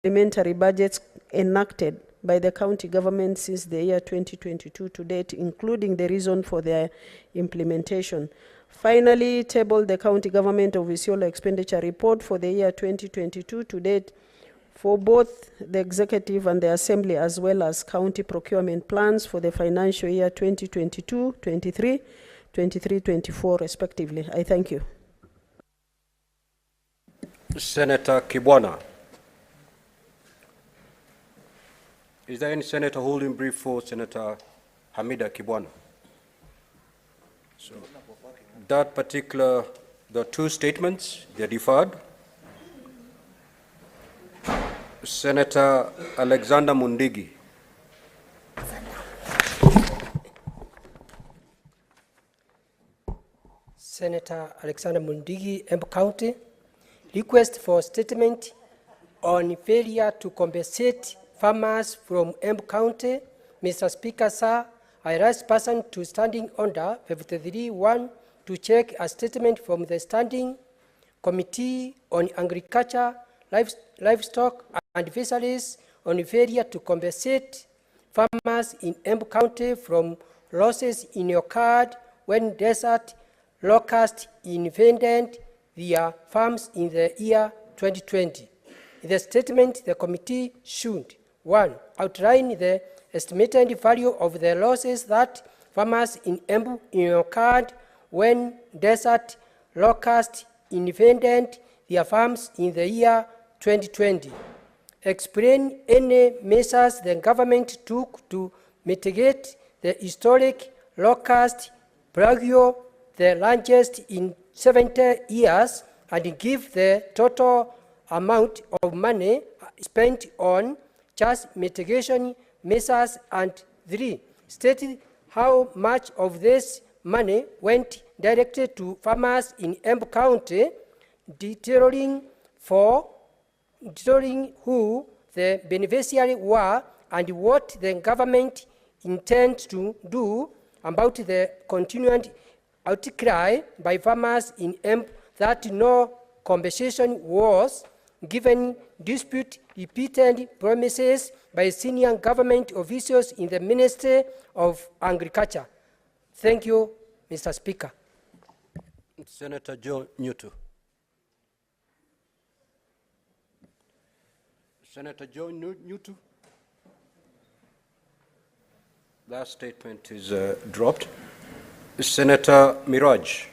Parliamentary budgets enacted by the county government since the year 2022 to date, including the reason for their implementation. Finally, table the county government of Isiolo expenditure report for the year 2022 to date for both the executive and the assembly, as well as county procurement plans for the financial year 2022-23, 23-24 respectively. I thank you. Senator Kibwana. Is there any senator holding brief for Senator Hamida Kibwana? So that particular, the two statements, they're deferred. Senator Alexander Mundigi. Senator Alexander Mundigi, Embu County. Request for statement on failure to compensate farmers from Embu County. Mr. Speaker, sir, I rise person to standing order 53.1 to check a statement from the Standing Committee on Agriculture, Livestock and Fisheries on failure to compensate farmers in Embu County from losses occurred when desert locusts invaded their farms in the year 2020. In the statement, the committee should 1. Outline the estimated value of the losses that farmers in Embu incurred when desert locusts invaded their farms in the year 2020. Explain any measures the government took to mitigate the historic locust plague, the largest in 70 years, and give the total amount of money spent on just mitigation measures. And 3, state how much of this money went directly to farmers in Embu County, detailing who the beneficiaries were and what the government intends to do about the continued outcry by farmers in Embu that no compensation was given, despite repeated promises by senior government officials in the Ministry of Agriculture. Thank you, Mr. Speaker. Senator Joe Newton. Senator Joe Newton. That statement is dropped. Senator Miraj.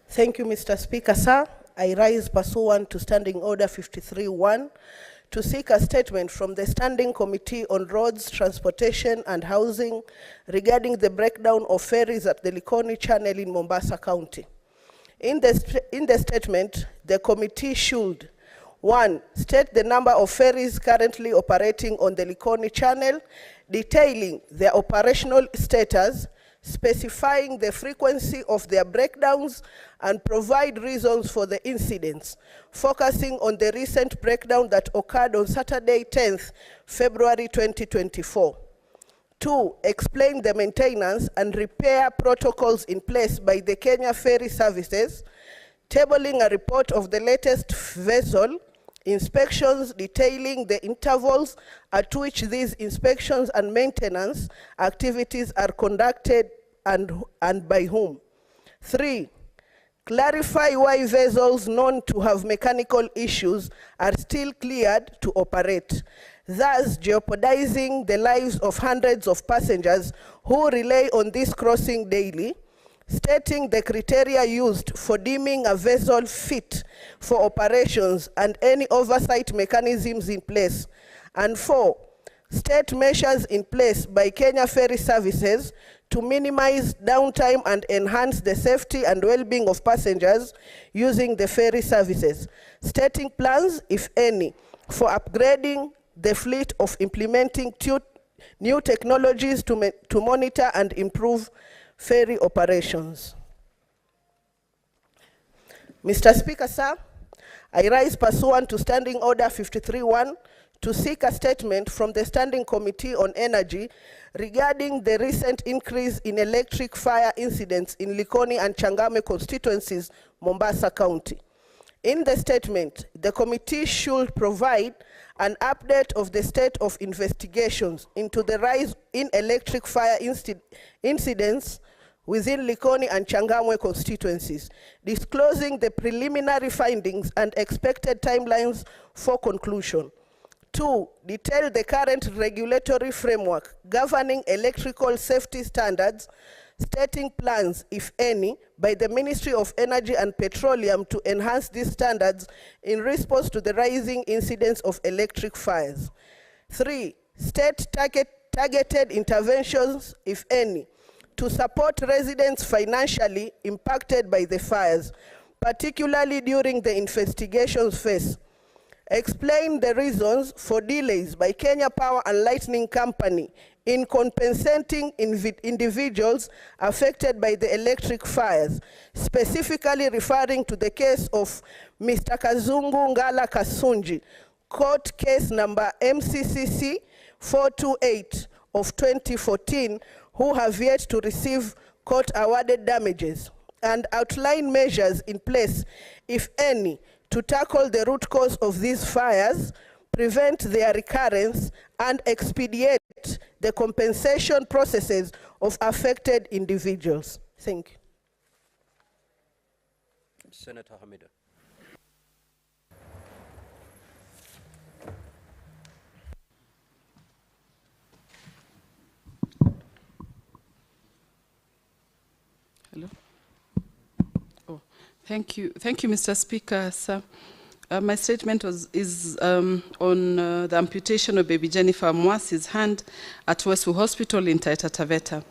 Thank you, Mr. Speaker, sir. I rise pursuant to Standing Order 53.1 to seek a statement from the Standing Committee on Roads, Transportation and Housing regarding the breakdown of ferries at the Likoni Channel in Mombasa County. In the statement, the committee should 1. State the number of ferries currently operating on the Likoni Channel, detailing their operational status, specifying the frequency of their breakdowns, and provide reasons for the incidents, focusing on the recent breakdown that occurred on Saturday, 10th February 2024. 2. Explain the maintenance and repair protocols in place by the Kenya Ferry Services, tabling a report of the latest vessel inspections detailing the intervals at which these inspections and maintenance activities are conducted and by whom. 3. Clarify why vessels known to have mechanical issues are still cleared to operate, thus jeopardizing the lives of hundreds of passengers who rely on this crossing daily, stating the criteria used for deeming a vessel fit for operations and any oversight mechanisms in place. And 4, state measures in place by Kenya Ferry Services to minimize downtime and enhance the safety and well-being of passengers using the ferry services, stating plans, if any, for upgrading the fleet of implementing new technologies to monitor and improve ferry operations. Mr. Speaker, sir, I rise pursuant to Standing Order 53.1 to seek a statement from the Standing Committee on Energy regarding the recent increase in electric fire incidents in Likoni and Changamwe constituencies, Mombasa County. In the statement, the committee should provide an update of the state of investigations into the rise in electric fire incidents within Likoni and Changamwe constituencies, disclosing the preliminary findings and expected timelines for conclusion. 2, detail the current regulatory framework governing electrical safety standards, stating plans, if any, by the Ministry of Energy and Petroleum to enhance these standards in response to the rising incidence of electric fires. 3, state targeted interventions, if any, to support residents financially impacted by the fires, particularly during the investigations phase. Explain the reasons for delays by Kenya Power and Lightning Company in compensating individuals affected by the electric fires, specifically referring to the case of Mr. Kazungu Ngala Kasunji, court case number MCCC 428 of 2014, who have yet to receive court-awarded damages, and outline measures in place, if any, to tackle the root cause of these fires, prevent their recurrence, and expedite the compensation processes of affected individuals. Thank you. Senator Hamida. Hello. Oh, thank you, Mr. Speaker, sir. My statement is on the amputation of baby Jennifer Mwasi's hand at Westwood Hospital in Taita Taveta.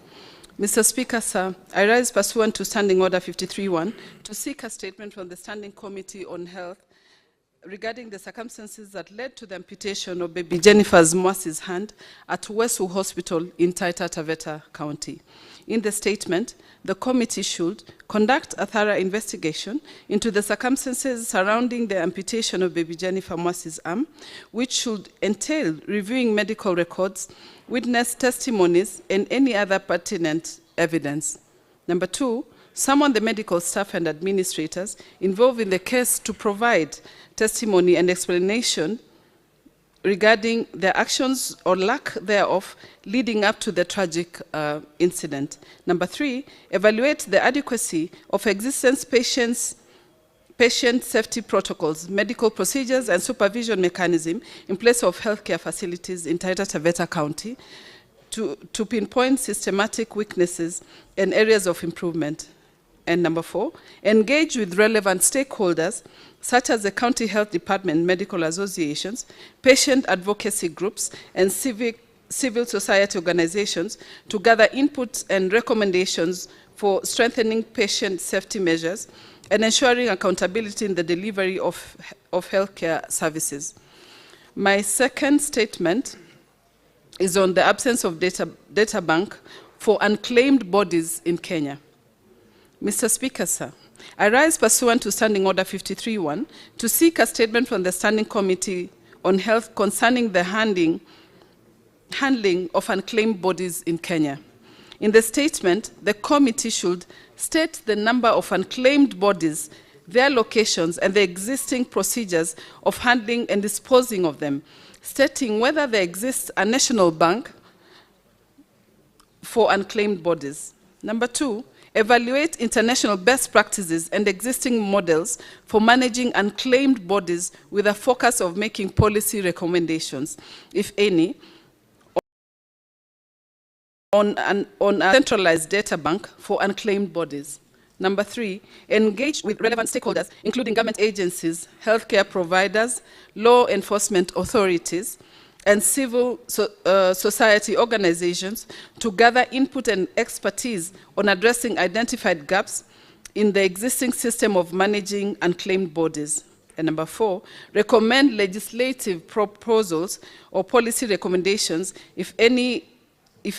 Mr. Speaker, sir, I rise pursuant to Standing Order 53-1 to seek a statement from the Standing Committee on Health regarding the circumstances that led to the amputation of baby Jennifer Mwasi's hand at Westwood Hospital in Taita Taveta County. In the statement, the committee should conduct a thorough investigation into the circumstances surrounding the amputation of baby Jennifer Mwasi's arm, which should entail reviewing medical records, witness testimonies, and any other pertinent evidence. Number 2, summon the medical staff and administrators involved in the case to provide testimony and explanation regarding their actions or lack thereof leading up to the tragic incident. Number 3, evaluate the adequacy of existing patient safety protocols, medical procedures, and supervision mechanism in place of healthcare facilities in Taita Taveta County to pinpoint systematic weaknesses and areas of improvement. And number 4, engage with relevant stakeholders such as the County Health Department, medical associations, patient advocacy groups, and civil society organizations to gather inputs and recommendations for strengthening patient safety measures and ensuring accountability in the delivery of healthcare services. My second statement is on the absence of data bank for unclaimed bodies in Kenya. Mr. Speaker, sir, I rise pursuant to Standing Order 53-1 to seek a statement from the Standing Committee on Health concerning the handling of unclaimed bodies in Kenya. In the statement, the committee should state the number of unclaimed bodies, their locations, and the existing procedures of handling and disposing of them, stating whether there exists a national bank for unclaimed bodies. Number 2, evaluate international best practices and existing models for managing unclaimed bodies with a focus of making policy recommendations, if any, on a centralized data bank for unclaimed bodies. Number 3, engage with relevant stakeholders, including government agencies, healthcare providers, law enforcement authorities, and civil society organizations to gather input and expertise on addressing identified gaps in the existing system of managing unclaimed bodies. And number 4, recommend legislative proposals or policy recommendations, if any,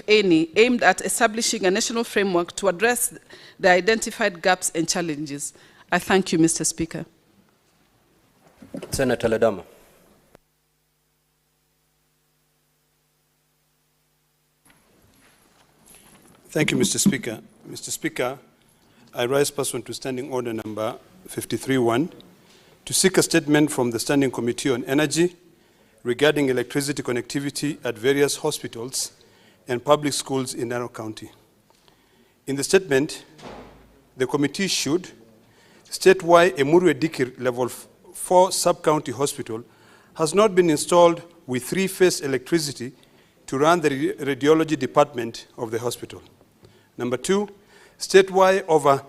aimed at establishing a national framework to address the identified gaps and challenges. I thank you, Mr. Speaker. Senator Ledama. Thank you, Mr. Speaker. Mr. Speaker, I rise pursuant to Standing Order number 53-1 to seek a statement from the Standing Committee on Energy regarding electricity connectivity at various hospitals and public schools in Narok County. In the statement, the committee should state why a Murwe-Dikir Level 4 sub-county hospital has not been installed with three-phase electricity to run the radiology department of the hospital. Number two, state why over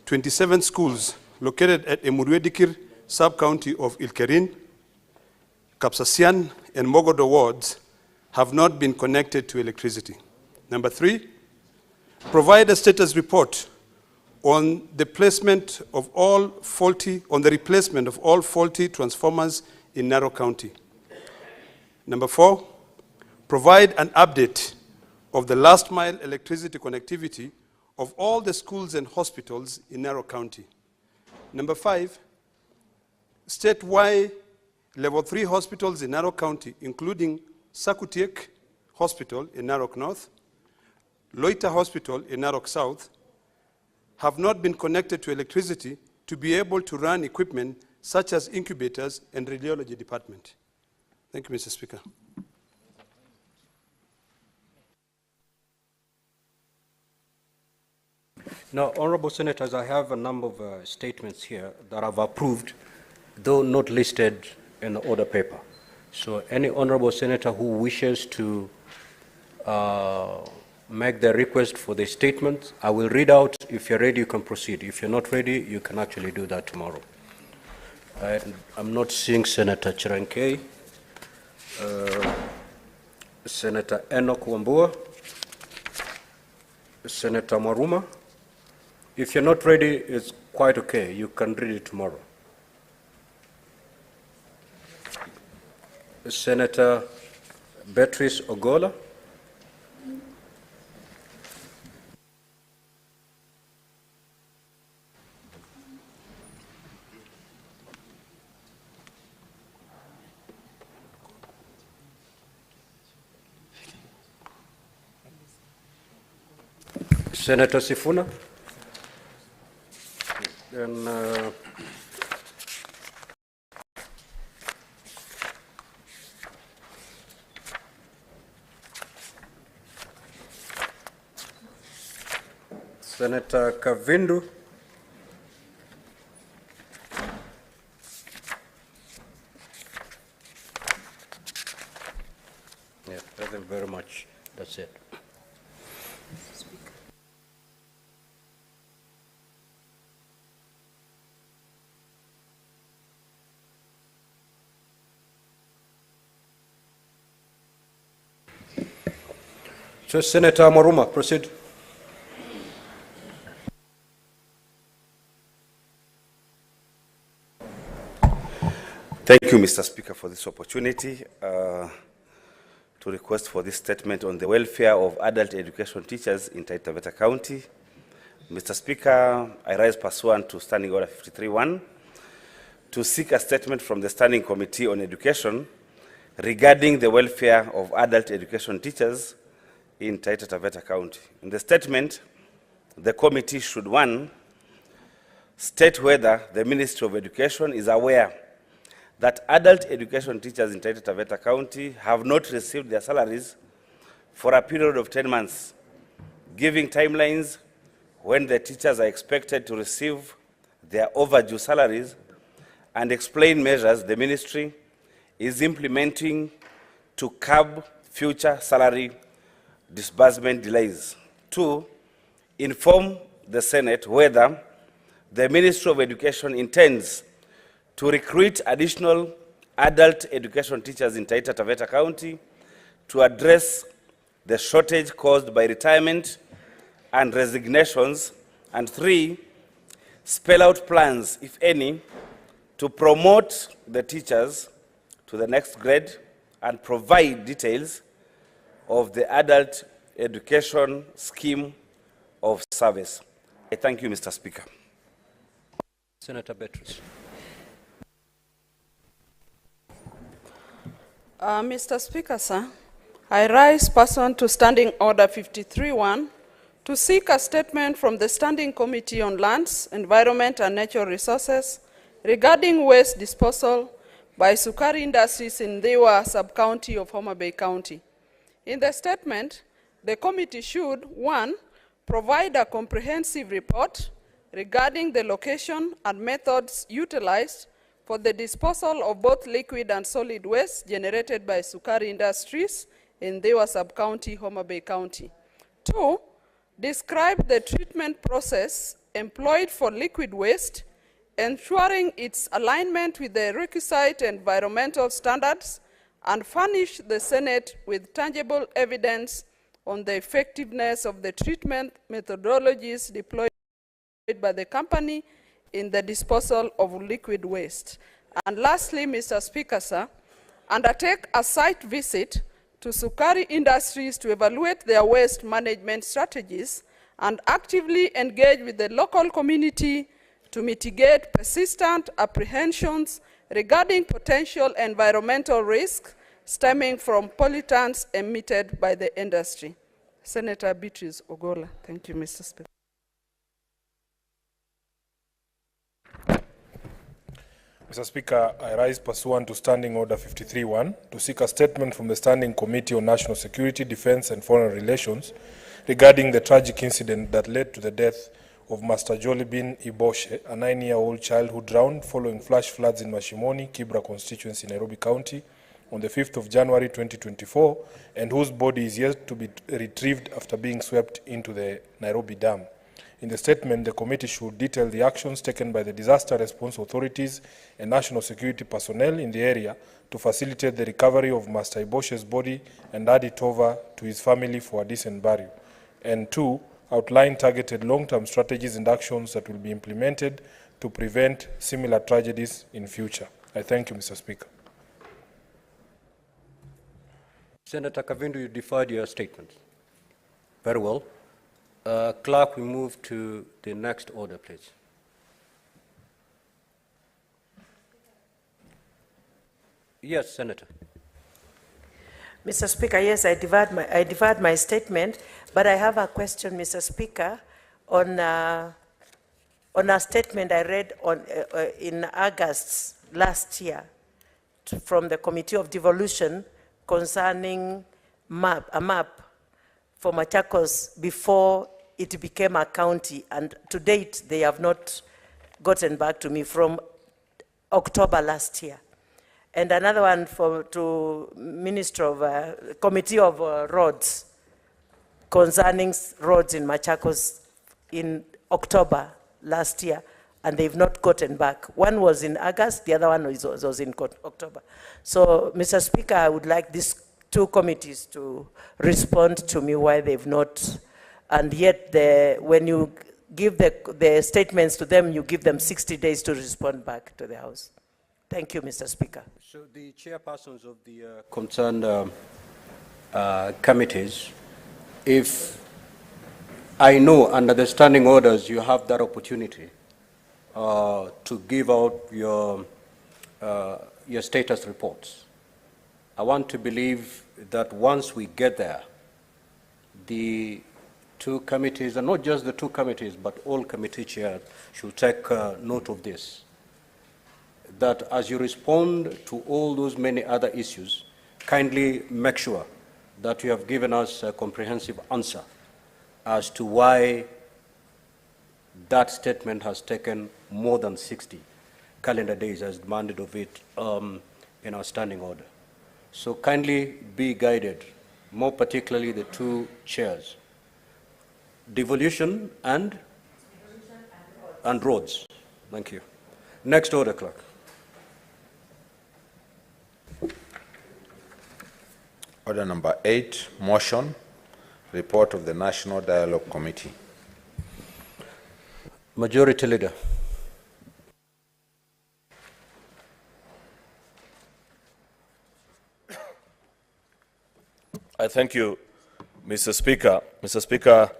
27 schools located at Murwe-Dikir sub-county of Ilkerin, Kapsasian, and Mogodo wards have not been connected to electricity. Number three, provide a status report on the replacement of all faulty transformers in Narok County. Number four, provide an update of the last mile electricity connectivity of all the schools and hospitals in Narok County. Number five, state why level 3 hospitals in Narok County, including Sakutiek Hospital in Narok North, Loita Hospital in Narok South, have not been connected to electricity to be able to run equipment such as incubators and radiology department. Thank you, Mr. Speaker. Now, Honorable Senators, I have a number of statements here that I've approved, though not listed in the order paper. So any Honorable Senator who wishes to make the request for the statement, I will read out. If you're ready, you can proceed. If you're not ready, you can actually do that tomorrow. I'm not seeing Senator Chiranke, Senator Enoch Wambua, Senator Maruma. If you're not ready, it's quite okay. You can read it tomorrow. Senator Beatrice Ogola. Senator Sifuna. Then Senator Kavindu. Yeah, thank you very much. That's it. So, Senator Maruma, proceed. Thank you, Mr. Speaker, for this opportunity to request for this statement on the welfare of adult education teachers in Taita Taveta County. Mr. Speaker, I rise pursuant to Standing Order 53-1 to seek a statement from the Standing Committee on Education regarding the welfare of adult education teachers in Taita Taveta County. In the statement, the committee should, one, state whether the Ministry of Education is aware that adult education teachers in Taita Taveta County have not received their salaries for a period of 10 months, giving timelines when the teachers are expected to receive their overdue salaries, and explain measures the ministry is implementing to curb future salary disbursement delays. Two, inform the Senate whether the Ministry of Education intends to recruit additional adult education teachers in Taita Taveta County to address the shortage caused by retirement and resignations. And three, spell out plans, if any, to promote the teachers to the next grade and provide details of the adult education scheme of service. I thank you, Mr. Speaker. Senator Beatrice. Mr. Speaker, sir, I rise pursuant to Standing Order 53-1 to seek a statement from the Standing Committee on Lands, Environment and Natural Resources regarding waste disposal by Sukari Industries in Dewa sub-county of Homa Bay County. In the statement, the committee should, 1, provide a comprehensive report regarding the location and methods utilized for the disposal of both liquid and solid waste generated by Sukari Industries in Dewa sub-county, Homa Bay County. 2, describe the treatment process employed for liquid waste, ensuring its alignment with the requisite environmental standards, and furnish the Senate with tangible evidence on the effectiveness of the treatment methodologies deployed by the company in the disposal of liquid waste. And lastly, Mr. Speaker, sir, undertake a site visit to Sukari Industries to evaluate their waste management strategies and actively engage with the local community to mitigate persistent apprehensions regarding potential environmental risks stemming from pollutants emitted by the industry. Senator Beatrice Ogola. Thank you, Mr. Speaker. Mr. Speaker, I rise pursuant to Standing Order 53-1 to seek a statement from the Standing Committee on National Security, Defense and Foreign Relations regarding the tragic incident that led to the death of Master Jolibin Iboshe, a 9-year-old child who drowned following flash floods in Mashimoni, Kibra constituency, Nairobi County, on the 5th of January 2024, and whose body is yet to be retrieved after being swept into the Nairobi Dam. In the statement, the committee should detail the actions taken by the disaster response authorities and national security personnel in the area to facilitate the recovery of Master Iboshe's body and hand it over to his family for a decent burial. And 2, outline targeted long-term strategies and actions that will be implemented to prevent similar tragedies in future. I thank you, Mr. Speaker. Senator Kavindu, you deferred your statement. Very well. Clerk, we move to the next order, please. Yes, Senator. Mr. Speaker, yes, I deferred my statement, but I have a question, Mr. Speaker, on a statement I read in August last year from the Committee of Devolution concerning a map for Machakos before it became a county, and to date they have not gotten back to me from October last year. And another one to Minister of Committee of Roads concerning roads in Machakos in October last year, and they've not gotten back. One was in August, the other one was in October. So, Mr. Speaker, I would like these two committees to respond to me why they've not, and yet when you give the statements to them, you give them 60 days to respond back to the House. Thank you, Mr. Speaker. So the chairpersons of the concerned committees, if I know under the standing orders you have that opportunity to give out your status reports, I want to believe that once we get there, the two committees, and not just the two committees, but all committee chairs should take note of this, that as you respond to all those many other issues, kindly make sure that you have given us a comprehensive answer as to why that statement has taken more than 60 calendar days as demanded of it in our standing order. So kindly be guided, more particularly the two chairs, devolution and roads. Thank you. Next order, clerk. Order number 8, motion, report of the National Dialogue Committee. Majority Leader. I thank you, Mr. Speaker. Mr. Speaker,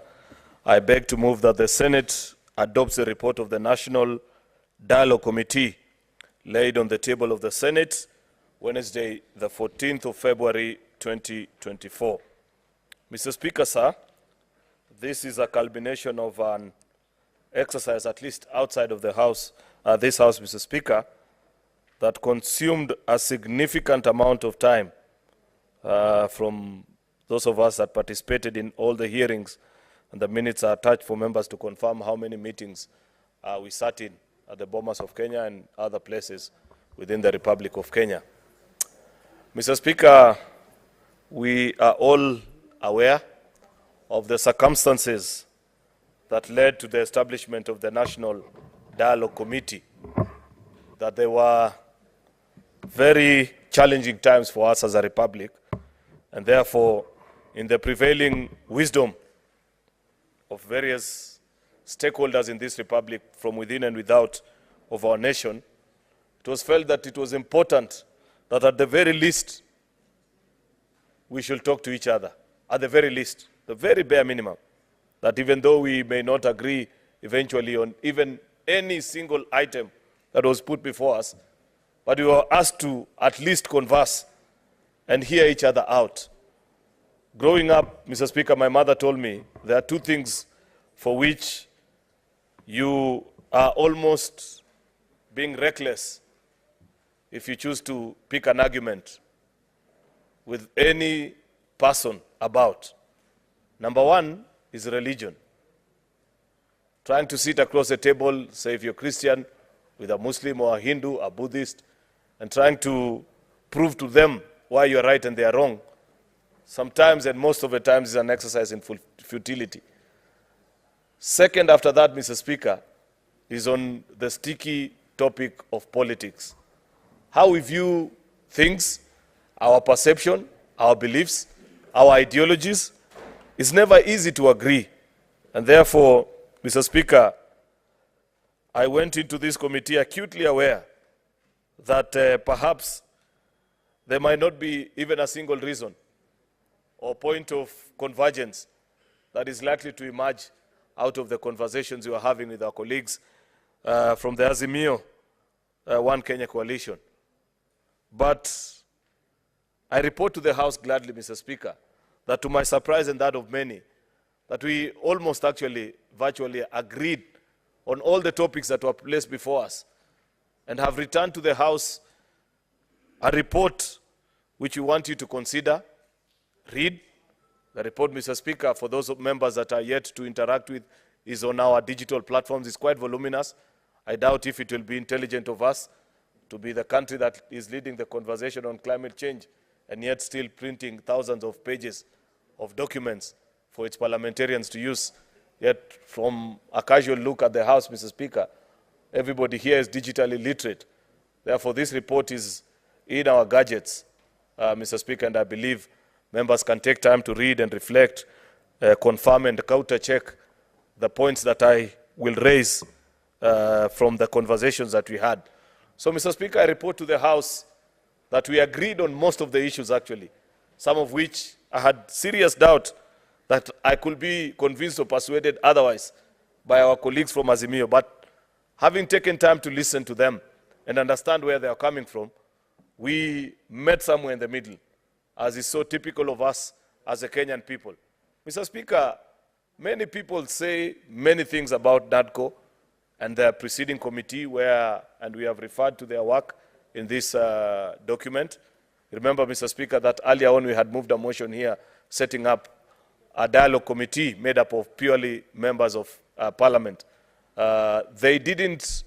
I beg to move that the Senate adopts the report of the National Dialogue Committee laid on the table of the Senate Wednesday, the 14th of February, 2024. Mr. Speaker, sir, this is a culmination of an exercise, at least outside of the House, this House, Mr. Speaker, that consumed a significant amount of time from those of us that participated in all the hearings, and the minutes are attached for members to confirm how many meetings we sat in at the Bomas of Kenya and other places within the Republic of Kenya. Mr. Speaker, we are all aware of the circumstances that led to the establishment of the National Dialogue Committee, that there were very challenging times for us as a republic, and therefore, in the prevailing wisdom of various stakeholders in this republic from within and without of our nation, it was felt that it was important that at the very least we should talk to each other, at the very least, the very bare minimum, that even though we may not agree eventually on even any single item that was put before us, but we were asked to at least converse and hear each other out. Growing up, Mr. Speaker, my mother told me there are two things for which you are almost being reckless if you choose to pick an argument with any person about. Number one is religion. Trying to sit across a table, say if you're Christian, with a Muslim or a Hindu, a Buddhist, and trying to prove to them why you're right and they are wrong, sometimes and most of the times is an exercise in futility. Second, after that, Mr. Speaker, is on the sticky topic of politics. How we view things, our perception, our beliefs, our ideologies. It's never easy to agree. And therefore, Mr. Speaker, I went into this committee acutely aware that perhaps there might not be even a single reason or point of convergence that is likely to emerge out of the conversations you are having with our colleagues from the Azimio One Kenya coalition. But I report to the House gladly, Mr. Speaker, that to my surprise and that of many, that we almost actually virtually agreed on all the topics that were placed before us and have returned to the House a report which we want you to consider, read. The report, Mr. Speaker, for those members that are yet to interact with, is on our digital platforms. It's quite voluminous. I doubt if it will be intelligent of us to be the country that is leading the conversation on climate change and yet still printing thousands of pages of documents for its parliamentarians to use. Yet from a casual look at the House, Mr. Speaker, everybody here is digitally literate. Therefore, this report is in our gadgets, Mr. Speaker, and I believe members can take time to read and reflect, confirm and counter-check the points that I will raise from the conversations that we had. So, Mr. Speaker, I report to the House that we agreed on most of the issues, actually, some of which I had serious doubt that I could be convinced or persuaded otherwise by our colleagues from Azimio. But having taken time to listen to them and understand where they are coming from, we met somewhere in the middle, as is so typical of us as a Kenyan people. Mr. Speaker, many people say many things about NADCO and their preceding committee, and we have referred to their work in this document. Remember, Mr. Speaker, that earlier on we had moved a motion here setting up a dialogue committee made up of purely members of Parliament. They didn't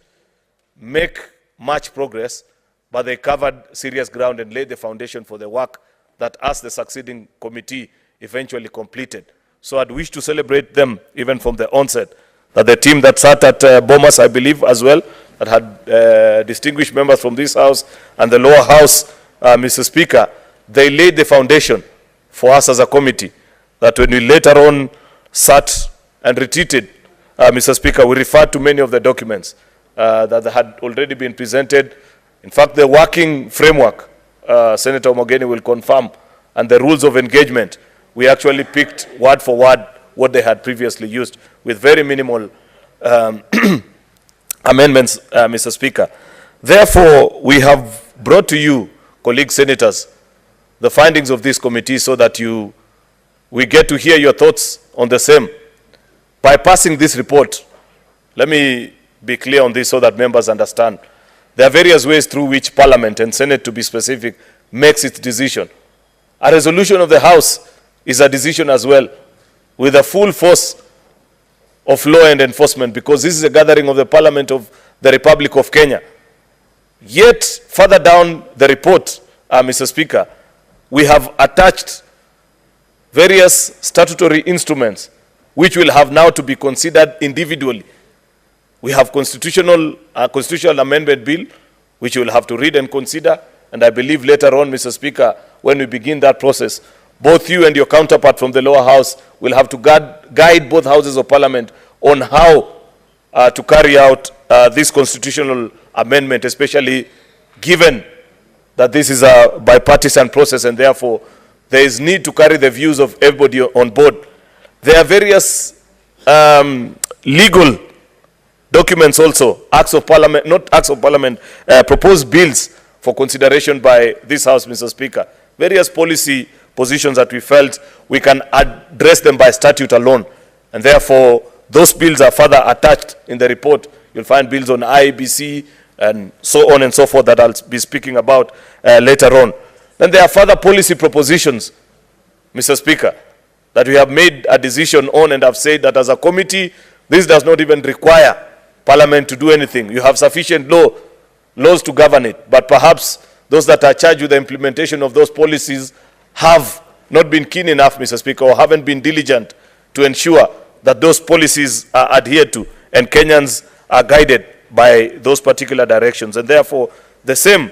make much progress, but they covered serious ground and laid the foundation for the work that us, the succeeding committee, eventually completed. So I'd wish to celebrate them even from the onset, that the team that sat at Bomas, I believe, as well, that had distinguished members from this House and the lower house, Mr. Speaker, they laid the foundation for us as a committee, that when we later on sat and retreated, Mr. Speaker, we referred to many of the documents that had already been presented. In fact, the working framework, Senator Mogeni will confirm, and the rules of engagement, we actually picked word for word what they had previously used with very minimal amendments, Mr. Speaker. Therefore, we have brought to you, colleague senators, the findings of this committee so that we get to hear your thoughts on the same by passing this report, let me be clear on this so that members understand. There are various ways through which Parliament, and Senate to be specific, makes its decision. A resolution of the House is a decision as well, with the full force of law and enforcement, because this is a gathering of the Parliament of the Republic of Kenya. Yet, further down the report, Mr. Speaker, we have attached various statutory instruments which will have now to be considered individually. We have constitutional amendment bill, which you will have to read and consider, and I believe later on, Mr. Speaker, when we begin that process, both you and your counterpart from the lower house will have to guide both houses of Parliament on how to carry out this constitutional amendment, especially given that this is a bipartisan process and therefore there is need to carry the views of everybody on board. There are various legal documents also, acts of Parliament, not acts of Parliament, proposed bills for consideration by this House, Mr. Speaker. Various policy positions that we felt we can address them by statute alone. And therefore, those bills are further attached in the report. You'll find bills on IBC and so on and so forth that I'll be speaking about later on. Then there are further policy propositions, Mr. Speaker, that we have made a decision on and have said that as a committee, this does not even require Parliament to do anything. You have sufficient laws to govern it, but perhaps those that are charged with the implementation of those policies have not been keen enough, Mr. Speaker, or haven't been diligent to ensure that those policies are adhered to and Kenyans are guided by those particular directions. And therefore, the same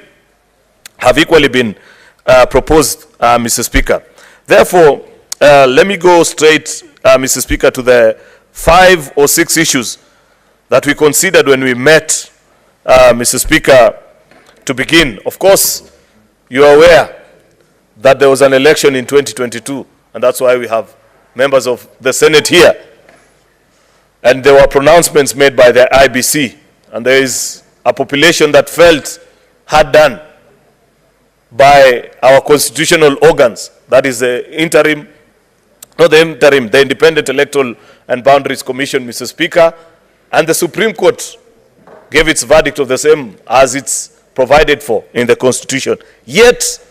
have equally been proposed, Mr. Speaker. Therefore, let me go straight, Mr. Speaker, to the 5 or 6 issues that we considered when we met, Mr. Speaker, to begin. Of course, you are aware that there was an election in 2022, and that's why we have members of the Senate here. And there were pronouncements made by the IBC, and there is a population that felt hard done by our constitutional organs, that is the interim, not the interim, the Independent Electoral and Boundaries Commission, Mr. Speaker, and the Supreme Court gave its verdict of the same as it's provided for in the Constitution. Yet,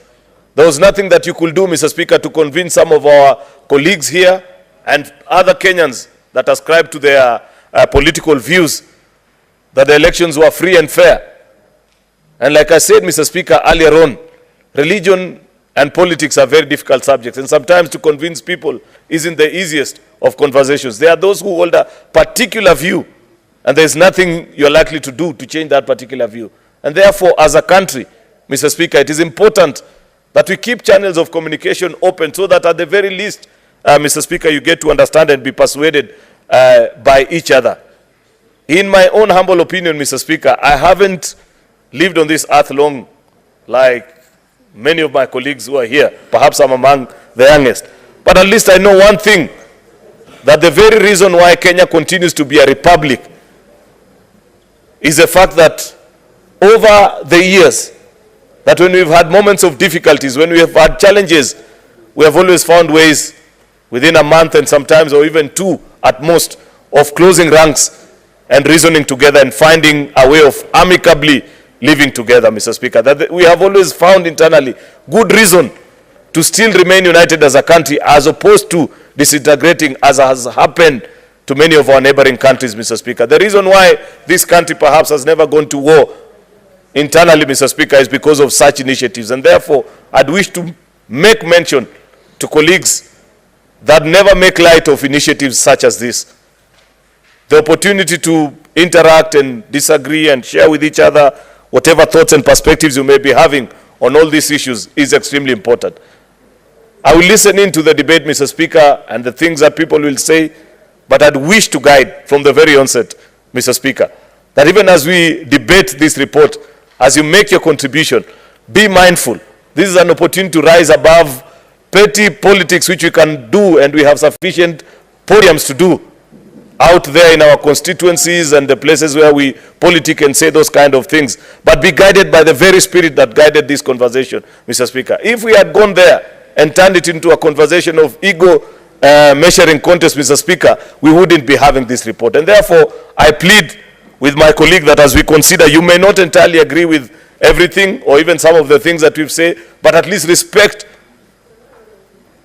there was nothing that you could do, Mr. Speaker, to convince some of our colleagues here and other Kenyans that ascribe to their political views that the elections were free and fair. And like I said, Mr. Speaker, earlier on, religion and politics are very difficult subjects, and sometimes to convince people isn't the easiest of conversations. There are those who hold a particular view, and there's nothing you're likely to do to change that particular view. And therefore, as a country, Mr. Speaker, it is important that we keep channels of communication open so that at the very least, Mr. Speaker, you get to understand and be persuaded by each other. In my own humble opinion, Mr. Speaker, I haven't lived on this earth long like many of my colleagues who are here. Perhaps I'm among the youngest. But at least I know one thing, that the very reason why Kenya continues to be a republic is the fact that over the years, that when we've had moments of difficulties, when we have had challenges, we have always found ways within a month and sometimes or even 2 at most of closing ranks and reasoning together and finding a way of amicably living together, Mr. Speaker. That we have always found internally good reason to still remain united as a country as opposed to disintegrating as has happened to many of our neighboring countries, Mr. Speaker. The reason why this country perhaps has never gone to war internally, Mr. Speaker, is because of such initiatives. And therefore, I'd wish to make mention to colleagues that never make light of initiatives such as this. The opportunity to interact and disagree and share with each other whatever thoughts and perspectives you may be having on all these issues is extremely important. I will listen in to the debate, Mr. Speaker, and the things that people will say, but I'd wish to guide from the very onset, Mr. Speaker, that even as we debate this report, as you make your contribution, be mindful. This is an opportunity to rise above petty politics, which we can do, and we have sufficient podiums to do out there in our constituencies and the places where we politic and say those kind of things, but be guided by the very spirit that guided this conversation, Mr. Speaker. If we had gone there and turned it into a conversation of ego measuring contest, Mr. Speaker, we wouldn't be having this report. And therefore, I plead with my colleague that as we consider, you may not entirely agree with everything or even some of the things that we've said, but at least respect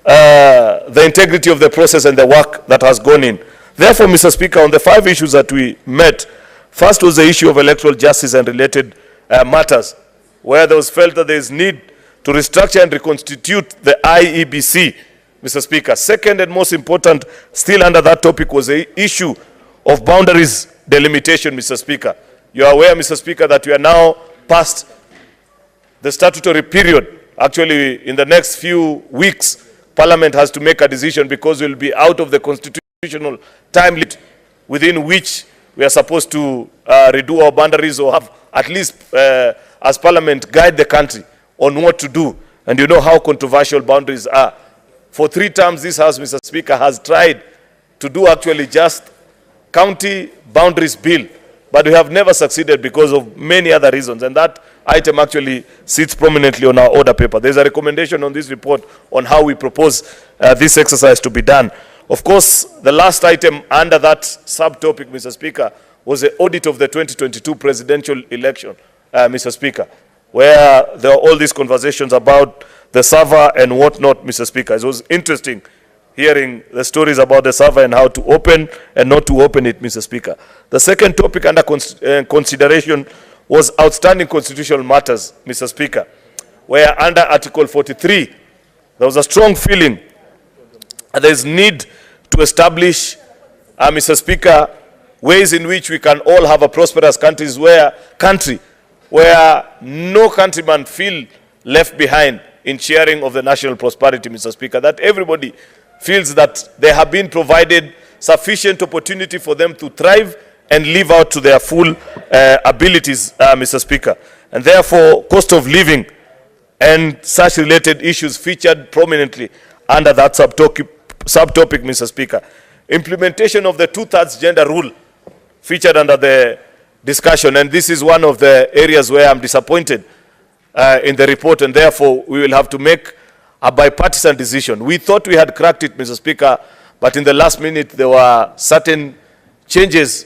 the integrity of the process and the work that has gone in. Therefore, Mr. Speaker, on the 5 issues that we met, first was the issue of electoral justice and related matters, where there was felt that there is need to restructure and reconstitute the IEBC, Mr. Speaker. Second and most important, still under that topic, was the issue of boundaries delimitation, Mr. Speaker. You are aware, Mr. Speaker, that we are now past the statutory period. Actually, in the next few weeks, Parliament has to make a decision because we will be out of the constitutional time limit within which we are supposed to redo our boundaries or have at least, as Parliament, guide the country on what to do. And you know how controversial boundaries are. For 3 terms, this House, Mr. Speaker, has tried to do actually just county boundaries bill, but we have never succeeded because of many other reasons. And that item actually sits prominently on our order paper. There's a recommendation on this report on how we propose this exercise to be done. Of course, the last item under that subtopic, Mr. Speaker, was the audit of the 2022 presidential election, Mr. Speaker, where there are all these conversations about the server and whatnot, Mr. Speaker. It was interesting hearing the stories about the server and how to open and not to open it, Mr. Speaker. The second topic under consideration was outstanding constitutional matters, Mr. Speaker, where under Article 43, there was a strong feeling that there is need to establish, Mr. Speaker, ways in which we can all have a prosperous country where no countryman feel left behind in sharing of the national prosperity, Mr. Speaker, that everybody feels that they have been provided sufficient opportunity for them to thrive and live out to their full abilities, Mr. Speaker. And therefore, cost of living and such related issues featured prominently under that subtopic, Mr. Speaker. Implementation of the 2/3 gender rule featured under the discussion, and this is one of the areas where I'm disappointed in the report, and therefore we will have to make a bipartisan decision. We thought we had cracked it, Mr. Speaker, but in the last minute there were certain changes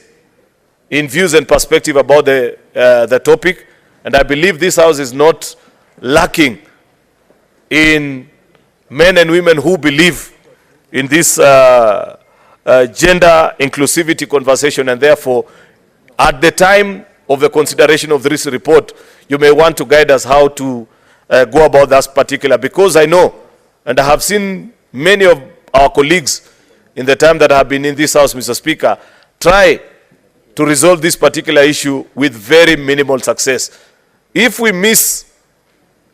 in views and perspective about the topic, and I believe this House is not lacking in men and women who believe in this gender inclusivity conversation, and therefore at the time of the consideration of this report, you may want to guide us how to go about that particular, because I know, and I have seen many of our colleagues in the time that I have been in this House, Mr. Speaker, try to resolve this particular issue with very minimal success. If we miss,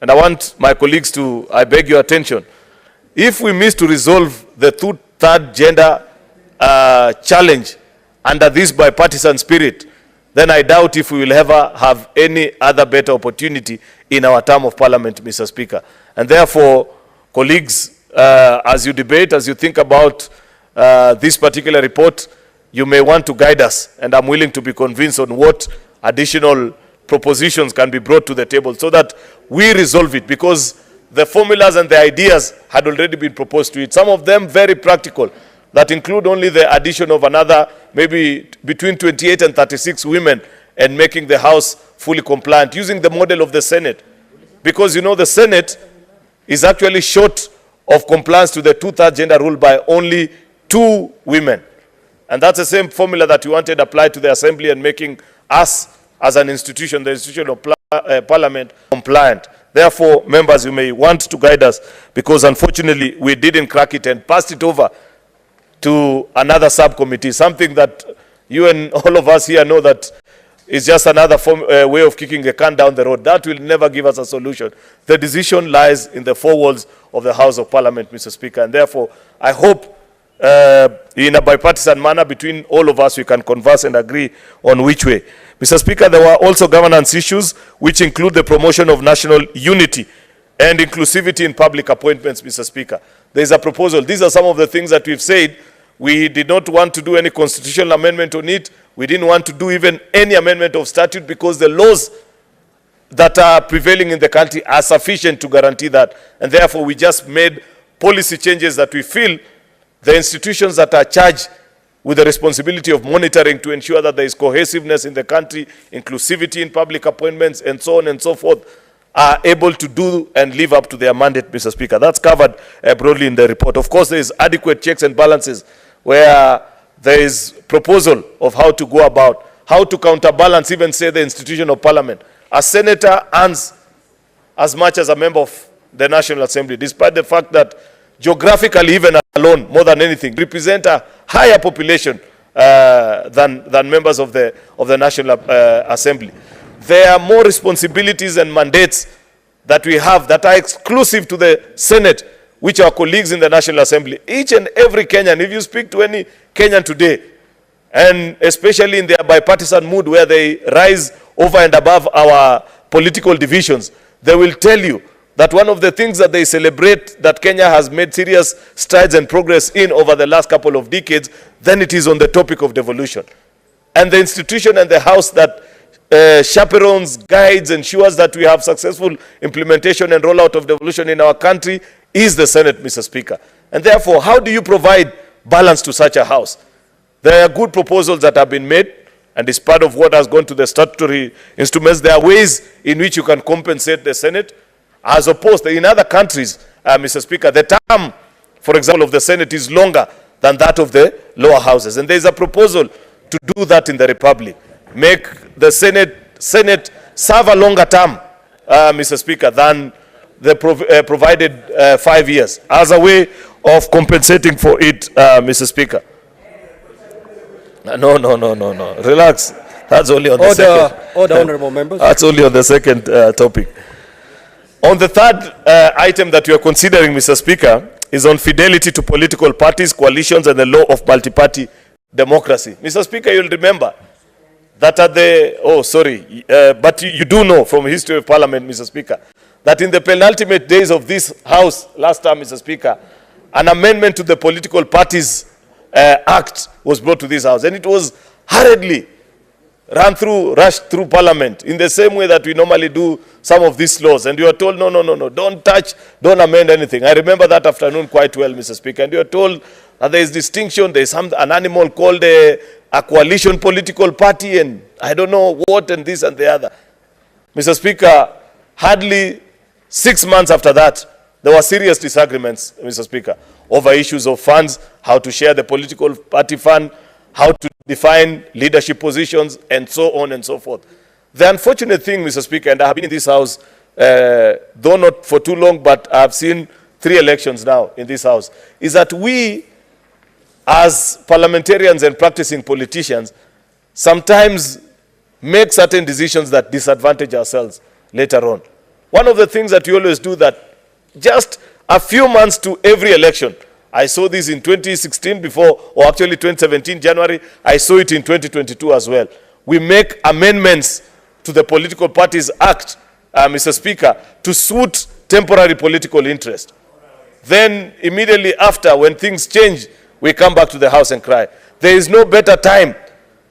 and I want my colleagues to, I beg your attention, if we miss to resolve the 2/3 gender challenge under this bipartisan spirit, then I doubt if we will ever have any other better opportunity in our term of Parliament, Mr. Speaker. And therefore, colleagues, as you debate, as you think about this particular report, you may want to guide us, and I'm willing to be convinced on what additional propositions can be brought to the table so that we resolve it, because the formulas and the ideas had already been proposed to it. Some of them very practical, that include only the addition of another maybe between 28 and 36 women and making the House fully compliant, using the model of the Senate. Because, you know, the Senate is actually short of compliance to the 2/3 gender rule by only 2 women. And that's the same formula that we wanted applied to the Assembly and making us, as an institution, the institution of Parliament, compliant. Therefore, members, you may want to guide us, because unfortunately we didn't crack it and passed it over to another subcommittee, something that you and all of us here know that is just another way of kicking the can down the road. That will never give us a solution. The decision lies in the 4 walls of the House of Parliament, Mr. Speaker, and therefore I hope in a bipartisan manner between all of us we can converse and agree on which way. Mr. Speaker, there were also governance issues which include the promotion of national unity and inclusivity in public appointments, Mr. Speaker. There is a proposal. These are some of the things that we've said. We did not want to do any constitutional amendment on it. We didn't want to do even any amendment of statute, because the laws that are prevailing in the country are sufficient to guarantee that. And therefore, we just made policy changes that we feel the institutions that are charged with the responsibility of monitoring to ensure that there is cohesiveness in the country, inclusivity in public appointments, and so on and so forth, are able to do and live up to their mandate, Mr. Speaker. That's covered broadly in the report. Of course, there is adequate checks and balances where there is proposal of how to go about, how to counterbalance, even say the institution of parliament. A senator earns as much as a member of the National Assembly, despite the fact that geographically, even alone, more than anything, represent a higher population than members of the National Assembly. There are more responsibilities and mandates that we have that are exclusive to the Senate, which our colleagues in the National Assembly. Each and every Kenyan, if you speak to any Kenyan today, and especially in their bipartisan mood where they rise over and above our political divisions, they will tell you that one of the things that they celebrate that Kenya has made serious strides and progress in over the last couple of decades, then it is on the topic of devolution. And the institution and the House that chaperones, guides, ensures that we have successful implementation and rollout of devolution in our country is the Senate, Mr. Speaker. And therefore, how do you provide balance to such a House? There are good proposals that have been made, and it's part of what has gone to the statutory instruments. There are ways in which you can compensate the Senate, as opposed to in other countries, Mr. Speaker, the term, for example, of the Senate is longer than that of the lower houses. And there is a proposal to do that in the Republic. Make the Senate serve a longer term, Mr. Speaker, than the provided 5 years, as a way of compensating for it, Mr. Speaker. No. Relax. That's only on the second. Order, honorable members. That's only on the second topic. On the third item that you are considering, Mr. Speaker, is on fidelity to political parties, coalitions, and the law of multi-party democracy. Mr. Speaker, you'll remember that at the, but you do know from history of Parliament, Mr. Speaker, that in the penultimate days of this House, last time, Mr. Speaker, an amendment to the Political Parties Act was brought to this House, and it was hurriedly rushed through Parliament in the same way that we normally do some of these laws. And you are told, no, don't touch, don't amend anything. I remember that afternoon quite well, Mr. Speaker. And you are told that there is distinction, there is an animal called a coalition political party, and I don't know what, and this and the other. Mr. Speaker, hardly 6 months after that, there were serious disagreements, Mr. Speaker, over issues of funds, how to share the political party fund, how to define leadership positions, and so on and so forth. The unfortunate thing, Mr. Speaker, and I have been in this House, though not for too long, but I have seen 3 elections now in this House, is that we, as parliamentarians and practicing politicians, sometimes make certain decisions that disadvantage ourselves later on. One of the things that we always do that just a few months to every election, I saw this in 2016 before, or actually 2017, January. I saw it in 2022 as well. We make amendments to the Political Parties Act, Mr. Speaker, to suit temporary political interest. Then immediately after, when things change, we come back to the House and cry. There is no better time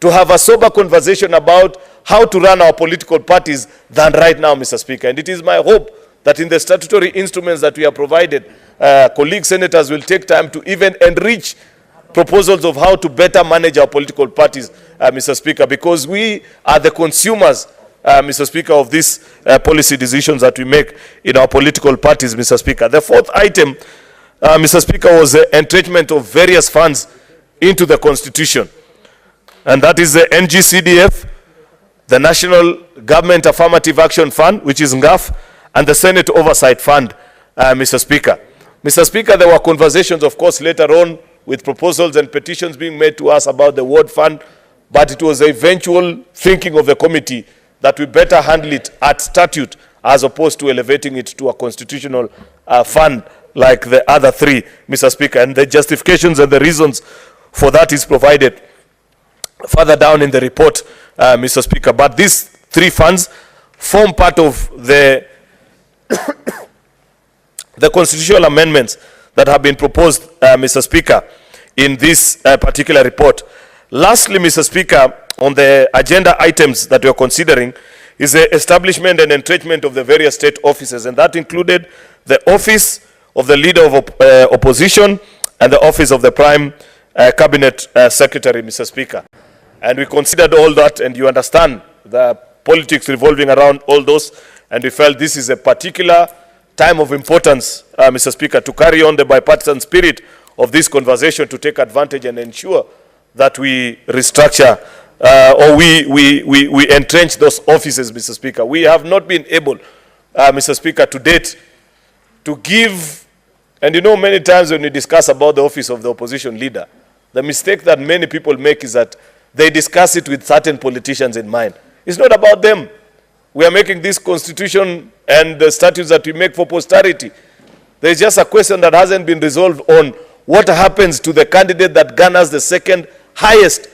to have a sober conversation about how to run our political parties than right now, Mr. Speaker. And it is my hope that in the statutory instruments that we have provided, colleague senators will take time to even enrich proposals of how to better manage our political parties, Mr. Speaker, because we are the consumers, Mr. Speaker, of these policy decisions that we make in our political parties, Mr. Speaker. The fourth item, Mr. Speaker, was the entrenchment of various funds into the Constitution. And that is the NGCDF, the National Government Affirmative Action Fund, which is NGAF, and the Senate Oversight Fund, Mr. Speaker. Mr. Speaker, there were conversations, of course, later on with proposals and petitions being made to us about the Ward Fund, but it was the eventual thinking of the committee that we better handle it at statute as opposed to elevating it to a constitutional fund like the other 3, Mr. Speaker. And the justifications and the reasons for that is provided further down in the report, Mr. Speaker. But these 3 funds form part of the the constitutional amendments that have been proposed, Mr. Speaker, in this particular report. Lastly, Mr. Speaker, on the agenda items that we are considering is the establishment and entrenchment of the various state offices, and that included the office of the Leader of Opposition and the office of the Prime Cabinet Secretary, Mr. Speaker. And we considered all that, and you understand the politics revolving around all those, and we felt this is a particular time of importance, Mr. Speaker, to carry on the bipartisan spirit of this conversation, to take advantage and ensure that we restructure or we entrench those offices, Mr. Speaker. We have not been able, Mr. Speaker, to date, to give, and you know, many times when we discuss about the office of the opposition leader, the mistake that many people make is that they discuss it with certain politicians in mind. It's not about them. We are making this constitution and the statutes that we make for posterity. There's just a question that hasn't been resolved on what happens to the candidate that garners the second highest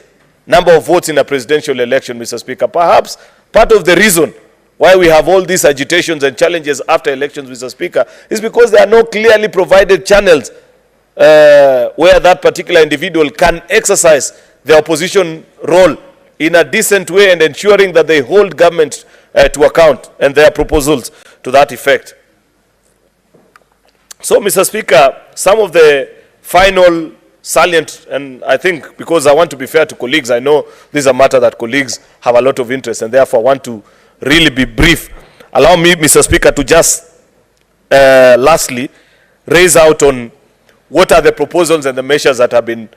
number of votes in a presidential election, Mr. Speaker. Perhaps part of the reason why we have all these agitations and challenges after elections, Mr. Speaker, is because there are no clearly provided channels where that particular individual can exercise the opposition role in a decent way and ensuring that they hold government to account and their proposals to that effect. So, Mr. Speaker, some of the final salient, and I think because I want to be fair to colleagues, I know this is a matter that colleagues have a lot of interest and therefore want to really be brief. Allow me, Mr. Speaker, to just lastly raise out on what are the proposals and the measures that have been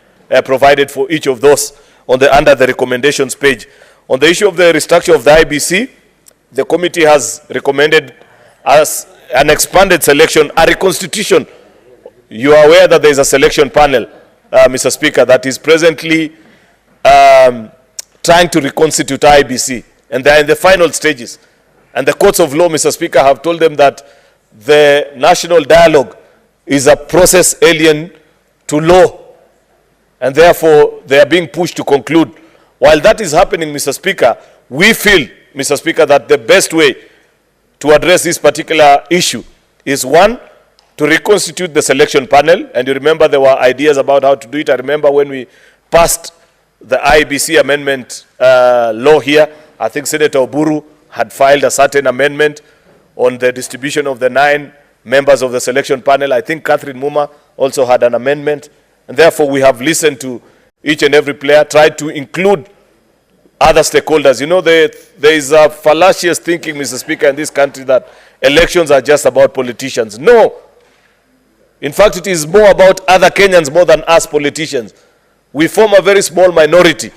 provided for each of those under the recommendations page. On the issue of the restructure of the IBC, the committee has recommended as an expanded selection, a reconstitution. You are aware that there is a selection panel, Mr. Speaker, that is presently trying to reconstitute IBC, and they are in the final stages. And the courts of law, Mr. Speaker, have told them that the national dialogue is a process alien to law, and therefore they are being pushed to conclude. While that is happening, Mr. Speaker, we feel, Mr. Speaker, that the best way to address this particular issue is, one, to reconstitute the selection panel. And you remember there were ideas about how to do it. I remember when we passed the IBC amendment law here, I think Senator Oburu had filed a certain amendment on the distribution of the 9 members of the selection panel. I think Catherine Muma also had an amendment. And therefore, we have listened to each and every player, tried to include other stakeholders. You know, there is a fallacious thinking, Mr. Speaker, in this country that elections are just about politicians. No. In fact, it is more about other Kenyans more than us politicians. We form a very small minority.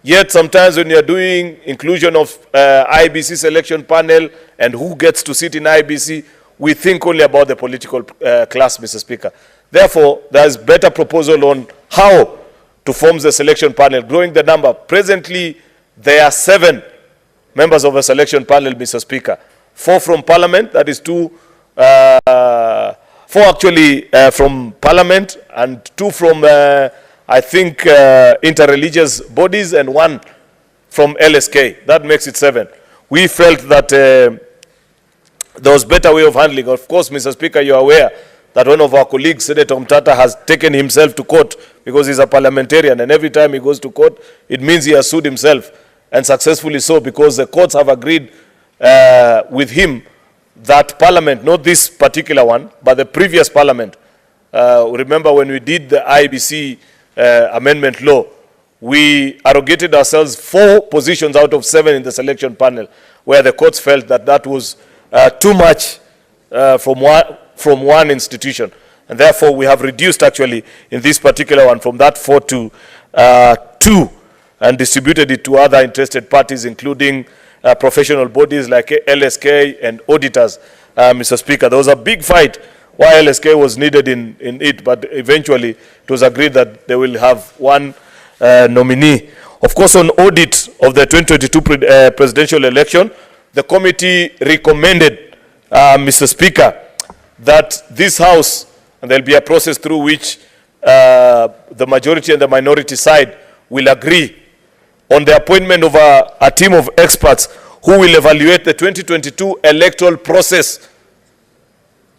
Yet sometimes when you're doing inclusion of IBC selection panel and who gets to sit in IBC, we think only about the political class, Mr. Speaker. Therefore, there is better proposal on how to form the selection panel, growing the number. Presently, there are 7 members of the selection panel, Mr. Speaker. 4 from Parliament, that is 2, 4 actually from Parliament, and 2 from, I think, interreligious bodies, and 1 from LSK. That makes it 7. We felt that there was better way of handling. Of course, Mr. Speaker, you are aware that one of our colleagues, Senator Mtata, has taken himself to court because he's a parliamentarian, and every time he goes to court, it means he has sued himself, and successfully so, because the courts have agreed with him that Parliament, not this particular one, but the previous Parliament, remember when we did the IBC amendment law, we arrogated ourselves 4 positions out of 7 in the selection panel, where the courts felt that that was too much from one institution. And therefore, we have reduced actually in this particular one from that 4 to 2 and distributed it to other interested parties, including professional bodies like LSK and auditors, Mr. Speaker. There was a big fight why LSK was needed in it, but eventually it was agreed that they will have 1 nominee. Of course, on audit of the 2022 presidential election, the committee recommended, Mr. Speaker, that this House, and there will be a process through which the majority and the minority side will agree on the appointment of a team of experts who will evaluate the 2022 electoral process.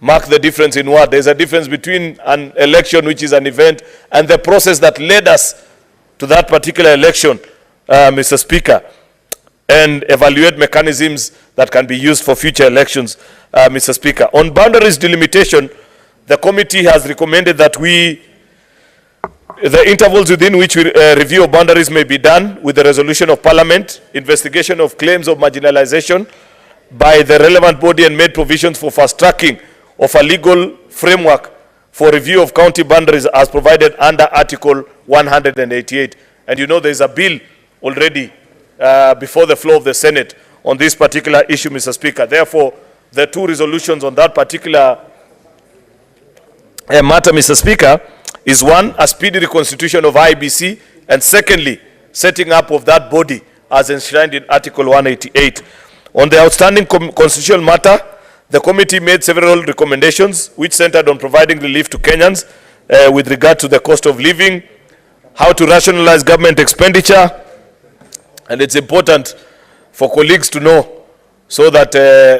Mark the difference in what? There's a difference between an election, which is an event, and the process that led us to that particular election, Mr. Speaker, and evaluate mechanisms that can be used for future elections, Mr. Speaker. On boundaries delimitation, the committee has recommended that we the intervals within which review of boundaries may be done with the resolution of Parliament, investigation of claims of marginalization by the relevant body, and made provisions for fast-tracking of a legal framework for review of county boundaries as provided under Article 188. And you know there is a bill already before the floor of the Senate on this particular issue, Mr. Speaker. Therefore, the two resolutions on that particular matter, Mr. Speaker, is one, a speedy reconstitution of IBC, and secondly, setting up of that body as enshrined in Article 188. On the outstanding constitutional matter, the committee made several recommendations which centered on providing relief to Kenyans with regard to the cost of living, how to rationalize government expenditure, and it's important for colleagues to know so that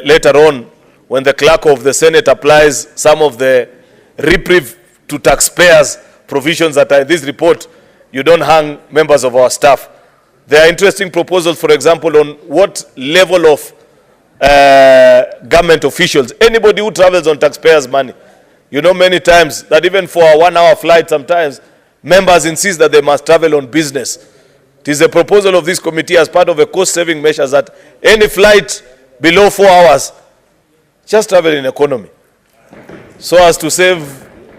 later on, when the clerk of the Senate applies some of the reprieve to taxpayers provisions that are in this report, you don't hang members of our staff. There are interesting proposals, for example, on what level of government officials, anybody who travels on taxpayers' money. You know many times that even for a 1-hour flight sometimes, members insist that they must travel on business. It is a proposal of this committee as part of a cost-saving measures that any flight below 4 hours, just travel in economy. So as to save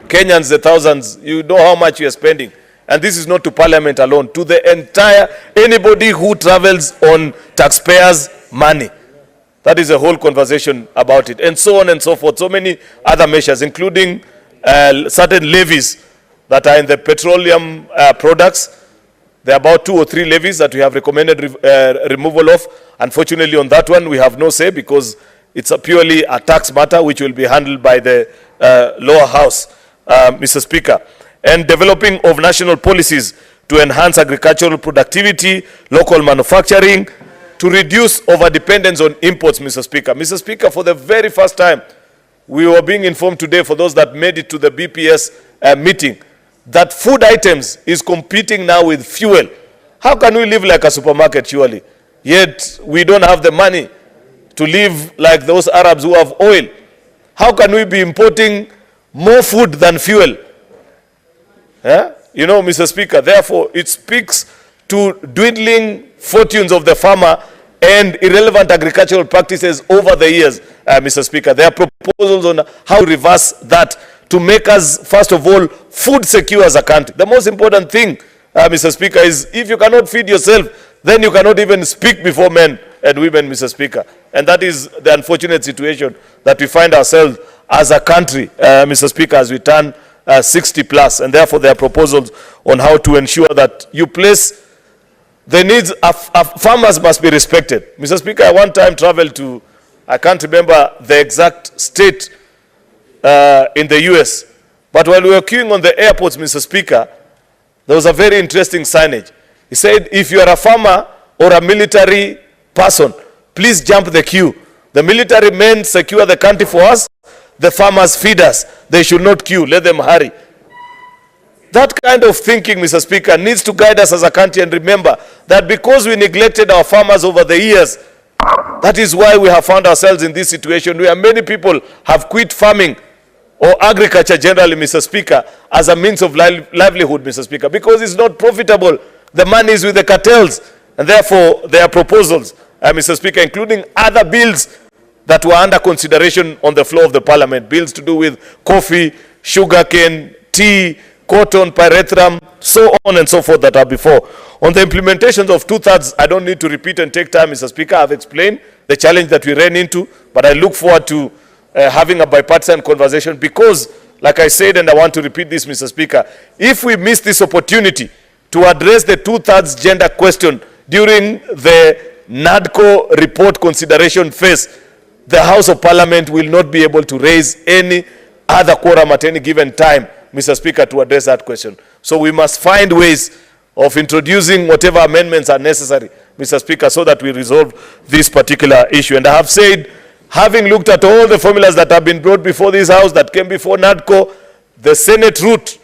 Kenyans the thousands, you know how much you are spending. And this is not to Parliament alone, to the entire, anybody who travels on taxpayers' money. That is a whole conversation about it, and so on and so forth. So many other measures, including certain levies that are in the petroleum products. There are about 2 or 3 levies that we have recommended removal of. Unfortunately, on that one, we have no say because it's purely a tax matter which will be handled by the lower house, Mr. Speaker. And developing of national policies to enhance agricultural productivity, local manufacturing, to reduce over-dependence on imports, Mr. Speaker. Mr. Speaker, for the very first time, we were being informed today, for those that made it to the BPS meeting, that food items is competing now with fuel. How can we live like a supermarket, surely? Yet we don't have the money to live like those Arabs who have oil. How can we be importing more food than fuel? You know, Mr. Speaker, therefore, it speaks to dwindling fortunes of the farmer and irrelevant agricultural practices over the years, Mr. Speaker. There are proposals on how to reverse that to make us, first of all, food secure as a country. The most important thing, Mr. Speaker, is if you cannot feed yourself, then you cannot even speak before men and women, Mr. Speaker. And that is the unfortunate situation that we find ourselves as a country, Mr. Speaker, as we turn 60 plus. And therefore, there are proposals on how to ensure that you place the needs of farmers must be respected. Mr. Speaker, I one time traveled to, I can't remember the exact state in the US, but while we were queuing on the airports, Mr. Speaker, there was a very interesting signage. He said, if you are a farmer or a military person, please jump the queue. The military men secure the country for us, the farmers feed us. They should not queue, let them hurry. That kind of thinking, Mr. Speaker, needs to guide us as a country, and remember that because we neglected our farmers over the years, that is why we have found ourselves in this situation where many people have quit farming or agriculture generally, Mr. Speaker, as a means of livelihood, Mr. Speaker, because it's not profitable. The money is with the cartels, and therefore there are proposals, Mr. Speaker, including other bills that were under consideration on the floor of the Parliament, bills to do with coffee, sugarcane, tea, cotton, pyrethrum, so on and so forth that are before. On the implementations of 2/3, I don't need to repeat and take time, Mr. Speaker. I've explained the challenge that we ran into, but I look forward to having a bipartisan conversation because, like I said, and I want to repeat this, Mr. Speaker, if we miss this opportunity to address the 2/3 gender question during the NADCO report consideration phase, the House of Parliament will not be able to raise any other quorum at any given time, Mr. Speaker, to address that question. So we must find ways of introducing whatever amendments are necessary, Mr. Speaker, so that we resolve this particular issue. And I have said, having looked at all the formulas that have been brought before this House, that came before NADCO, the Senate route,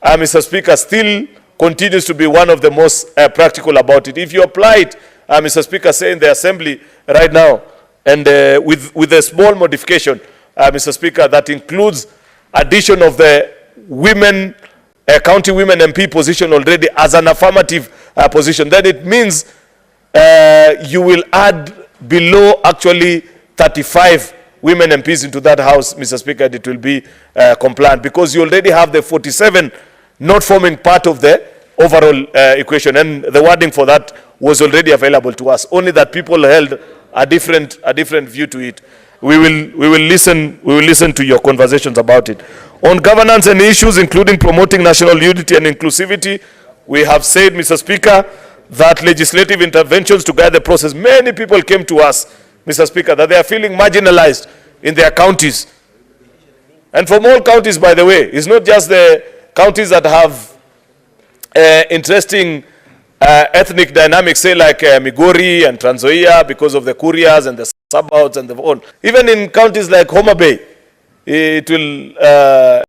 Mr. Speaker, still continues to be one of the most practical about it. If you apply it, Mr. Speaker, say in the Assembly right now, and with a small modification, Mr. Speaker, that includes addition of the women county women MP position already as an affirmative position, then it means you will add below actually 35 women MPs into that house, Mr. Speaker, and it will be compliant, because you already have the 47 not forming part of the overall equation, and the wording for that was already available to us, only that people held a different view to it. We will listen to your conversations about it. On governance and issues, including promoting national unity and inclusivity, we have said, Mr. Speaker, that legislative interventions to guide the process. Many people came to us, Mr. Speaker, that they are feeling marginalized in their counties. And from all counties, by the way, it's not just the counties that have interesting ethnic dynamics, say like Migori and Trans Nzoia, because of the couriers and the suburbs and the on. Even in counties like Homa Bay, it will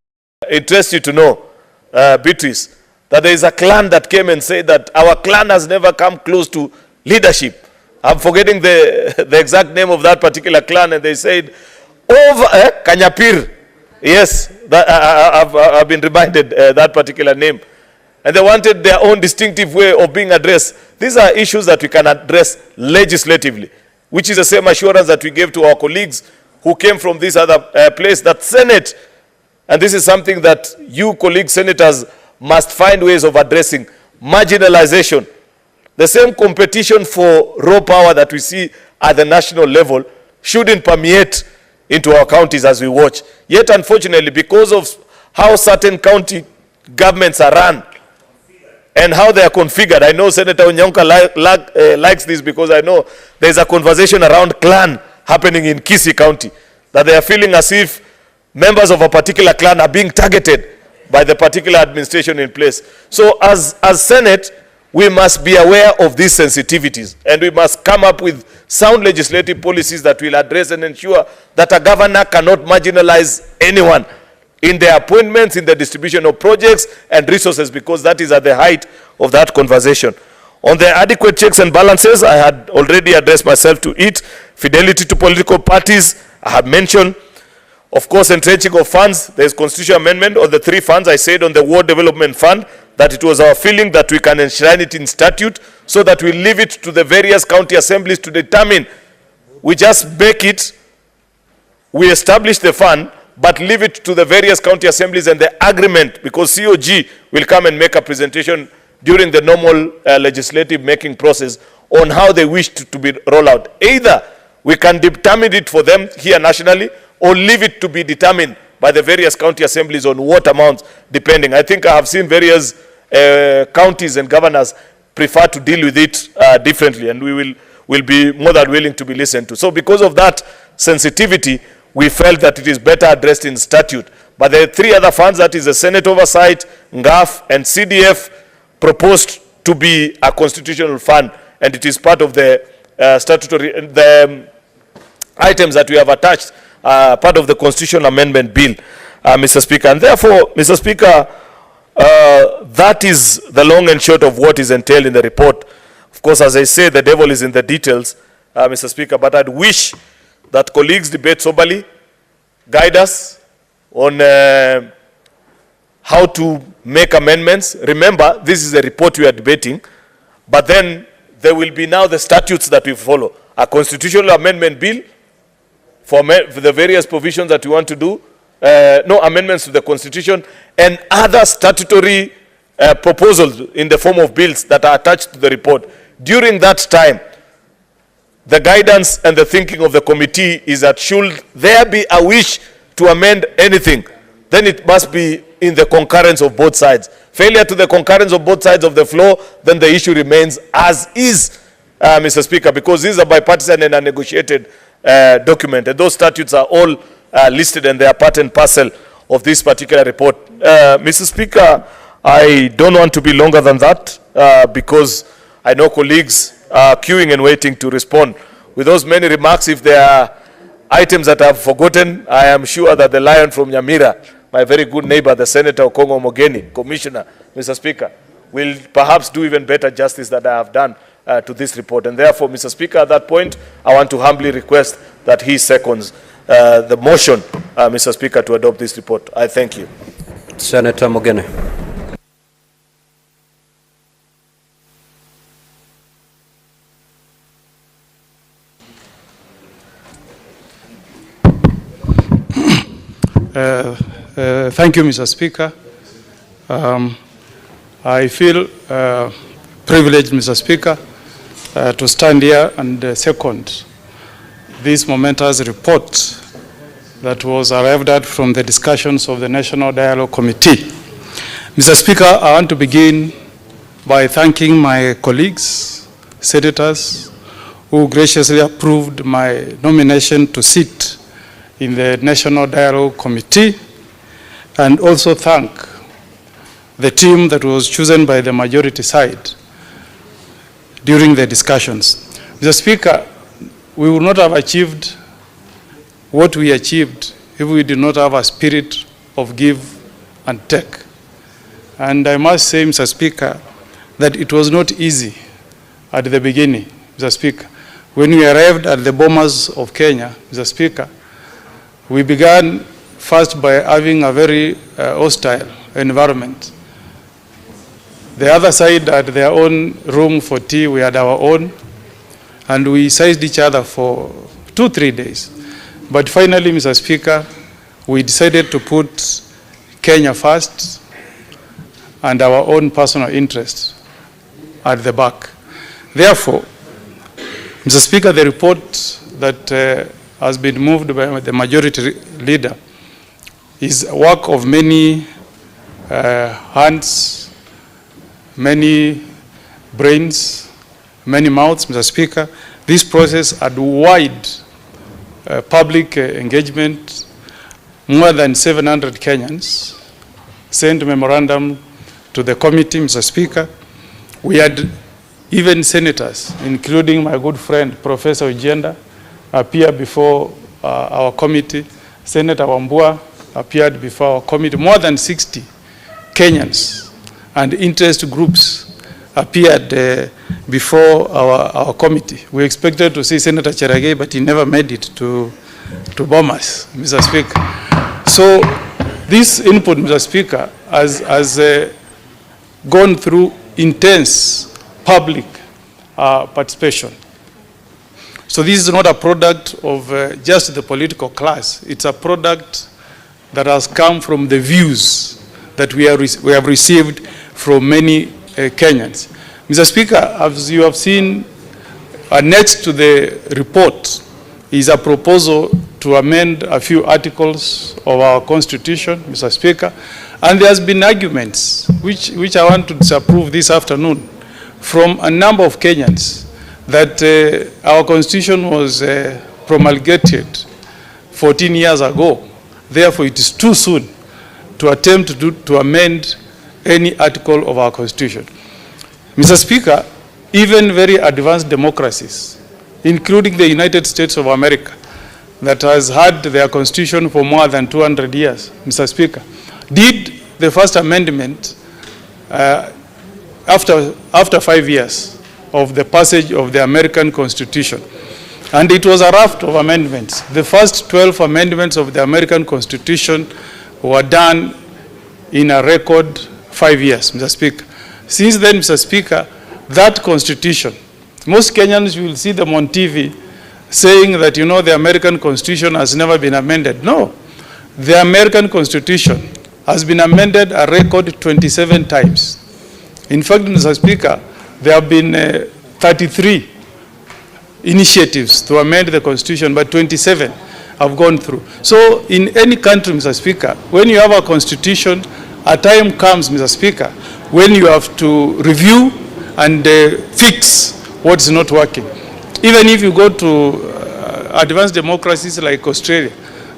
interest you to know, Beatrice, that there is a clan that came and said that our clan has never come close to leadership. I'm forgetting the exact name of that particular clan, and they said, over Kanyapir. Yes, that, I've been reminded that particular name. And they wanted their own distinctive way of being addressed. These are issues that we can address legislatively, which is the same assurance that we gave to our colleagues who came from this other place, that Senate, and this is something that you colleagues senators must find ways of addressing, marginalization. The same competition for raw power that we see at the national level shouldn't permeate into our counties as we watch. Yet, unfortunately, because of how certain county governments are run and how they are configured, I know Senator Onyanka likes this, because I know there's a conversation around clan happening in Kisii County, that they are feeling as if members of a particular clan are being targeted by the particular administration in place. So as Senate, we must be aware of these sensitivities, and we must come up with sound legislative policies that will address and ensure that a governor cannot marginalize anyone in their appointments, in the distribution of projects and resources, because that is at the height of that conversation. On the adequate checks and balances, I had already addressed myself to it. Fidelity to political parties, I have mentioned. Of course, entrenching of funds, there is constitutional amendment on the 3 funds. I said on the Ward Development Fund that it was our feeling that we can enshrine it in statute, so that we leave it to the various county assemblies to determine. We just make it, we establish the fund, but leave it to the various county assemblies and the agreement, because COG will come and make a presentation during the normal legislative making process on how they wish to be rolled out. Either we can determine it for them here nationally, or leave it to be determined by the various county assemblies on what amounts, depending. I think I have seen various counties and governors prefer to deal with it differently, and we will be more than willing to be listened to. So because of that sensitivity, we felt that it is better addressed in statute. But the 3 other funds, that is the Senate Oversight, NGAF, and CDF, proposed to be a constitutional fund, and it is part of the statutory, items that we have attached, part of the constitutional amendment bill, Mr. Speaker. And therefore, Mr. Speaker, that is the long and short of what is entailed in the report. Of course, as I say, the devil is in the details, Mr. Speaker, but I'd wish that colleagues debate soberly, guide us on how to make amendments. Remember, this is a report we are debating, but then there will be now the statutes that we follow. A constitutional amendment bill for the various provisions that we want to do, no amendments to the Constitution, and other statutory proposals in the form of bills that are attached to the report. During that time, the guidance and the thinking of the committee is that should there be a wish to amend anything, then it must be in the concurrence of both sides. Failure to the concurrence of both sides of the floor, then the issue remains as is, Mr. Speaker, because this is a bipartisan and a negotiated document, and those statutes are all listed, and they are part and parcel of this particular report. Mr. Speaker, I don't want to be longer than that because I know colleagues are queuing and waiting to respond. With those many remarks, if there are items that I have forgotten, I am sure that the lion from Nyamira, my very good neighbor, the Senator Okongo Mogeni, Commissioner, Mr. Speaker, will perhaps do even better justice than I have done to this report. And therefore, Mr. Speaker, at that point, I want to humbly request that he seconds the motion, Mr. Speaker, to adopt this report. I thank you. Senator Mogeni. Thank you, Mr. Speaker. I feel privileged, Mr. Speaker, to stand here and second this momentous report that was arrived at from the discussions of the National Dialogue Committee. Mr. Speaker, I want to begin by thanking my colleagues, senators, who graciously approved my nomination to sit in the National Dialogue Committee, and also thank the team that was chosen by the majority side during the discussions. Mr. Speaker, we would not have achieved what we achieved if we did not have a spirit of give and take. And I must say, Mr. Speaker, that it was not easy at the beginning, Mr. Speaker. When we arrived at the Bomas of Kenya, Mr. Speaker, we began first by having a very hostile environment. The other side had their own room for tea, we had our own, and we sized each other for 2-3 days. But finally, Mr. Speaker, we decided to put Kenya first and our own personal interests at the back. Therefore, Mr. Speaker, the report that has been moved by the majority leader is a work of many hands, many brains, many mouths, Mr. Speaker. This process had wide public engagement. More than 700 Kenyans sent a memorandum to the committee, Mr. Speaker. We had even senators, including my good friend, Professor Odinga, appear before our committee. Senator Wambua appeared before our committee. More than 60 Kenyans and interest groups appeared before our committee. We expected to see Senator Cheragei, but he never made it to Bomas, Mr. Speaker. So this input, Mr. Speaker, has gone through intense public participation. So this is not a product of just the political class. It's a product that has come from the views that we have received from many Kenyans. Mr. Speaker, as you have seen, next to the report is a proposal to amend a few articles of our constitution, Mr. Speaker, and there has been arguments, which I want to disapprove this afternoon, from a number of Kenyans, that our constitution was promulgated 14 years ago. Therefore, it is too soon to attempt to amend any article of our constitution. Mr. Speaker, even very advanced democracies, including the United States of America, that has had their constitution for more than 200 years, Mr. Speaker, did the first amendment after 5 years of the passage of the American Constitution. And it was a raft of amendments. The first 12 amendments of the American Constitution were done in a record 5 years, Mr. Speaker. Since then, Mr. Speaker, that Constitution, most Kenyans will see them on TV saying that, you know, the American Constitution has never been amended. No, the American Constitution has been amended a record 27 times. In fact, Mr. Speaker, there have been 33 initiatives to amend the Constitution, but 27 have gone through. So in any country, Mr. Speaker, when you have a Constitution, a time comes, Mr. Speaker, when you have to review and fix what's not working. Even if you go to advanced democracies like Australia,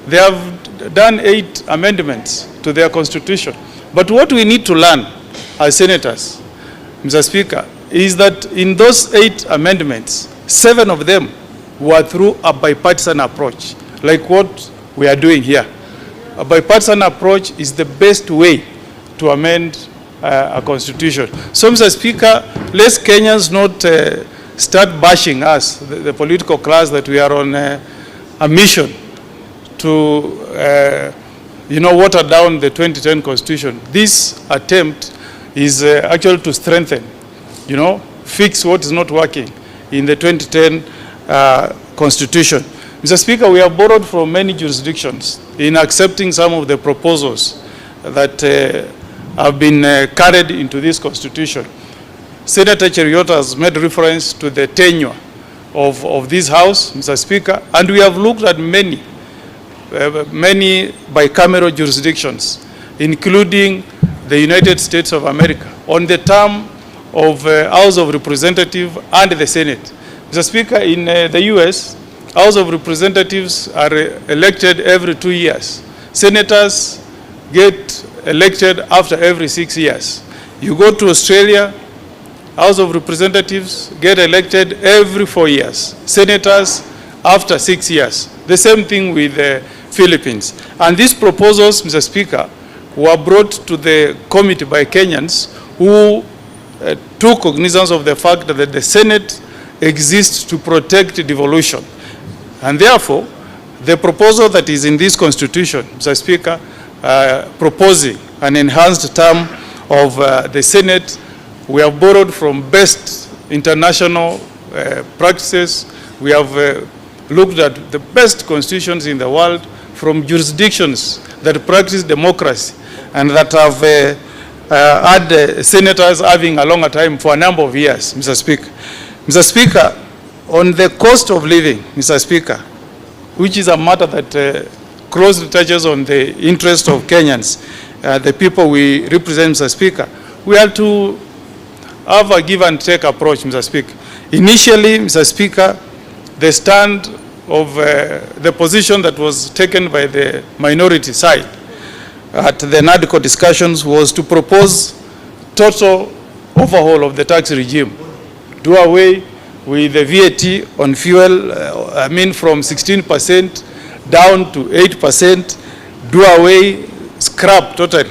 they have done 8 amendments to their Constitution. But what we need to learn as senators, Mr. Speaker, is that in those 8 amendments, 7 of them were through a bipartisan approach, like what we are doing here. A bipartisan approach is the best way to amend a constitution. So, Mr. Speaker, let's Kenyans not start bashing us, the political class, that we are on a mission to, water down the 2010 Constitution. This attempt is actually to strengthen, fix what is not working in the 2010 Constitution. Mr. Speaker, we have borrowed from many jurisdictions in accepting some of the proposals that have been carried into this constitution. Senator Cheriota has made reference to the tenure of this House, Mr. Speaker, and we have looked at many bicameral jurisdictions, including the United States of America, on the term of House of Representatives and the Senate. Mr. Speaker, in the U.S., House of Representatives are elected every 2 years. Senators get elected after every 6 years. You go to Australia, House of Representatives get elected every 4 years. Senators after 6 years. The same thing with the Philippines. And these proposals, Mr. Speaker, were brought to the committee by Kenyans who took cognizance of the fact that the Senate exists to protect devolution. And therefore, the proposal that is in this constitution, Mr. Speaker, proposing an enhanced term of the Senate, we have borrowed from best international practices. We have looked at the best constitutions in the world from jurisdictions that practice democracy and that have had senators having a longer time for a number of years, Mr. Speaker. Mr. Speaker, on the cost of living, Mr. Speaker, which is a matter that closely touches on the interest of Kenyans, the people we represent, Mr. Speaker, we have to have a give and take approach, Mr. Speaker. Initially, Mr. Speaker, the stand of the position that was taken by the minority side at the NADCO discussions was to propose total overhaul of the tax regime, do away with the VAT on fuel, from 16% down to 8%, do away, scrap totally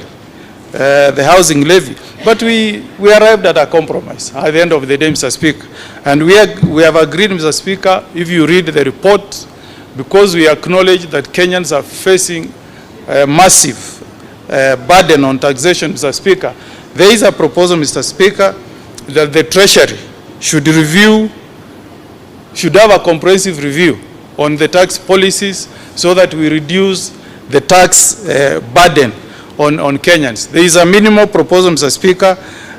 the housing levy. But we arrived at a compromise at the end of the day, Mr. Speaker. And we have agreed, Mr. Speaker, if you read the report, because we acknowledge that Kenyans are facing a massive burden on taxation, Mr. Speaker, there is a proposal, Mr. Speaker, that the Treasury should have a comprehensive review on the tax policies so that we reduce the tax burden on Kenyans. There is a minimum proposal, Mr. Speaker,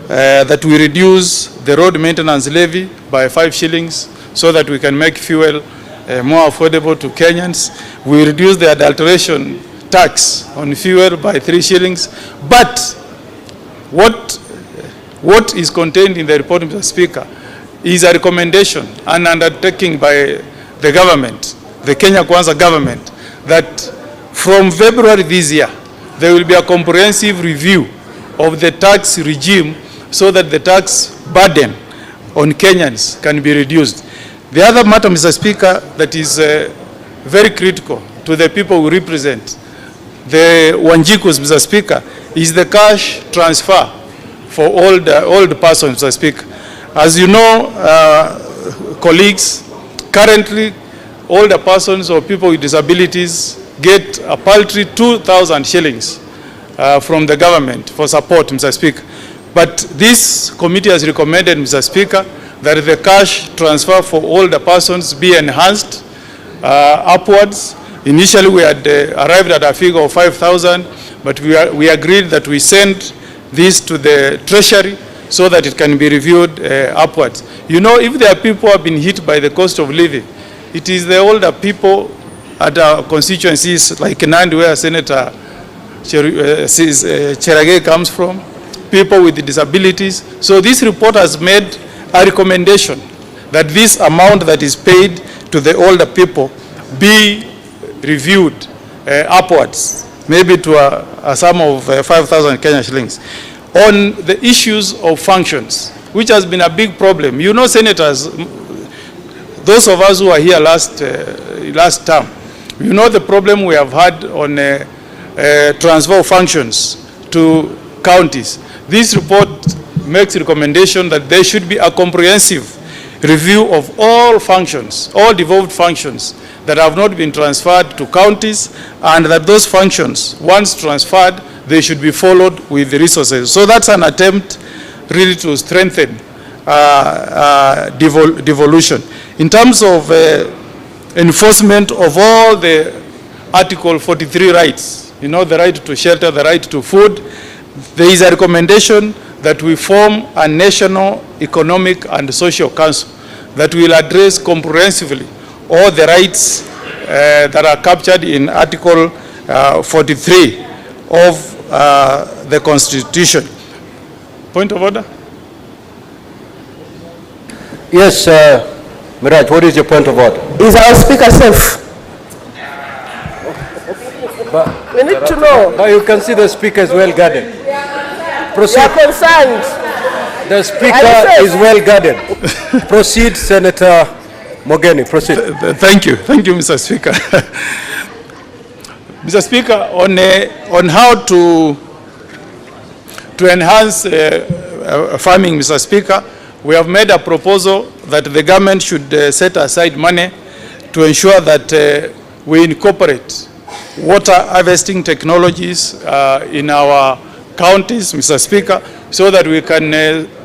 that we reduce the road maintenance levy by 5 shillings so that we can make fuel more affordable to Kenyans. We reduce the adulteration tax on fuel by 3 shillings. But what is contained in the report, Mr. Speaker, is a recommendation, an undertaking by the government, the Kenya Kwanza government, that from February this year, there will be a comprehensive review of the tax regime so that the tax burden on Kenyans can be reduced. The other matter, Mr. Speaker, that is very critical to the people we represent, the Wanjikus, Mr. Speaker, is the cash transfer for old persons, Mr. Speaker. As you know, colleagues, currently older persons or people with disabilities get a paltry 2,000 shillings from the government for support, Mr. Speaker. But this committee has recommended, Mr. Speaker, that the cash transfer for older persons be enhanced upwards. Initially, we had arrived at a figure of 5,000, but we agreed that we send this to the Treasury so that it can be reviewed upwards. You know, if there are people who have been hit by the cost of living, it is the older people at our constituencies like Nandi, where Senator Cherage comes from, people with disabilities. So this report has made a recommendation that this amount that is paid to the older people be reviewed upwards, maybe to a sum of 5,000 Kenya shillings. On the issues of functions, which has been a big problem. You know, senators, those of us who are here last term, you know the problem we have had on transfer of functions to counties. This report makes a recommendation that there should be a comprehensive review of all functions, all devolved functions that have not been transferred to counties, and that those functions, once transferred, they should be followed with the resources. So that's an attempt really to strengthen devolution. In terms of enforcement of all the Article 43 rights, you know, the right to shelter, the right to food. There is a recommendation that we form a national economic and social council that will address comprehensively all the rights that are captured in Article 43 of the Constitution. Point of order? Yes, Miraj, what is your point of order? Is our speaker safe? We need to know. But you can see the speaker is well guarded. Proceed. We are concerned. The speaker is well guarded. Proceed, Senator Mogeni, proceed. Thank you, Mr. Speaker. Mr. Speaker, on how to enhance farming, Mr. Speaker, we have made a proposal that the government should set aside money to ensure that we incorporate water harvesting technologies in our counties, Mr. Speaker, so that we can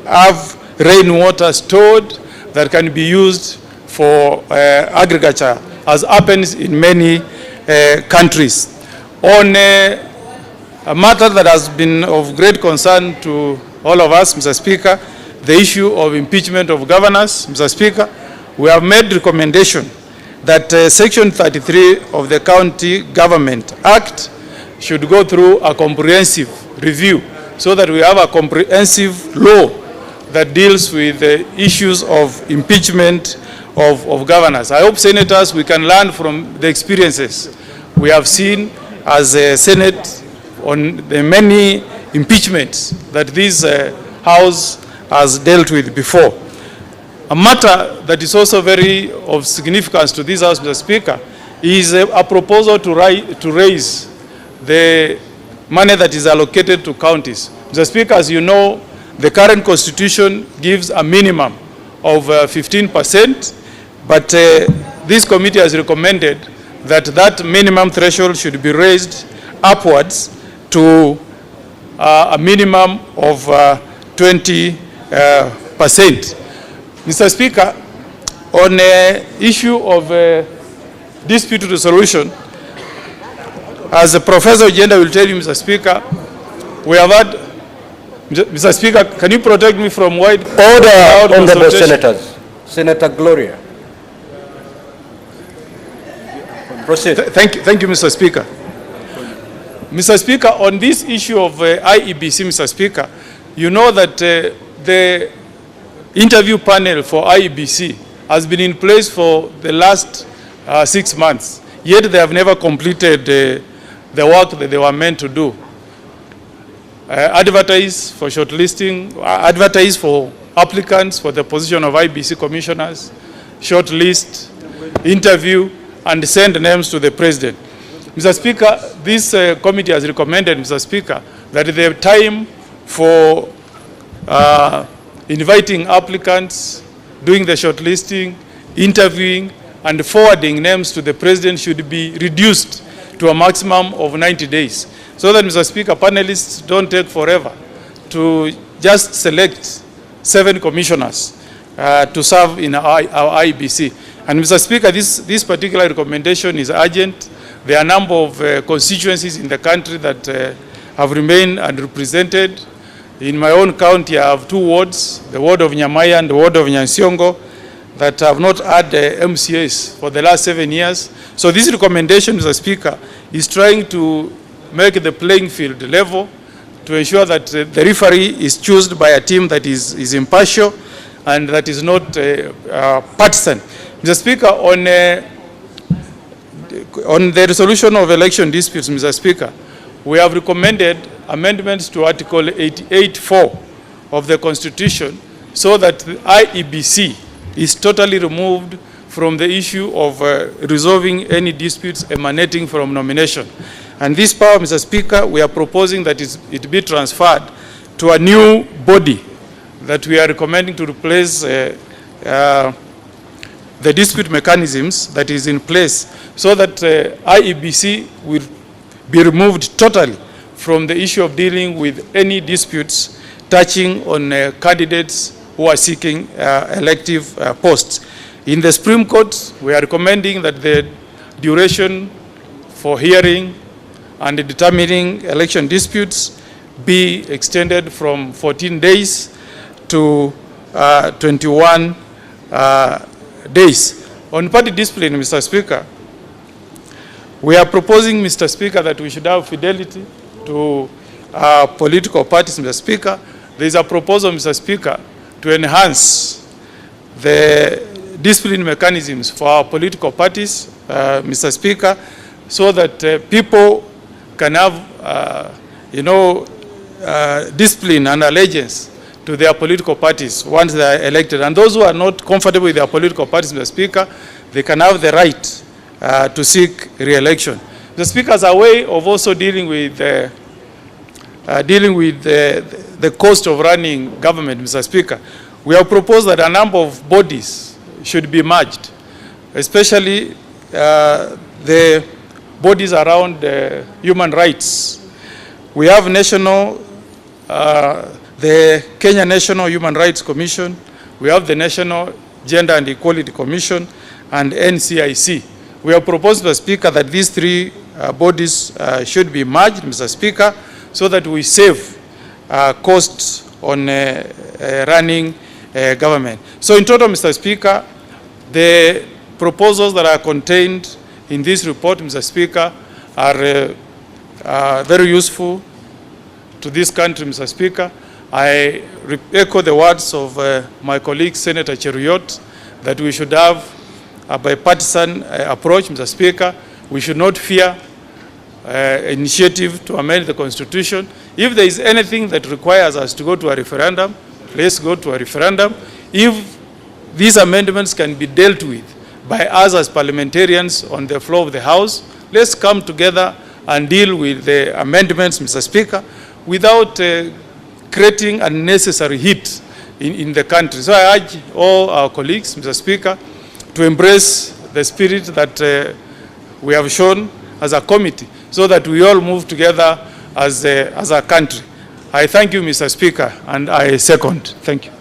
have rainwater stored that can be used for agriculture, as happens in many countries. On a matter that has been of great concern to all of us, Mr. Speaker, the issue of impeachment of governors, Mr. Speaker, we have made recommendation that Section 33 of the County Government Act should go through a comprehensive review so that we have a comprehensive law that deals with the issues of impeachment of governors. I hope, senators, we can learn from the experiences we have seen as a Senate on the many impeachments that this House has dealt with before. A matter that is also very of significance to this House, Mr. Speaker, is a proposal to raise the money that is allocated to counties. Mr. Speaker, as you know, the current constitution gives a minimum of 15%, but this committee has recommended that that minimum threshold should be raised upwards to a minimum of 20%. Mr. Speaker, on the issue of dispute resolution, as Professor Odinga will tell you, Mr. Speaker, we have had, Mr. Speaker, can you protect me from wide order on the senators? Senator Gloria. Proceed. Thank you, Mr. Speaker. Mr. Speaker, on this issue of IEBC, Mr. Speaker, you know that the interview panel for IEBC has been in place for the last 6 months, yet they have never completed the work that they were meant to do. Advertise for shortlisting, advertise for applicants for the position of IEBC commissioners, shortlist, interview, and send names to the President. Mr. Speaker, this committee has recommended, Mr. Speaker, that the time for inviting applicants, doing the shortlisting, interviewing, and forwarding names to the President should be reduced to a maximum of 90 days. So that, Mr. Speaker, panelists don't take forever to just select 7 commissioners to serve in our IEBC. And Mr. Speaker, this particular recommendation is urgent. There are a number of constituencies in the country that have remained unrepresented. In my own county, I have 2 wards, the ward of Nyamaya and the ward of Nyansiongo, that have not had MCAs for the last 7 years. So this recommendation, Mr. Speaker, is trying to make the playing field level to ensure that the referee is chosen by a team that is impartial and that is not partisan. Mr. Speaker, on the resolution of election disputes, Mr. Speaker, we have recommended amendments to Article 88(4) of the Constitution so that the IEBC is totally removed from the issue of resolving any disputes emanating from nomination. And this power, Mr. Speaker, we are proposing that it be transferred to a new body that we are recommending to replace the dispute mechanisms that is in place, so that IEBC will be removed totally from the issue of dealing with any disputes touching on candidates who are seeking elective posts. In the Supreme Court, we are recommending that the duration for hearing and determining election disputes be extended from 14 days to 21 days. On party discipline, Mr. Speaker, we are proposing, Mr. Speaker, that we should have fidelity to political parties, Mr. Speaker. There is a proposal, Mr. Speaker, to enhance the discipline mechanisms for our political parties, Mr. Speaker, so that people can have, discipline and allegiance to their political parties once they are elected. And those who are not comfortable with their political parties, Mr. Speaker, they can have the right to seek re-election. The Speaker, as a way of also dealing with the cost of running government, Mr. Speaker, we have proposed that a number of bodies should be merged, especially the bodies around human rights. We have the Kenya National Human Rights Commission, we have the National Gender and Equality Commission, and NCIC. We have proposed, Mr. Speaker, that these three bodies should be merged, Mr. Speaker, so that we save costs on running government. So in total, Mr. Speaker, the proposals that are contained in this report, Mr. Speaker, are very useful to this country, Mr. Speaker. I echo the words of my colleague, Senator Cheruyot, that we should have a bipartisan approach, Mr. Speaker. We should not fear initiative to amend the Constitution. If there is anything that requires us to go to a referendum, let's go to a referendum. If these amendments can be dealt with by us as parliamentarians on the floor of the House, let's come together and deal with the amendments, Mr. Speaker, without creating unnecessary heat in the country. So I urge all our colleagues, Mr. Speaker, to embrace the spirit that we have shown as a committee, so that we all move together as a country. I thank you, Mr. Speaker, and I second. Thank you.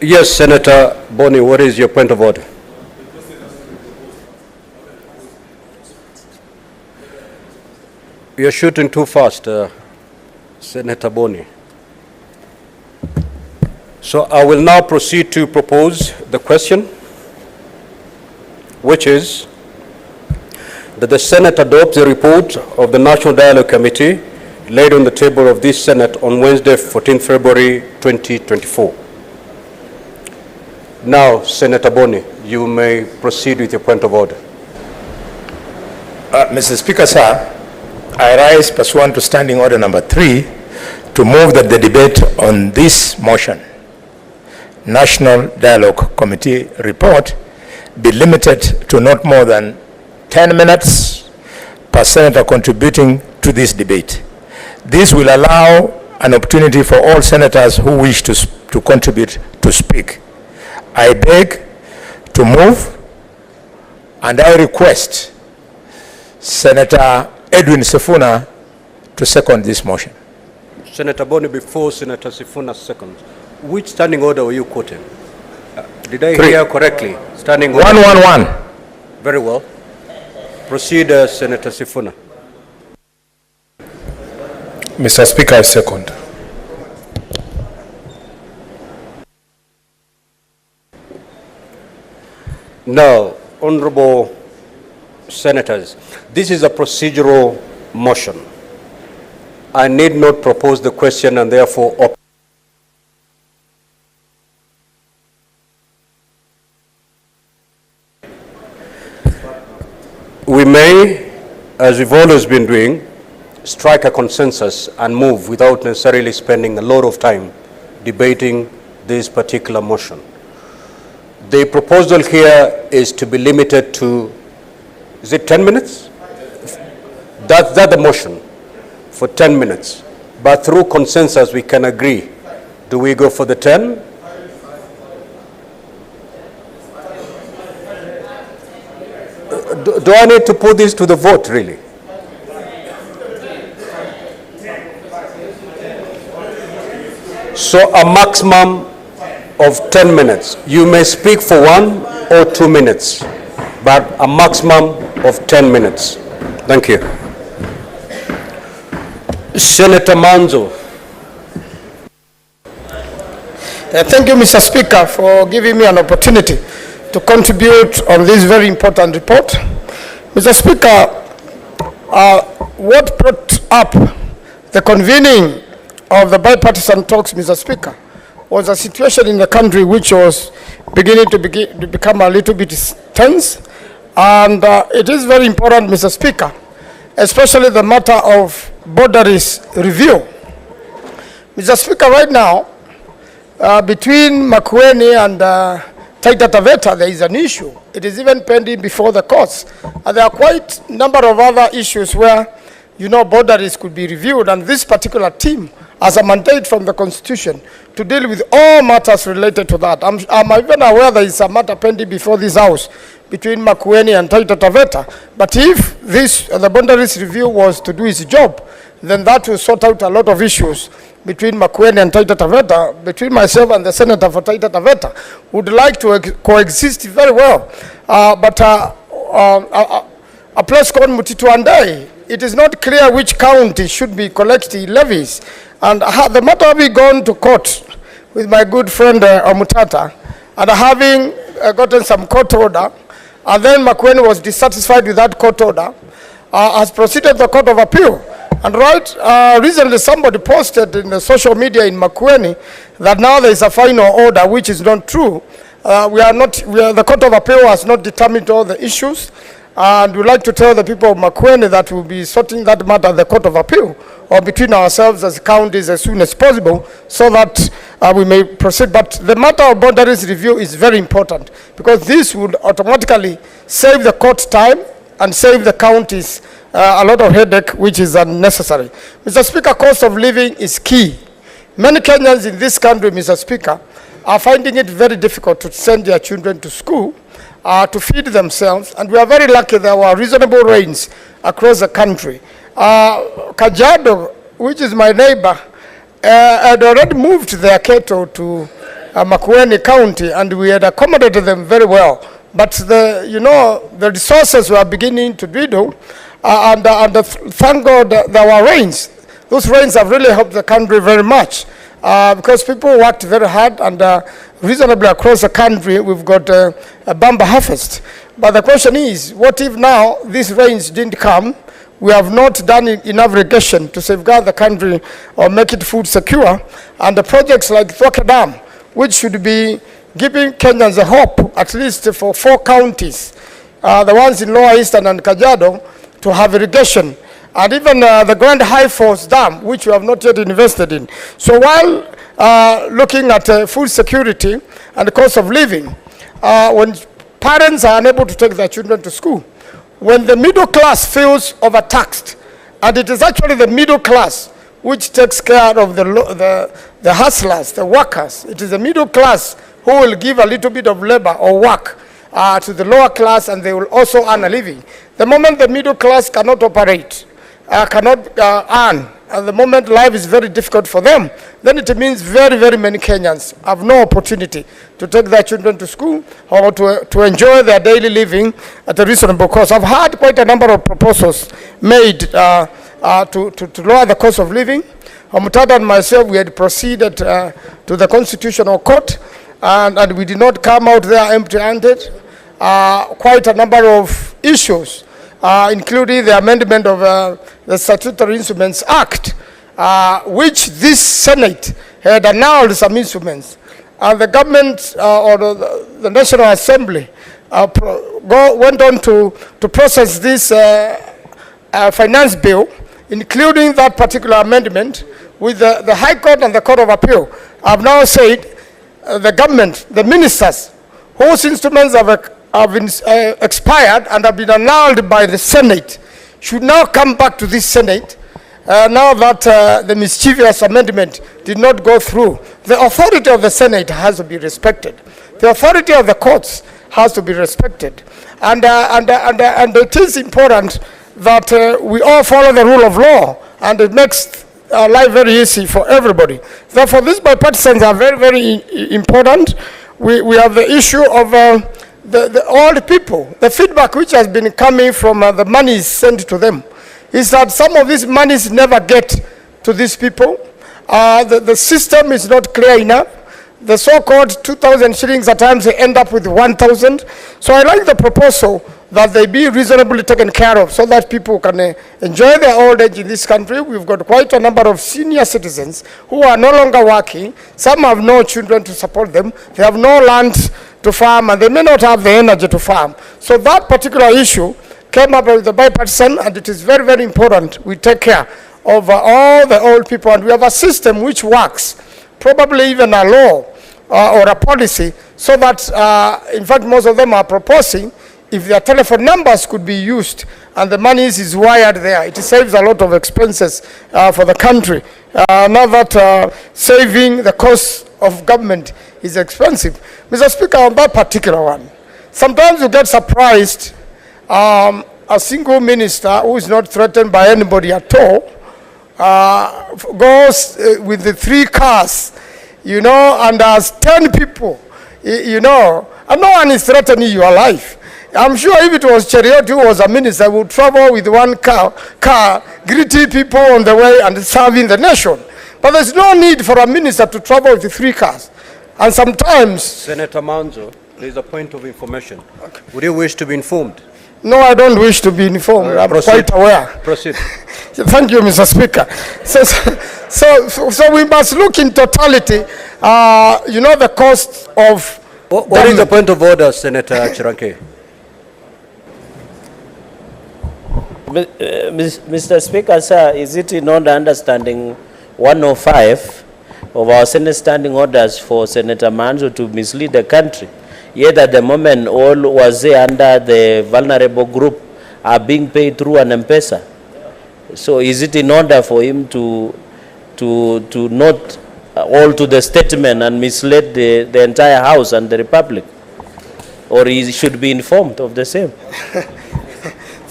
Yes, Senator Boni, what is your point of order? You're shooting too fast, Senator Boni. So I will now proceed to propose the question, which is that the Senate adopts the report of the National Dialogue Committee laid on the table of this Senate on Wednesday, 14 February 2024. Now, Senator Boni, you may proceed with your point of order. Mr. Speaker, sir, I rise pursuant to Standing Order number 3 to move that the debate on this motion, National Dialogue Committee report, be limited to not more than 10 minutes per senator contributing to this debate. This will allow an opportunity for all senators who wish to contribute to speak. I beg to move, and I request Senator Edwin Sifuna to second this motion. Senator Boni, before Senator Sifuna seconds, which standing order were you quoting? Did I hear correctly? Standing order 111. Very well. Proceed, Senator Sifuna. Mr. Speaker, I second. Now, honorable senators, this is a procedural motion. I need not propose the question and therefore we may, as we've always been doing, strike a consensus and move without necessarily spending a lot of time debating this particular motion. The proposal here is to be limited to, is it 10 minutes? That's the motion, for 10 minutes. But through consensus, we can agree. Do we go for the 10? Do I need to put this to the vote, really? So a maximum of 10 minutes. You may speak for 1 or 2 minutes, but a maximum of 10 minutes. Thank you. Senator Manzo. Thank you, Mr. Speaker, for giving me an opportunity to contribute on this very important report. Mr. Speaker, what brought up the convening of the bipartisan talks, Mr. Speaker, was a situation in the country which was beginning to become a little bit tense. And it is very important, Mr. Speaker, especially the matter of boundaries review. Mr. Speaker, right now, between Makueni and Taita Taveta, there is an issue. It is even pending before the courts. And there are quite a number of other issues where, you know, boundaries could be reviewed. And this particular team has a mandate from the Constitution to deal with all matters related to that. I'm even aware there is a matter pending before this House between Makueni and Taita Taveta. But if the boundaries review was to do its job, then that will sort out a lot of issues between Makueni and Taita Taveta. Between myself and the Senator for Taita Taveta would like to coexist very well. But a place called Mutituandai, it is not clear which county should be collecting levies. And the matter having gone to court with my good friend Omutata, and having gotten some court order, and then Makueni was dissatisfied with that court order, has proceeded to the Court of Appeal. And recently somebody posted in the social media in Makueni that now there is a final order, which is not true. The Court of Appeal has not determined all the issues. And we'd like to tell the people of Makueni that we'll be sorting that matter at the Court of Appeal or between ourselves as counties as soon as possible so that we may proceed. But the matter of boundaries review is very important because this would automatically save the court time and save the counties a lot of headache, which is unnecessary. Mr. Speaker, cost of living is key. Many Kenyans in this country, Mr. Speaker, are finding it very difficult to send their children to school to feed themselves, and we are very lucky there were reasonable rains across the country. Kajiado, which is my neighbor, had already moved their cattle to Makueni County, and we had accommodated them very well. But the resources were beginning to dwindle, and thank God there were rains. Those rains have really helped the country very much because people worked very hard, and reasonably across the country we've got a bumper harvest. But the question is, what if now these rains didn't come? We have not done enough irrigation to safeguard the country or make it food secure. And the projects like Thwake Dam, which should be giving Kenyans a hope, at least for 4 counties, the ones in Lower Eastern and Kajiado, to have irrigation. And even the Grand High Force Dam, which we have not yet invested in. So while looking at food security and the cost of living, when parents are unable to take their children to school, when the middle class feels overtaxed, and it is actually the middle class which takes care of the hustlers, the workers. It is the middle class who will give a little bit of labor or work to the lower class, and they will also earn a living. The moment the middle class cannot operate, cannot earn, at the moment life is very difficult for them, then it means very, very many Kenyans have no opportunity to take their children to school or to enjoy their daily living at a reasonable cost. I've had quite a number of proposals made to lower the cost of living. Omutata and myself, we had proceeded to the Constitutional Court, and we did not come out there empty-handed. Quite a number of issues, including the amendment of the Statutory Instruments Act, which this Senate had annulled some instruments. And the government or the National Assembly went on to process this finance bill, including that particular amendment, with the High Court and the Court of Appeal. I've now said the government, the ministers, whose instruments have been expired and have been annulled by the Senate, should now come back to this Senate now that the mischievous amendment did not go through. The authority of the Senate has to be respected. The authority of the courts has to be respected. And it is important that we all follow the rule of law, and it makes life very easy for everybody. Therefore, these bipartisans are very, very important. We have the issue of all the people. The feedback which has been coming from the money sent to them is that some of these monies never get to these people. The system is not clear enough. The so-called 2,000 shillings at times they end up with 1,000. So I like the proposal that they be reasonably taken care of so that people can enjoy their old age in this country. We've got quite a number of senior citizens who are no longer working. Some have no children to support them. They have no land to farm, and they may not have the energy to farm. So that particular issue came up with the bipartisan, and it is very, very important we take care of all the old people, and we have a system which works, probably even a law or a policy, so that, in fact, most of them are proposing if their telephone numbers could be used and the money is wired there, it saves a lot of expenses for the country. Now that saving the cost of government is expensive. Mr. Speaker, on that particular one, sometimes you get surprised. A single minister who is not threatened by anybody at all goes with the 3 cars, you know, and has 10 people, you know, and no one is threatening your life. I'm sure if it was Cheriot who was a minister, would travel with 1 car, greeting people on the way and serving the nation. But there's no need for a minister to travel with 3 cars. And sometimes... Senator Manzo, there's a point of information. Okay. Would you wish to be informed? No, I don't wish to be informed. I'm quite aware. Proceed. Thank you, Mr. Speaker. So we must look in totality, you know, the cost of... What is the point of order, Senator Chiranke? Mr. Speaker, sir, is it in order understanding 105 of our Senate standing orders for Senator Manzo to mislead the country? Yet at the moment, all was there under the vulnerable group are being paid through an M-Pesa. So is it in order for him to not alter the statement and mislead the entire House and the Republic? Or he should be informed of the same?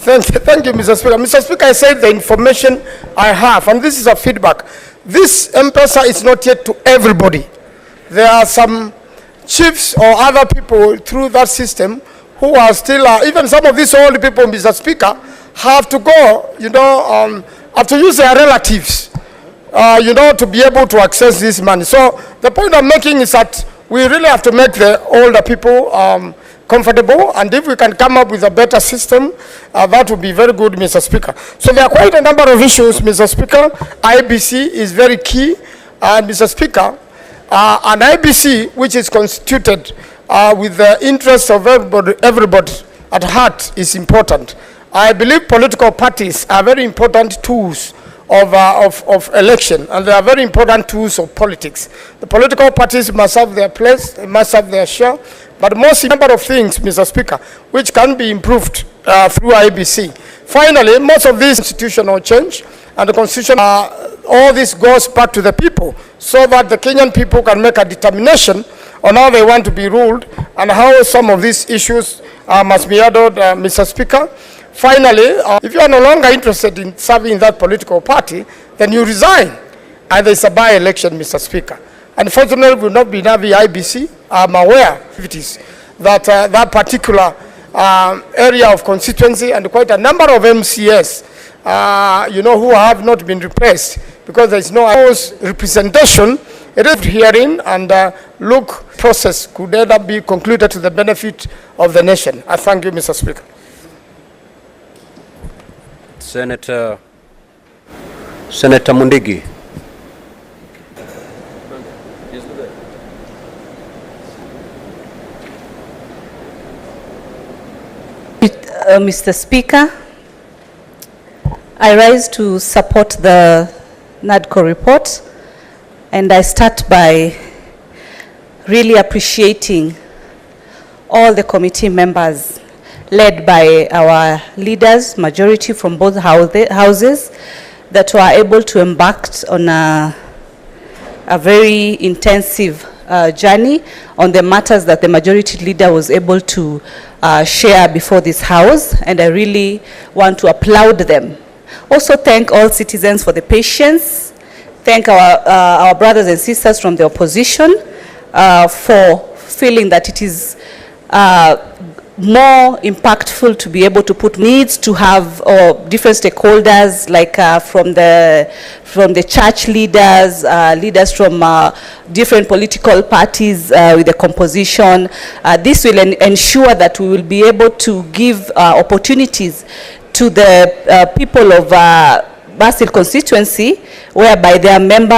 Thank you, Mr. Speaker. Mr. Speaker, I said the information I have, and this is a feedback. This M-Pesa is not yet to everybody. There are some chiefs or other people through that system who are still, even some of these old people, Mr. Speaker, have to go, you know, have to use their relatives, you know, to be able to access this money. So the point I'm making is that we really have to make the older people comfortable, and if we can come up with a better system, that would be very good, Mr. Speaker. So there are quite a number of issues, Mr. Speaker. IBC is very key, and Mr. Speaker, an IBC which is constituted with the interests of everybody at heart is important. I believe political parties are very important tools of election, and they are very important tools of politics. The political parties must have their place, they must have their share, but most number of things, Mr. Speaker, which can be improved through IBC. Finally, most of this institutional change and the constitution, all this goes back to the people so that the Kenyan people can make a determination on how they want to be ruled and how some of these issues must be handled, Mr. Speaker. Finally, if you are no longer interested in serving in that political party, then you resign. And there's a by-election, Mr. Speaker. Unfortunately, we will not be having IBC. I'm aware it is that that particular area of constituency and quite a number of MCS, you know, who have not been replaced because there is no representation. It is hearing and look process could either be concluded to the benefit of the nation. I thank you, Mr. Speaker. Senator Mundigi. Mr. Speaker, I rise to support the NADCO report, and I start by really appreciating all the committee members led by our leaders, majority from both houses, that were able to embark on a very intensive journey on the matters that the majority leader was able to share before this House, and I really want to applaud them. Also thank all citizens for the patience. Thank our brothers and sisters from the opposition for feeling that it is more impactful to be able to put needs to have different stakeholders, like from the church leaders, leaders from different political parties with the composition. This will ensure that we will be able to give opportunities to the people of Basil constituency, whereby their member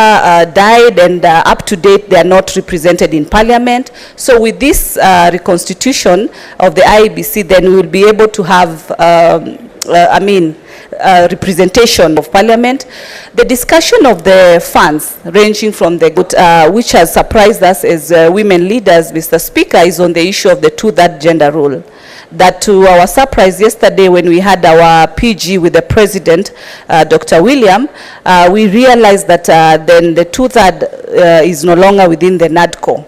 died and up to date they are not represented in Parliament. So with this reconstitution of the IEBC, then we will be able to have representation of Parliament. The discussion of the funds ranging from the which has surprised us as women leaders, Mr. Speaker, is on the issue of the 2/3 gender rule. That to our surprise yesterday when we had our PG with the President, Dr. William, we realized that then the 2/3 is no longer within the NADCO.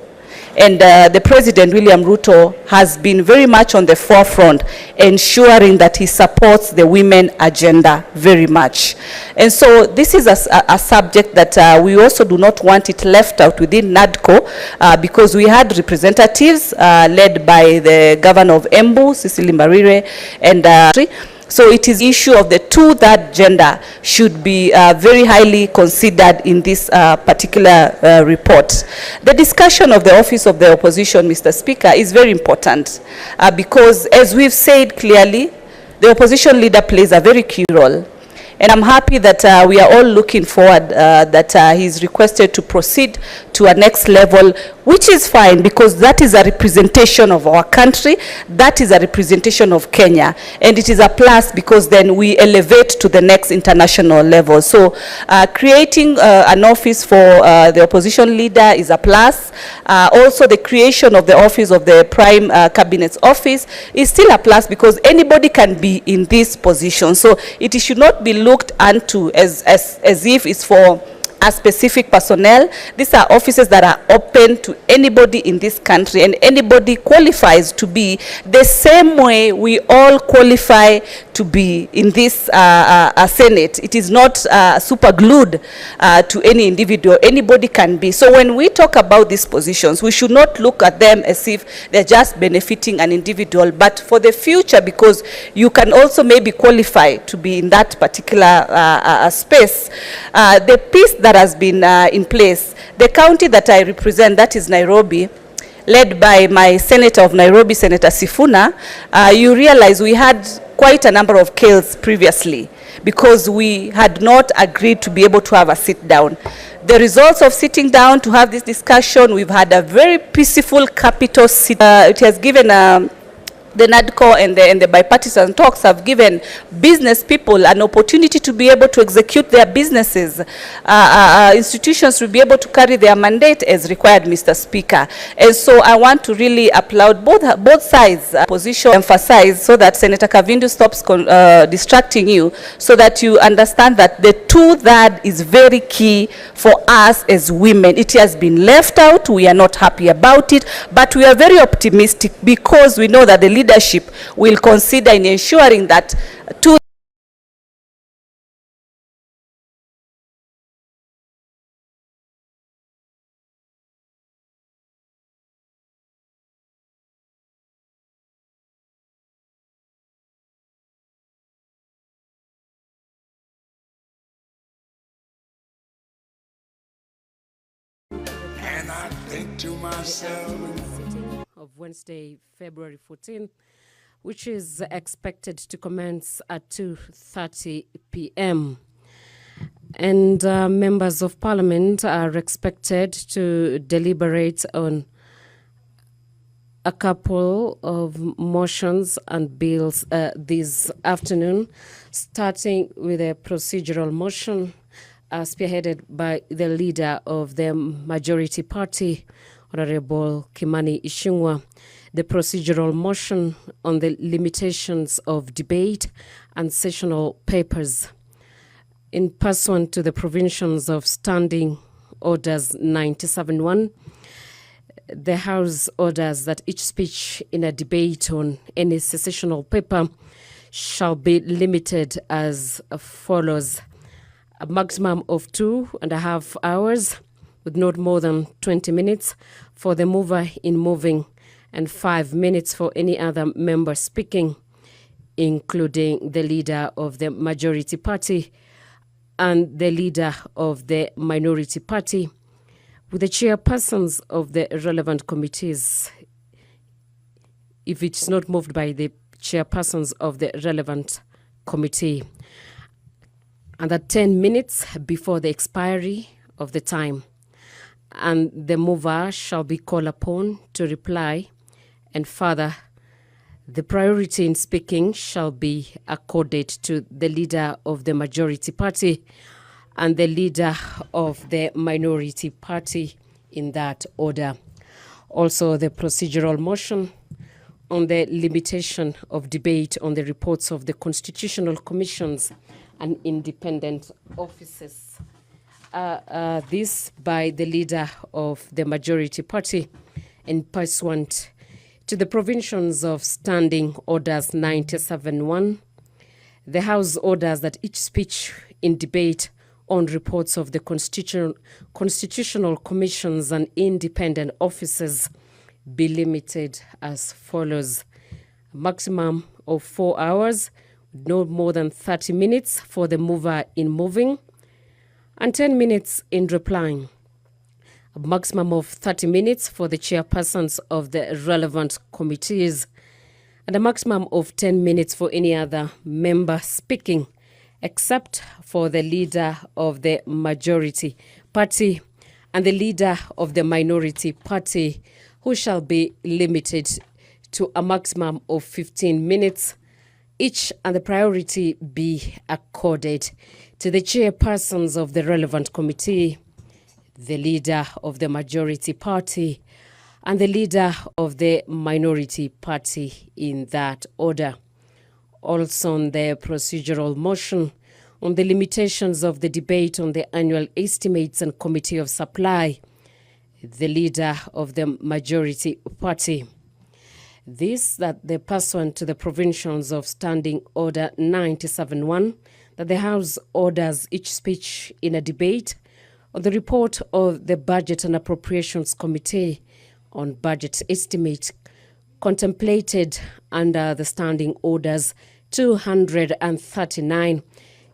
And the President, William Ruto, has been very much on the forefront, ensuring that he supports the women agenda very much. And so this is a subject that we also do not want it left out within NADCO, because we had representatives led by the Governor of Embu, Cecily Mbarire, and so it is issue of the 2/3 gender should be very highly considered in this particular report. The discussion of the office of the opposition, Mr. Speaker, is very important because, as we've said clearly, the opposition leader plays a very key role. And I'm happy that we are all looking forward that he's requested to proceed to a next level, which is fine because that is a representation of our country, that is a representation of Kenya, and it is a plus because then we elevate to the next international level. So creating an office for the opposition leader is a plus. Also the creation of the office of the Prime Cabinet's office is still a plus because anybody can be in this position. So it should not be looked unto as if it's for a specific personnel. These are offices that are open to anybody in this country, and anybody qualifies to be the same way we all qualify to be in this Senate. It is not super glued to any individual. Anybody can be. So when we talk about these positions, we should not look at them as if they're just benefiting an individual, but for the future, because you can also maybe qualify to be in that particular space. The piece that has been in place, the county that I represent, that is Nairobi, led by my senator of Nairobi, Senator Sifuna, you realize we had quite a number of kills previously because we had not agreed to be able to have a sit down. The results of sitting down to have this discussion, we've had a very peaceful capital sit. It has given the NADCO and the bipartisan talks have given business people an opportunity to be able to execute their businesses. Institutions will be able to carry their mandate as required, Mr. Speaker. And so I want to really applaud both sides' position, emphasize so that Senator Kavindu stops distracting you, so that you understand that the 2/3 is very key for us as women. It has been left out. We are not happy about it, but we are very optimistic because we know that the leadership will consider in ensuring that And I think to myself, of Wednesday, February 14, which is expected to commence at 2:30 p.m. And members of Parliament are expected to deliberate on a couple of motions and bills this afternoon, starting with a procedural motion spearheaded by the leader of the majority party, Honorable Kimani Ichung'wah. The procedural motion on the limitations of debate and sessional papers. In pursuant to the provisions of Standing Orders 97.1, the House orders that each speech in a debate on any sessional paper shall be limited as follows: a maximum of 2.5 hours with not more than 20 minutes for the mover in moving and 5 minutes for any other member speaking, including the leader of the majority party and the leader of the minority party, with the chairpersons of the relevant committees, if it's not moved by the chairpersons of the relevant committee, and at 10 minutes before the expiry of the time. And the mover shall be called upon to reply, and further, the priority in speaking shall be accorded to the leader of the majority party and the leader of the minority party in that order. Also, the procedural motion on the limitation of debate on the reports of the constitutional commissions and independent offices. This by the leader of the majority party and pursuant to the provisions of Standing Orders 97.1, the House orders that each speech in debate on reports of the constitutional commissions and independent offices be limited as follows: a maximum of 4 hours, no more than 30 minutes for the mover in moving, and 10 minutes in replying. A maximum of 30 minutes for the chairpersons of the relevant committees, and a maximum of 10 minutes for any other member speaking, except for the leader of the majority party and the leader of the minority party, who shall be limited to a maximum of 15 minutes each, and the priority be accorded to the chairpersons of the relevant committee, the leader of the majority party, and the leader of the minority party in that order. Also on the procedural motion on the limitations of the debate on the annual estimates and committee of supply, the leader of the majority party. This, that the pursuant to the provisions of Standing Order 97.1, that the House orders each speech in a debate on the report of the Budget and Appropriations Committee on budget estimate contemplated under the Standing Orders 239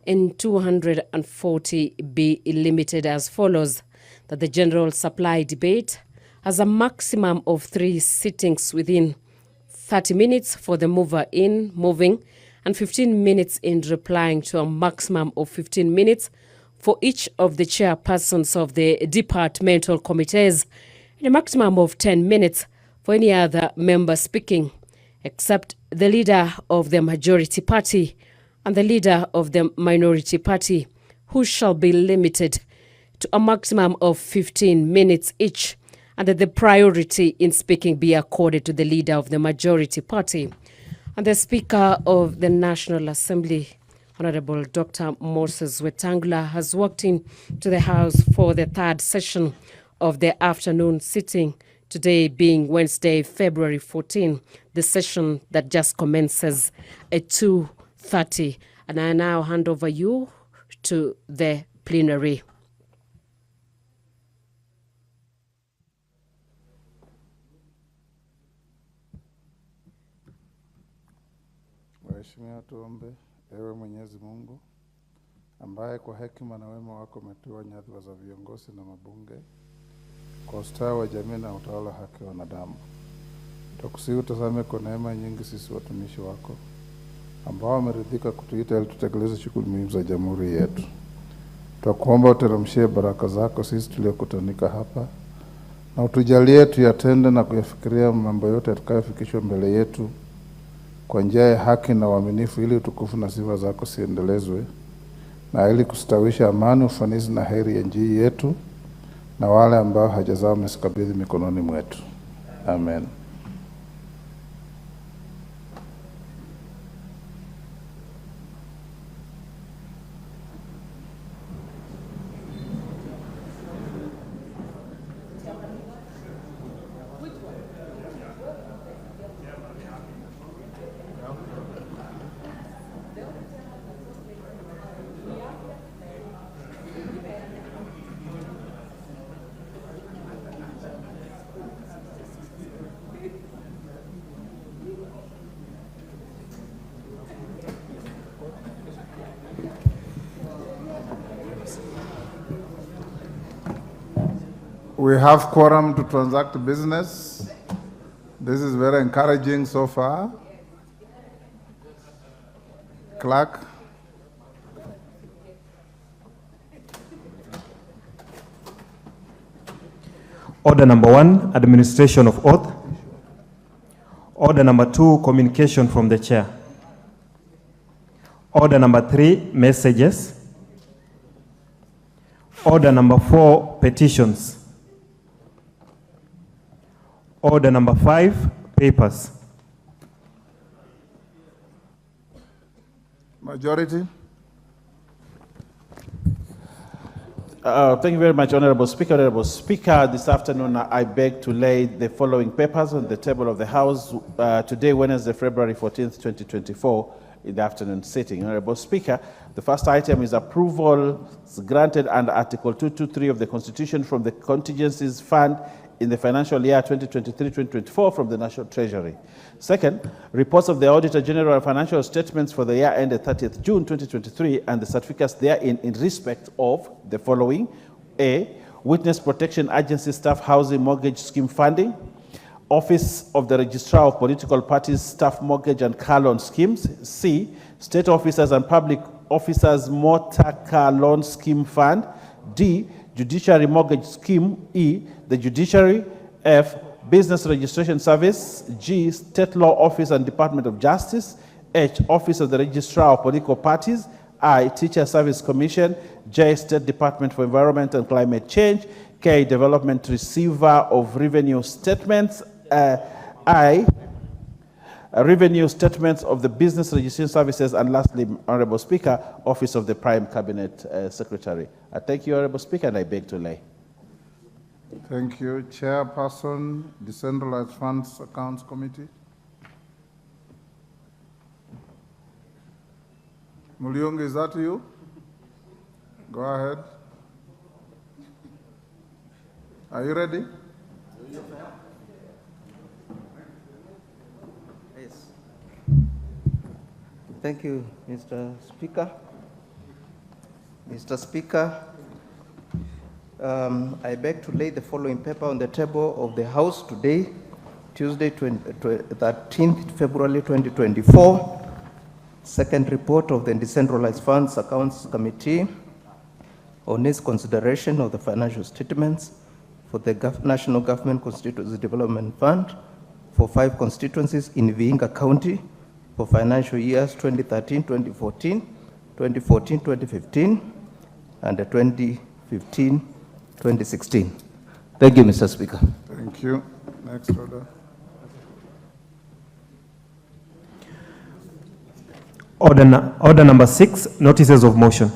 and 240 be limited as follows: that the general supply debate has a maximum of 3 sittings within 30 minutes for the mover in moving and 15 minutes in replying, to a maximum of 15 minutes for each of the chairpersons of the departmental committees, and a maximum of 10 minutes for any other member speaking, except the leader of the majority party and the leader of the minority party, who shall be limited to a maximum of 15 minutes each, and that the priority in speaking be accorded to the leader of the majority party. And the Speaker of the National Assembly, Honorable Dr. Moses Wetangula, has walked in to the House for the 3rd session of the afternoon sitting, today being Wednesday, February 14, the session that just commences at 2:30. And I now hand over you to the plenary. Mheshimiwa, tuombe. Ewe Mwenyezi Mungu, ambaye kwa hekima na wema wako umetua nyadhifa za viongozi na mabunge kwa ustawi wa jamii na utawala haki wa wanadamu, tukusihi utazame kwa neema nyingi sisi watumishi wako ambao wameridhika kutuita ili tutekeleze shughuli muhimu za jamhuri yetu. Tukuomba uteremshie baraka zako sisi tuliokutanika hapa, na utujalie tuyatende na kuyafikiria mambo yote yatakayofikishwa mbele yetu kwa njia ya haki na uaminifu, ili utukufu na sifa zako siendelezwe, na ili kustawisha amani, ufanisi na heri ya nchi yetu na wale ambao haja zao umesikabidhi mikononi mwetu. Amen. We have quorum to transact business. This is very encouraging so far. Clerk. Order number 1, administration of oath. Order number 2, communication from the chair. Order number 3, messages. Order number 4, petitions. Order number 5, papers. Majority. Thank you very much, Honorable Speaker. Honorable Speaker, this afternoon I beg to lay the following papers on the table of the House today, Wednesday, February 14th, 2024, in the afternoon sitting. Honorable Speaker, the first item is approval granted under Article 223 of the Constitution from the Contingencies Fund in the financial year 2023-2024 from the National Treasury. Second, reports of the Auditor General financial statements for the year ended 30th June 2023 and the certificates therein in respect of the following. A, Witness Protection Agency Staff Housing Mortgage Scheme Funding, Office of the Registrar of Political Parties Staff Mortgage and Car Loan Schemes. C, State Officers and Public Officers Motor Car Loan Scheme Fund. D, Judiciary Mortgage Scheme. E, the Judiciary. F, Business Registration Service. G, State Law Office and Department of Justice. H, Office of the Registrar of Political Parties. I, Teacher Service Commission. J, State Department for Environment and Climate Change. K, Development Receiver of Revenue Statements. I, Revenue Statements of the Business Registration Services. And lastly, Honorable Speaker, Office of the Prime Cabinet Secretary. I thank you, Honorable Speaker, and I beg to lay. Thank you. Chairperson, Decentralized Funds Accounts Committee. Mulyungi, is that you? Go ahead. Are you ready? Yes. Thank you, Mr. Speaker. Mr. Speaker, I beg to lay the following paper on the table of the House today, Tuesday, 13th February 2024. Second report of the Decentralized Funds Accounts Committee on its consideration of the financial statements for the National Government Constituency Development Fund for 5 constituencies in Odinga County for financial years 2013-2014, 2014-2015, and 2015-2016. Thank you, Mr. Speaker. Thank you. Next order. Order number 6, notices of motion.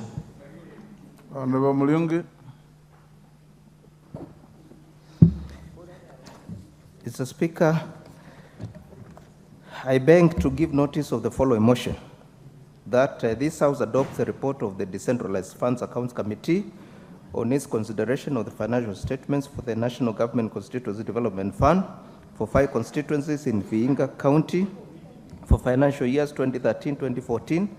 Honorable Mulyungi. Mr. Speaker, I beg to give notice of the following motion, that this House adopts the report of the Decentralized Funds Accounts Committee on its consideration of the financial statements for the National Government Constituency Development Fund for 5 constituencies in Odinga County for financial years 2013-2014,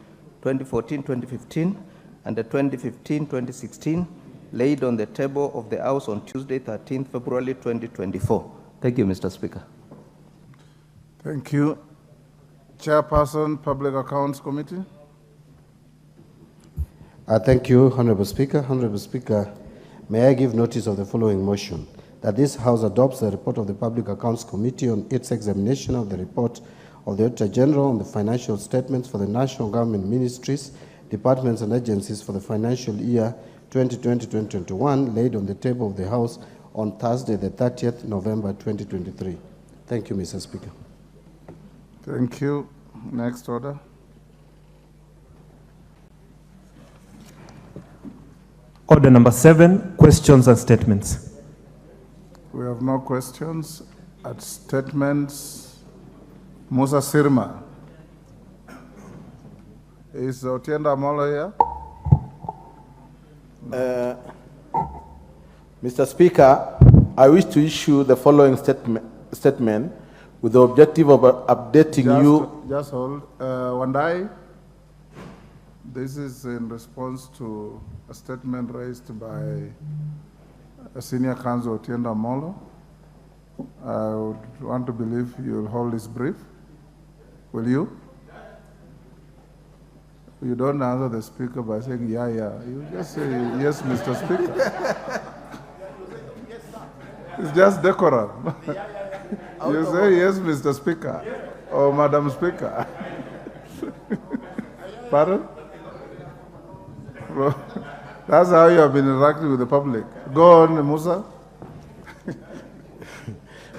2014-2015, and 2015-2016, laid on the table of the House on Tuesday, 13th February 2024. Thank you, Mr. Speaker. Thank you. Chairperson, Public Accounts Committee. Thank you, Honorable Speaker. Honorable Speaker, may I give notice of the following motion, that this House adopts the report of the Public Accounts Committee on its examination of the report of the Auditor General on the financial statements for the national government ministries, departments and agencies for the financial year 2020-2021, laid on the table of the House on Thursday, the 30th November 2023. Thank you, Mr. Speaker. Thank you. Next order. Order number 7, questions and statements. We have no questions. At statements, Musa Sirma. Is Otienda Molo here? Mr. Speaker, I wish to issue the following statement with the objective of updating you. Just hold. Wandai, this is in response to a statement raised by Senior Counsel Otienda Molo. I would want to believe you'll hold this brief. Will you? You don't answer the Speaker by saying, yeah. You just say, yes, Mr. Speaker. It's just decorum. You say, yes, Mr. Speaker, or Madam Speaker. Pardon? Well, that's how you have been interacting with the public. Go on, Musa.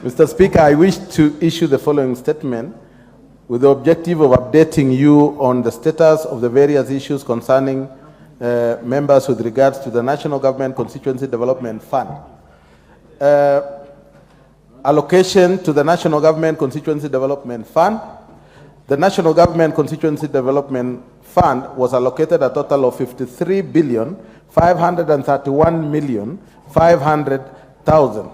Mr. Speaker, I wish to issue the following statement with the objective of updating you on the status of the various issues concerning members with regards to the National Government Constituency Development Fund. Allocation to the National Government Constituency Development Fund. The National Government Constituency Development Fund was allocated a total of 53,531,500,000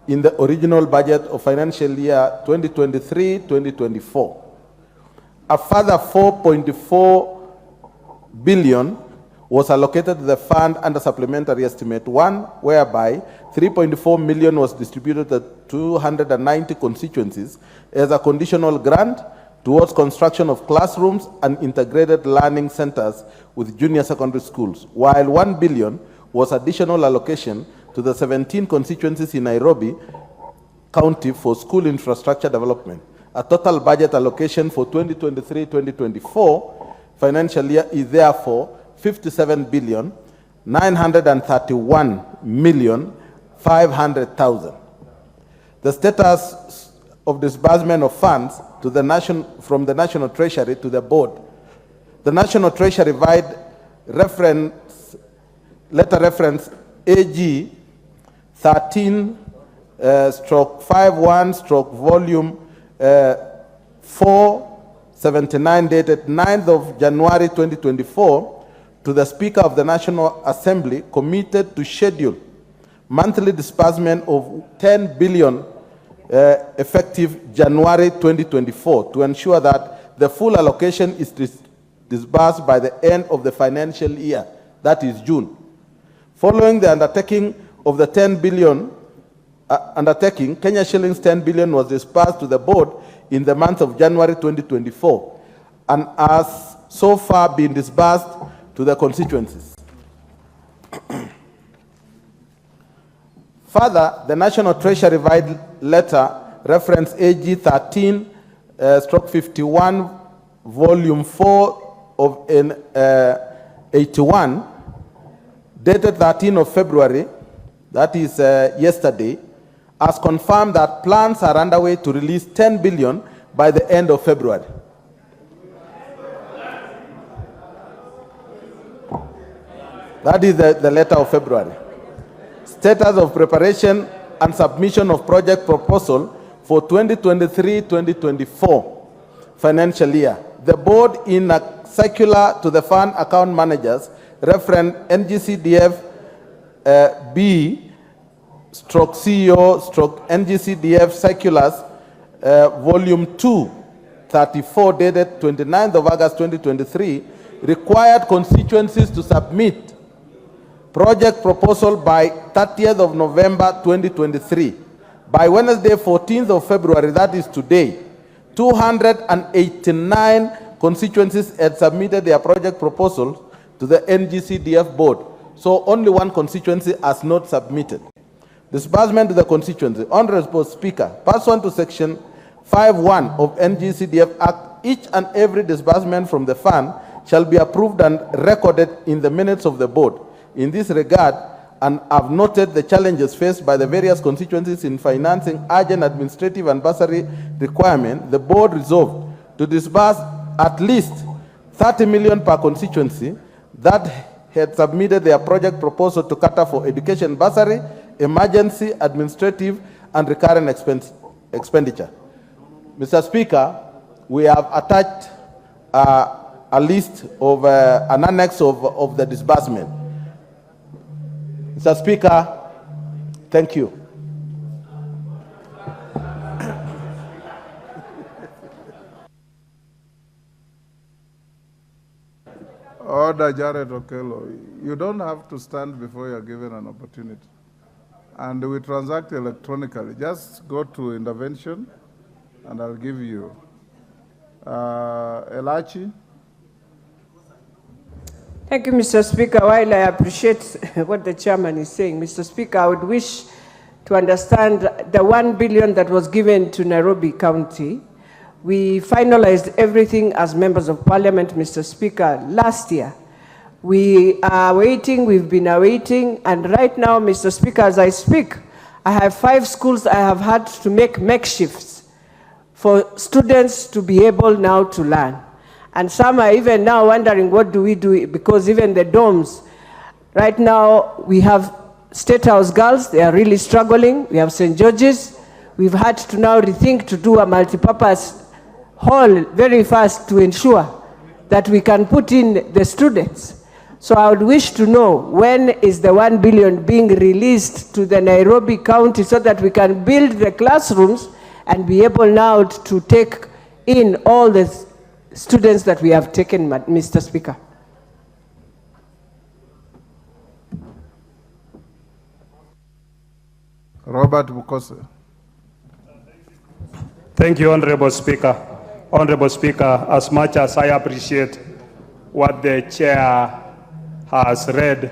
in the original budget of financial year 2023-2024. A further 4.4 billion was allocated to the fund under Supplementary Estimate 1, whereby 3.4 million was distributed to 290 constituencies as a conditional grant towards construction of classrooms and integrated learning centers with junior secondary schools, while 1 billion was additional allocation to the 17 constituencies in Nairobi County for school infrastructure development. A total budget allocation for 2023-2024 financial year is therefore 57,931,500,000. The status of disbursement of funds to the from the National Treasury to the board. The National Treasury letter reference AG 13/51/volume 479 dated 9th of January 2024 to the Speaker of the National Assembly committed to schedule monthly disbursement of 10 billion effective January 2024 to ensure that the full allocation is disbursed by the end of the financial year, that is June. Following the undertaking of the 10 billion undertaking, Kenya shillings 10 billion was disbursed to the board in the month of January 2024 and has so far been disbursed to the constituencies. Further, the National Treasury letter reference AG 13/51 volume 4 of 81 dated 13th of February, that is yesterday, has confirmed that plans are underway to release 10 billion by the end of February. That is the letter of February. Status of preparation and submission of project proposal for 2023-2024 financial year. The board, in a circular to the fund account managers, reference NGCDF B/CEO/NGCDF circulars volume 2 34 dated 29th of August 2023 required constituencies to submit project proposal by 30th of November 2023. By Wednesday 14th of February, that is today, 289 constituencies had submitted their project proposals to the NGCDF board. So only one constituency has not submitted. Disbursement to the constituency. Honorable Speaker, pursuant to section 5(1) of NGCDF Act, each and every disbursement from the fund shall be approved and recorded in the minutes of the board. In this regard, and have noted the challenges faced by the various constituencies in financing urgent administrative and bursary requirements, the board resolved to disburse at least 30 million per constituency that had submitted their project proposal to cater for education bursary, emergency, administrative, and recurrent expenditure. Mr. Speaker, we have attached a list of an annex of the disbursement. Mr. Speaker, thank you. Order, Jared Okello. You don't have to stand before you're given an opportunity. and we transact electronically. Just go to intervention, and I'll give you. Elachi. Thank you, Mr. Speaker. While I appreciate what the chairman is saying, Mr. Speaker, I would wish to understand the 1 billion that was given to Nairobi County. We finalized everything as members of parliament, Mr. Speaker, last year. We are waiting, we've been awaiting, and right now, Mr. Speaker, as I speak, I have 5 schools I have had to make makeshifts for students to be able now to learn. And some are even now wondering, what do we do? Because even the dorms, right now, we have State House girls, they are really struggling. We have St. George's. We've had to now rethink to do a multipurpose hall very fast to ensure that we can put in the students. So I would wish to know, when is the 1 billion being released to the Nairobi County so that we can build the classrooms and be able now to take in all the students that we have taken, Mr. Speaker. Robert Bukose. Thank you, Honorable Speaker. Honorable Speaker, as much as I appreciate what the chair has read,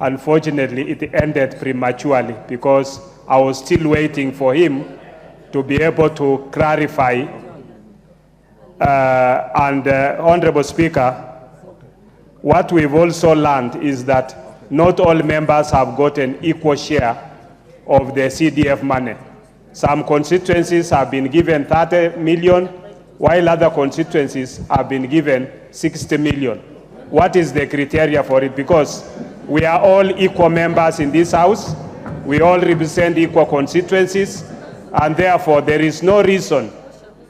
unfortunately it ended prematurely because I was still waiting for him to be able to clarify. Honorable Speaker, what we've also learned is that not all members have got an equal share of the CDF money. Some constituencies have been given 30 million, while other constituencies have been given 60 million. What is the criteria for it? Because we are all equal members in this House, we all represent equal constituencies, and therefore there is no reason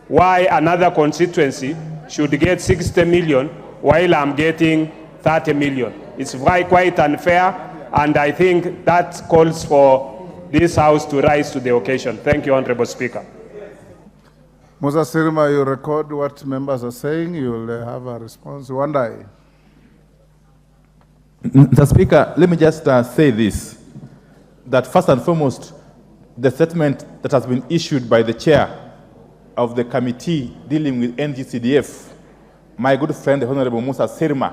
why another constituency should get 60 million while I'm getting 30 million. It's quite unfair, and I think that calls for this House to rise to the occasion. Thank you, Honorable Speaker. Musa Sirma, you record what members are saying. You will have a response. Wandai. Mr. Speaker, let me just say this, that first and foremost, the statement that has been issued by the chair of the committee dealing with NGCDF, my good friend, the Honorable Musa Sirma,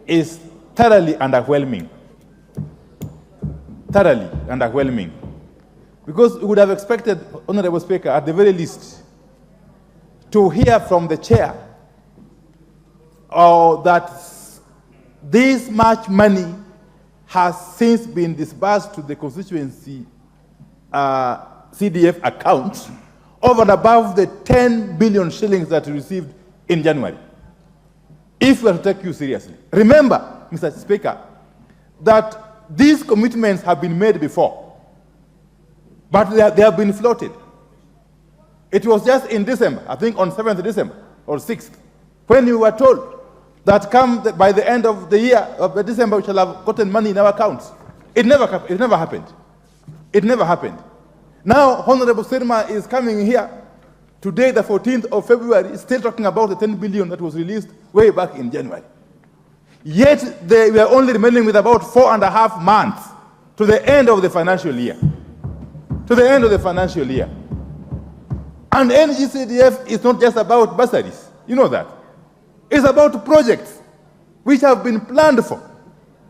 is thoroughly underwhelming. Thoroughly underwhelming. Because we would have expected, Honorable Speaker, at the very least, to hear from the chair that this much money has since been disbursed to the constituency CDF account over and above the 10 billion shillings that we received in January. If we are to take you seriously. Remember, Mr. Speaker, that these commitments have been made before, but they have been floated. It was just in December, I think on 7th December or 6th, when you were told that by the end of the year, of December, we shall have gotten money in our accounts. It never happened. It never happened. Now, Honorable Sirma is coming here today, the 14th of February, still talking about the 10 billion that was released way back in January. Yet, we are only remaining with about 4.5 months to the end of the financial year. To the end of the financial year. And NGCDF is not just about bursaries. You know that. It's about projects which have been planned for.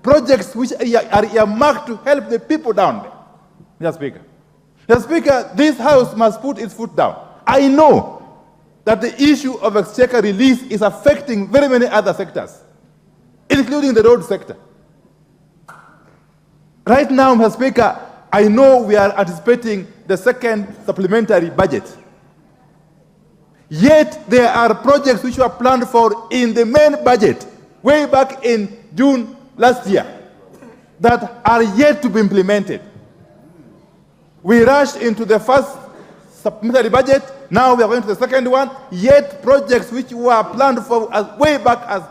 Projects which are earmarked to help the people down there. Mr. Speaker. Mr. Speaker, this House must put its foot down. I know that the issue of exchequer release is affecting very many other sectors, including the road sector. Right now, Mr. Speaker, I know we are anticipating the second supplementary budget. Yet there are projects which were planned for in the main budget way back in June last year that are yet to be implemented. We rushed into the first supplementary budget, now we are going to the second one, yet projects which were planned for way back as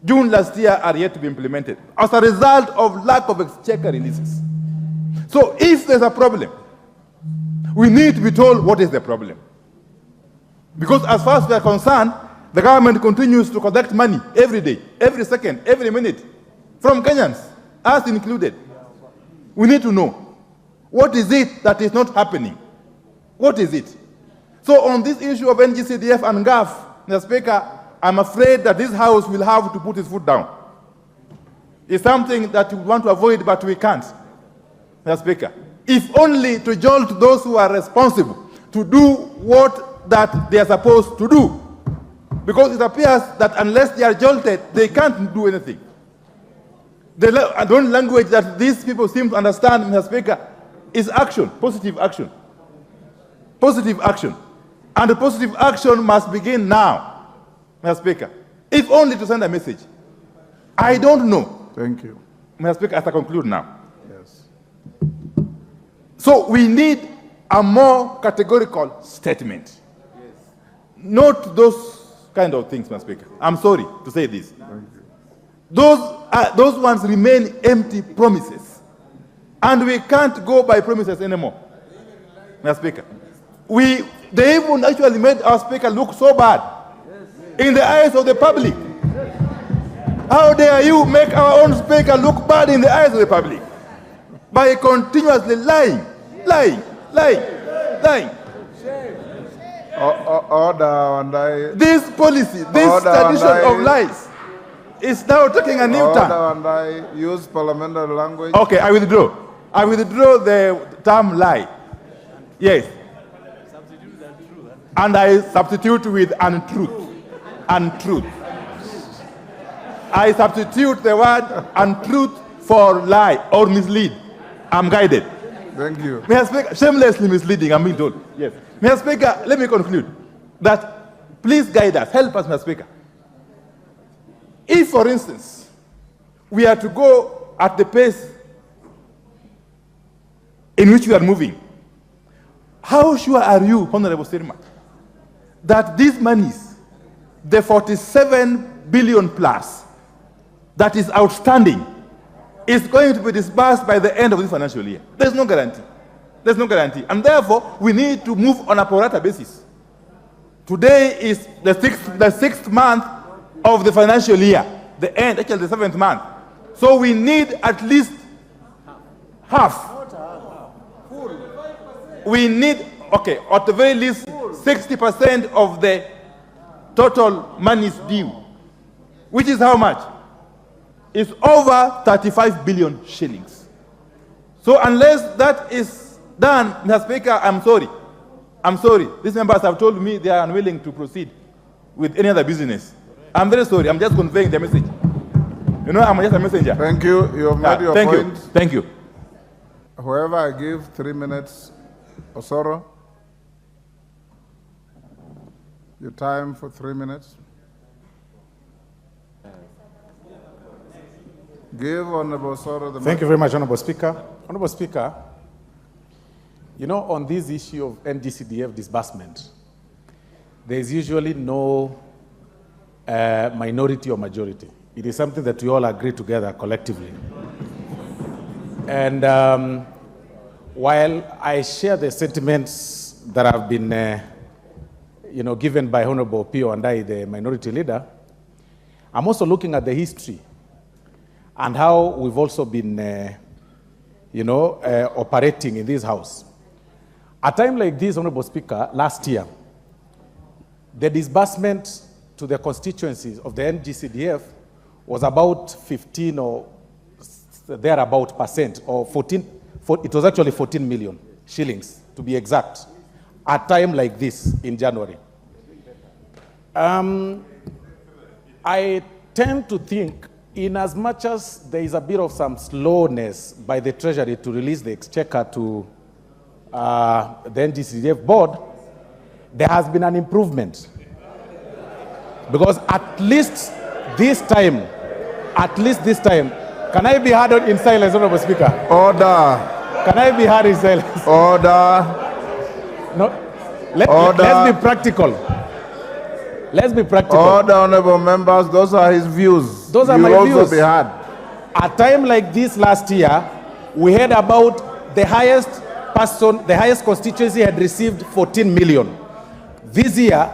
June last year are yet to be implemented as a result of lack of exchequer releases. So if there's a problem, we need to be told what is the problem. Because as far as we are concerned, the government continues to collect money every day, every second, every minute, from Kenyans, us included. We need to know. What is it that is not happening? What is it? So on this issue of NGCDF and GAF, Mr. Speaker, I'm afraid that this House will have to put its foot down. It's something that we want to avoid, but we can't, Mr. Speaker. If only to jolt those who are responsible to do what that they are supposed to do. Because it appears that unless they are jolted, they can't do anything. The only language that these people seem to understand, Mr. Speaker, is action, positive action. Positive action. And the positive action must begin now, Mr. Speaker, if only to send a message. I don't know. Thank you. Mr. Speaker, as I conclude now. Yes. So we need a more categorical statement. Yes. Not those kind of things, Mr. Speaker. I'm sorry to say this. Those ones remain empty promises. And we can't go by promises anymore, Mr. Speaker. They even actually made our Speaker look so bad in the eyes of the public. How dare you make our own Speaker look bad in the eyes of the public? By continuously lying. This policy, this tradition of lies is now taking a new turn. And I use parliamentary language. Okay, I withdraw. I withdraw the term lie. Yes. And I substitute with untruth. Untruth. I substitute the word untruth for lie or mislead. I'm guided. Thank you. May I speak? Shamelessly misleading, I'm being told. Yes. Mr. Speaker, let me conclude that please guide us, help us, Mr. Speaker. If, for instance, we are to go at the pace in which we are moving, how sure are you, Honorable Sirma, that these monies, the 47 billion plus that is outstanding, is going to be disbursed by the end of this financial year? There's no guarantee. There's no guarantee. And therefore, we need to move on a pro rata basis. Today is the sixth month of the financial year, the end, actually the 7th month. So we need at least half. We need, okay, at the very least, 60% of the total monies due, which is how much? It's over 35 billion shillings. So unless that is done, Mr. Speaker, I'm sorry. I'm sorry. These members have told me they are unwilling to proceed with any other business. I'm very sorry. I'm just conveying the message. You know, I'm just a messenger. Thank you. You have made your thank point. You. Thank you. Whoever I give 3 minutes, Osoro, your time for 3 minutes. Give Honorable Osoro the Thank you very much, Honorable Speaker. Honorable Speaker, you know, on this issue of NGCDF disbursement, there is usually no minority or majority. It is something that we all agree together collectively. And while I share the sentiments that have been given by Honorable Pio and I, the minority leader, I'm also looking at the history and how we've also been, operating in this House. At a time like this, Honorable Speaker, last year, the disbursement to the constituencies of the NGCDF was about 15 or thereabout percent, or 14, it was actually 14 million shillings, to be exact, at a time like this in January. I tend to think, in as much as there is a bit of some slowness by the Treasury to release the exchequer to the NGCDF board, there has been an improvement. Because at least this time, can I be heard in silence, Honorable Speaker? Order. Can I be heard in silence? Order. No. Let's be practical. Let's be practical. Order, honorable members. Those are his views. Those are you my will views. also be heard. At a time like this last year, we heard about the highest constituency had received 14 million. This year,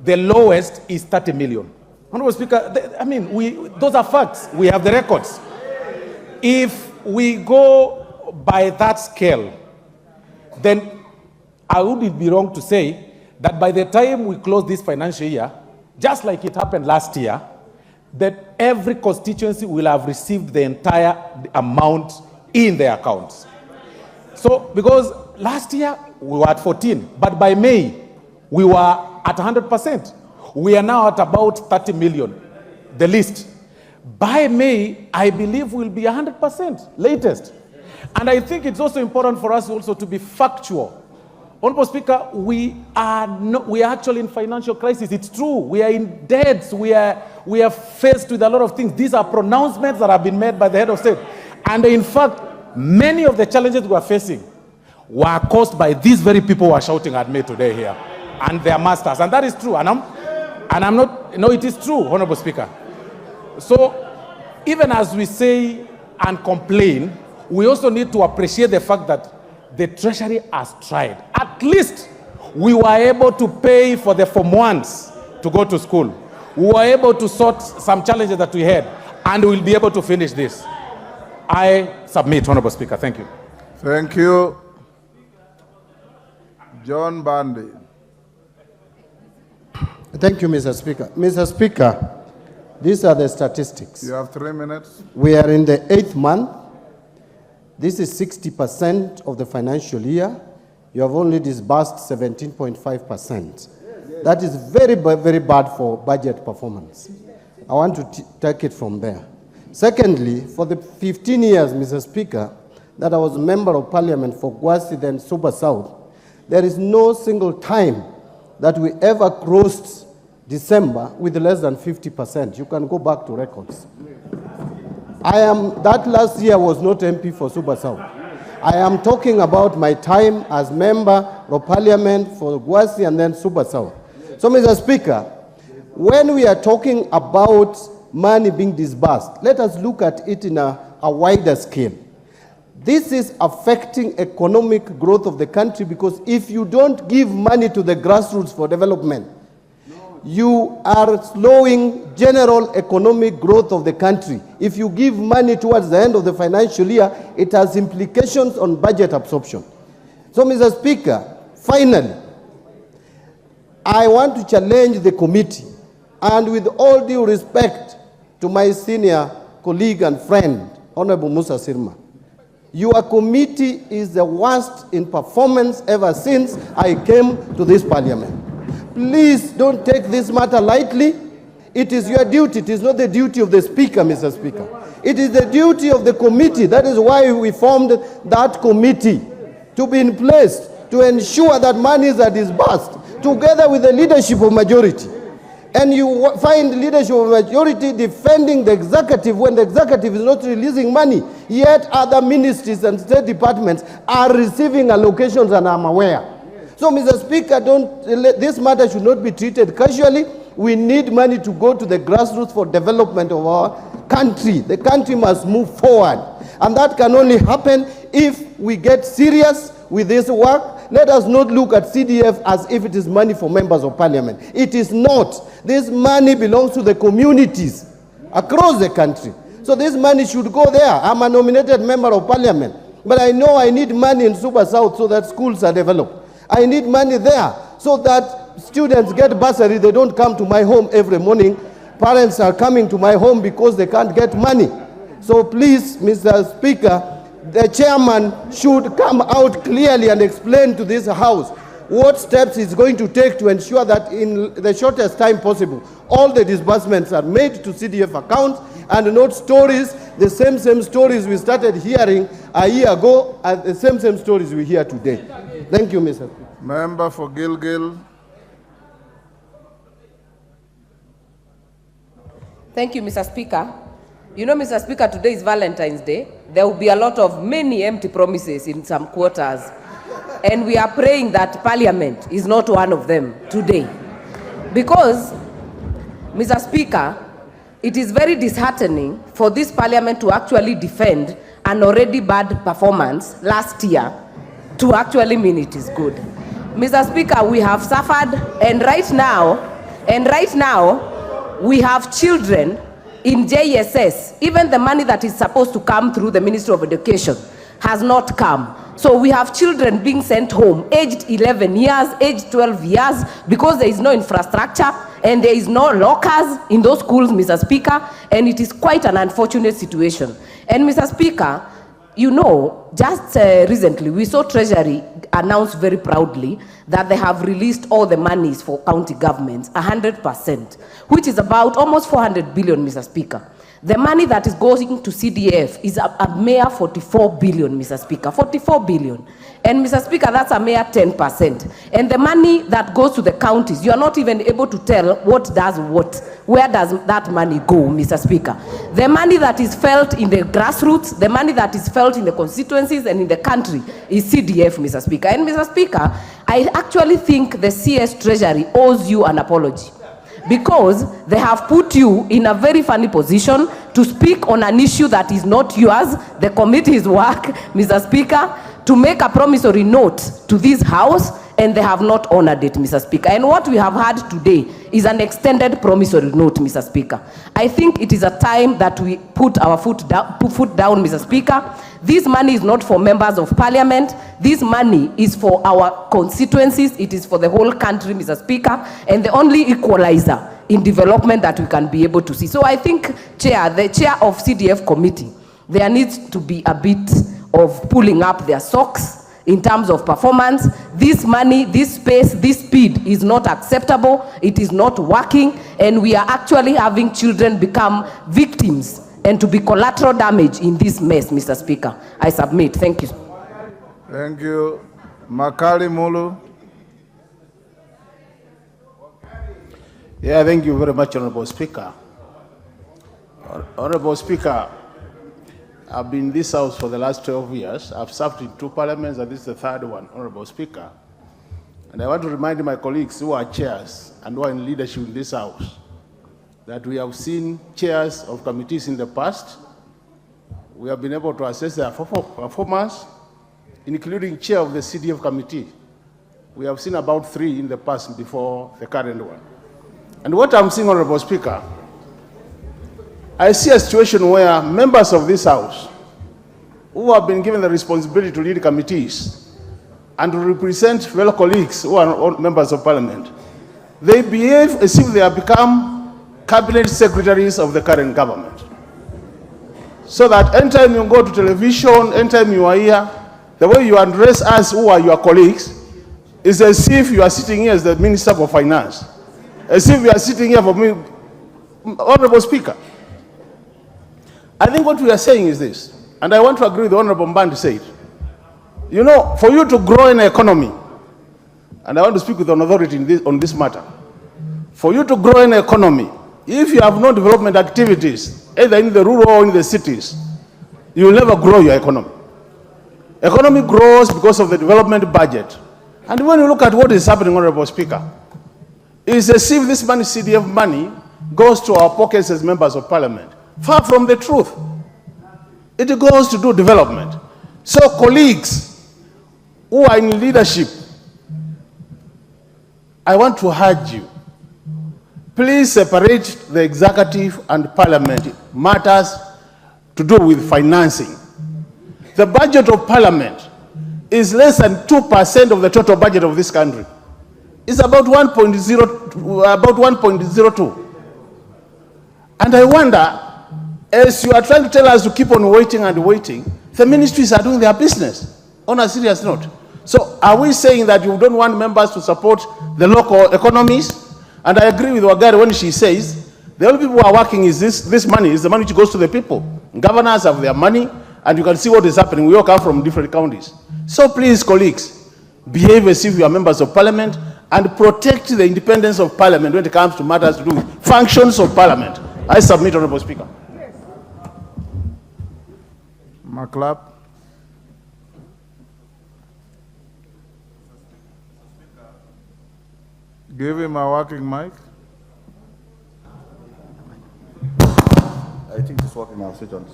the lowest is 30 million. Honorable Speaker, those are facts. We have the records. If we go by that scale, then I wouldn't be wrong to say that by the time we close this financial year, just like it happened last year, that every constituency will have received the entire amount in their accounts. So, because last year we were at 14, but by May we were at 100%. We are now at about 30 million, the least. By May, I believe we'll be 100% latest. And I think it's also important for us also to be factual. Honorable Speaker, we are actually in financial crisis. It's true. We are in debts. We are faced with a lot of things. These are pronouncements that have been made by the head of state. And in fact, many of the challenges we are facing were caused by these very people who are shouting at me today here and their masters. And that is true. And I'm not, no, it is true, Honorable Speaker. So even as we say and complain, we also need to appreciate the fact that the Treasury has tried. At least we were able to pay for the Form 1s to go to school. We were able to sort some challenges that we had, and we'll be able to finish this. I submit, Honorable Speaker. Thank you. Thank you. John Bandy. Thank you, Mr. Speaker. Mr. Speaker, these are the statistics. You have 3 minutes. We are in the 8th month. This is 60% of the financial year. You have only disbursed 17.5%. That is very, very bad for budget performance. I want to take it from there. Secondly, for the 15 years, Mr. Speaker, that I was a member of Parliament for Gwasi and Super South, there is no single time that we ever crossed December with less than 50%. You can go back to records. That last year was not MP for Super South. I am talking about my time as member of Parliament for Gwasi and then Super South. So, Mr. Speaker, when we are talking about money being disbursed, let us look at it in a wider scale. This is affecting economic growth of the country, because if you don't give money to the grassroots for development, you are slowing general economic growth of the country. If you give money towards the end of the financial year, it has implications on budget absorption. So, Mr. Speaker, finally, I want to challenge the committee, and with all due respect to my senior colleague and friend, Honorable Musa Sirma, your committee is the worst in performance ever since I came to this Parliament. Please don't take this matter lightly. It is your duty. It is not the duty of the Speaker, Mr. Speaker. It is the duty of the committee. That is why we formed that committee, to be in place to ensure that monies are disbursed together with the leadership of majority. And you find leadership of majority defending the executive when the executive is not releasing money, yet other ministries and state departments are receiving allocations, and I'm aware. So, Mr. Speaker, this matter should not be treated casually. We need money to go to the grassroots for development of our country. The country must move forward. And that can only happen if we get serious with this work. Let us not look at CDF as if it is money for members of Parliament. It is not. This money belongs to the communities across the country. So this money should go there. I'm a nominated member of Parliament, but I know I need money in Super South so that schools are developed. I need money there so that students get bursary. They don't come to my home every morning. Parents are coming to my home because they can't get money. So please, Mr. Speaker, the chairman should come out clearly and explain to this House what steps he's going to take to ensure that in the shortest time possible, all the disbursements are made to CDF accounts, and not stories, the same stories we started hearing a year ago, and the same stories we hear today. Thank you, Mr. Speaker. Member for Gilgil. Thank you, Mr. Speaker. You know, Mr. Speaker, today is Valentine's Day. There will be a lot of many empty promises in some quarters. And we are praying that Parliament is not one of them today. Because, Mr. Speaker, it is very disheartening for this Parliament to actually defend an already bad performance last year to actually mean it is good. Mr. Speaker, we have suffered, and right now, we have children in JSS, even the money that is supposed to come through the Ministry of Education, has not come. So we have children being sent home, aged 11 years, aged 12 years, because there is no infrastructure and there is no lockers in those schools, Mr. Speaker, and it is quite an unfortunate situation. And Mr. Speaker, you know, just recently we saw Treasury announce very proudly that they have released all the monies for county governments, 100%, which is about almost 400 billion, Mr. Speaker. The money that is going to CDF is a mere 44 billion, Mr. Speaker, 44 billion. And Mr. Speaker, that's a mere 10%. And the money that goes to the counties, you are not even able to tell what does what. Where does that money go, Mr. Speaker? The money that is felt in the grassroots, the money that is felt in the constituencies and in the country is CDF, Mr. Speaker. And Mr. Speaker, I actually think the CS Treasury owes you an apology, because they have put you in a very funny position to speak on an issue that is not yours, the committee's work, Mr. Speaker, to make a promissory note to this House, and they have not honored it, Mr. Speaker. And what we have had today is an extended promissory note, Mr. Speaker. I think it is a time that we put our foot down, Mr. Speaker. This money is not for members of parliament. This money is for our constituencies. It is for the whole country, Mr. Speaker, and the only equalizer in development that we can be able to see. So I think, the chair of CDF committee, there needs to be a bit of pulling up their socks in terms of performance. This money, this space, this speed is not acceptable. It is not working, and we are actually having children become victims and to be collateral damage in this mess, Mr. Speaker. I submit. Thank you. Thank you. Makali Mulu. Yeah, thank you very much, Honorable Speaker. Honorable Speaker, I've been in this House for the last 12 years. I've served in 2 parliaments, and this is the 3rd one, Honorable Speaker. And I want to remind my colleagues who are chairs and who are in leadership in this House that we have seen chairs of committees in the past. We have been able to assess their performance, including chair of the CDF committee. We have seen about 3 in the past before the current one. And what I'm seeing, Honorable Speaker, I see a situation where members of this House who have been given the responsibility to lead committees and to represent fellow colleagues who are members of parliament, they behave as if they have become cabinet secretaries of the current government. So that anytime you go to television, anytime you are here, the way you address us who are your colleagues is as if you are sitting here as the Minister for Finance, as if you are sitting here for me, Honorable Speaker. I think what we are saying is this, and I want to agree with the Honorable Mbandi said. You know, for you to grow an economy, and I want to speak with an authority on this matter, for you to grow an economy, if you have no development activities, either in the rural or in the cities, you will never grow your economy. Economy grows because of the development budget. And when you look at what is happening, Honorable Speaker, it's as if this money, CDF money, goes to our pockets as members of parliament. Far from the truth. It goes to do development. So colleagues who are in leadership, I want to urge you, please separate the executive and parliament matters to do with financing. The budget of parliament is less than 2% of the total budget of this country. It's about 1.02. And I wonder, as you are trying to tell us to keep on waiting and waiting, the ministries are doing their business on a serious note. So are we saying that you don't want members to support the local economies? And I agree with Wagari when she says, the only people who are working is this money, is the money which goes to the people. Governors have their money, and you can see what is happening. We all come from different counties. So please, colleagues, behave as if you are members of parliament and protect the independence of parliament when it comes to matters to do with functions of parliament. I submit, Honorable Speaker. Maklap. Give him a working mic. I think it's working now. Sit on.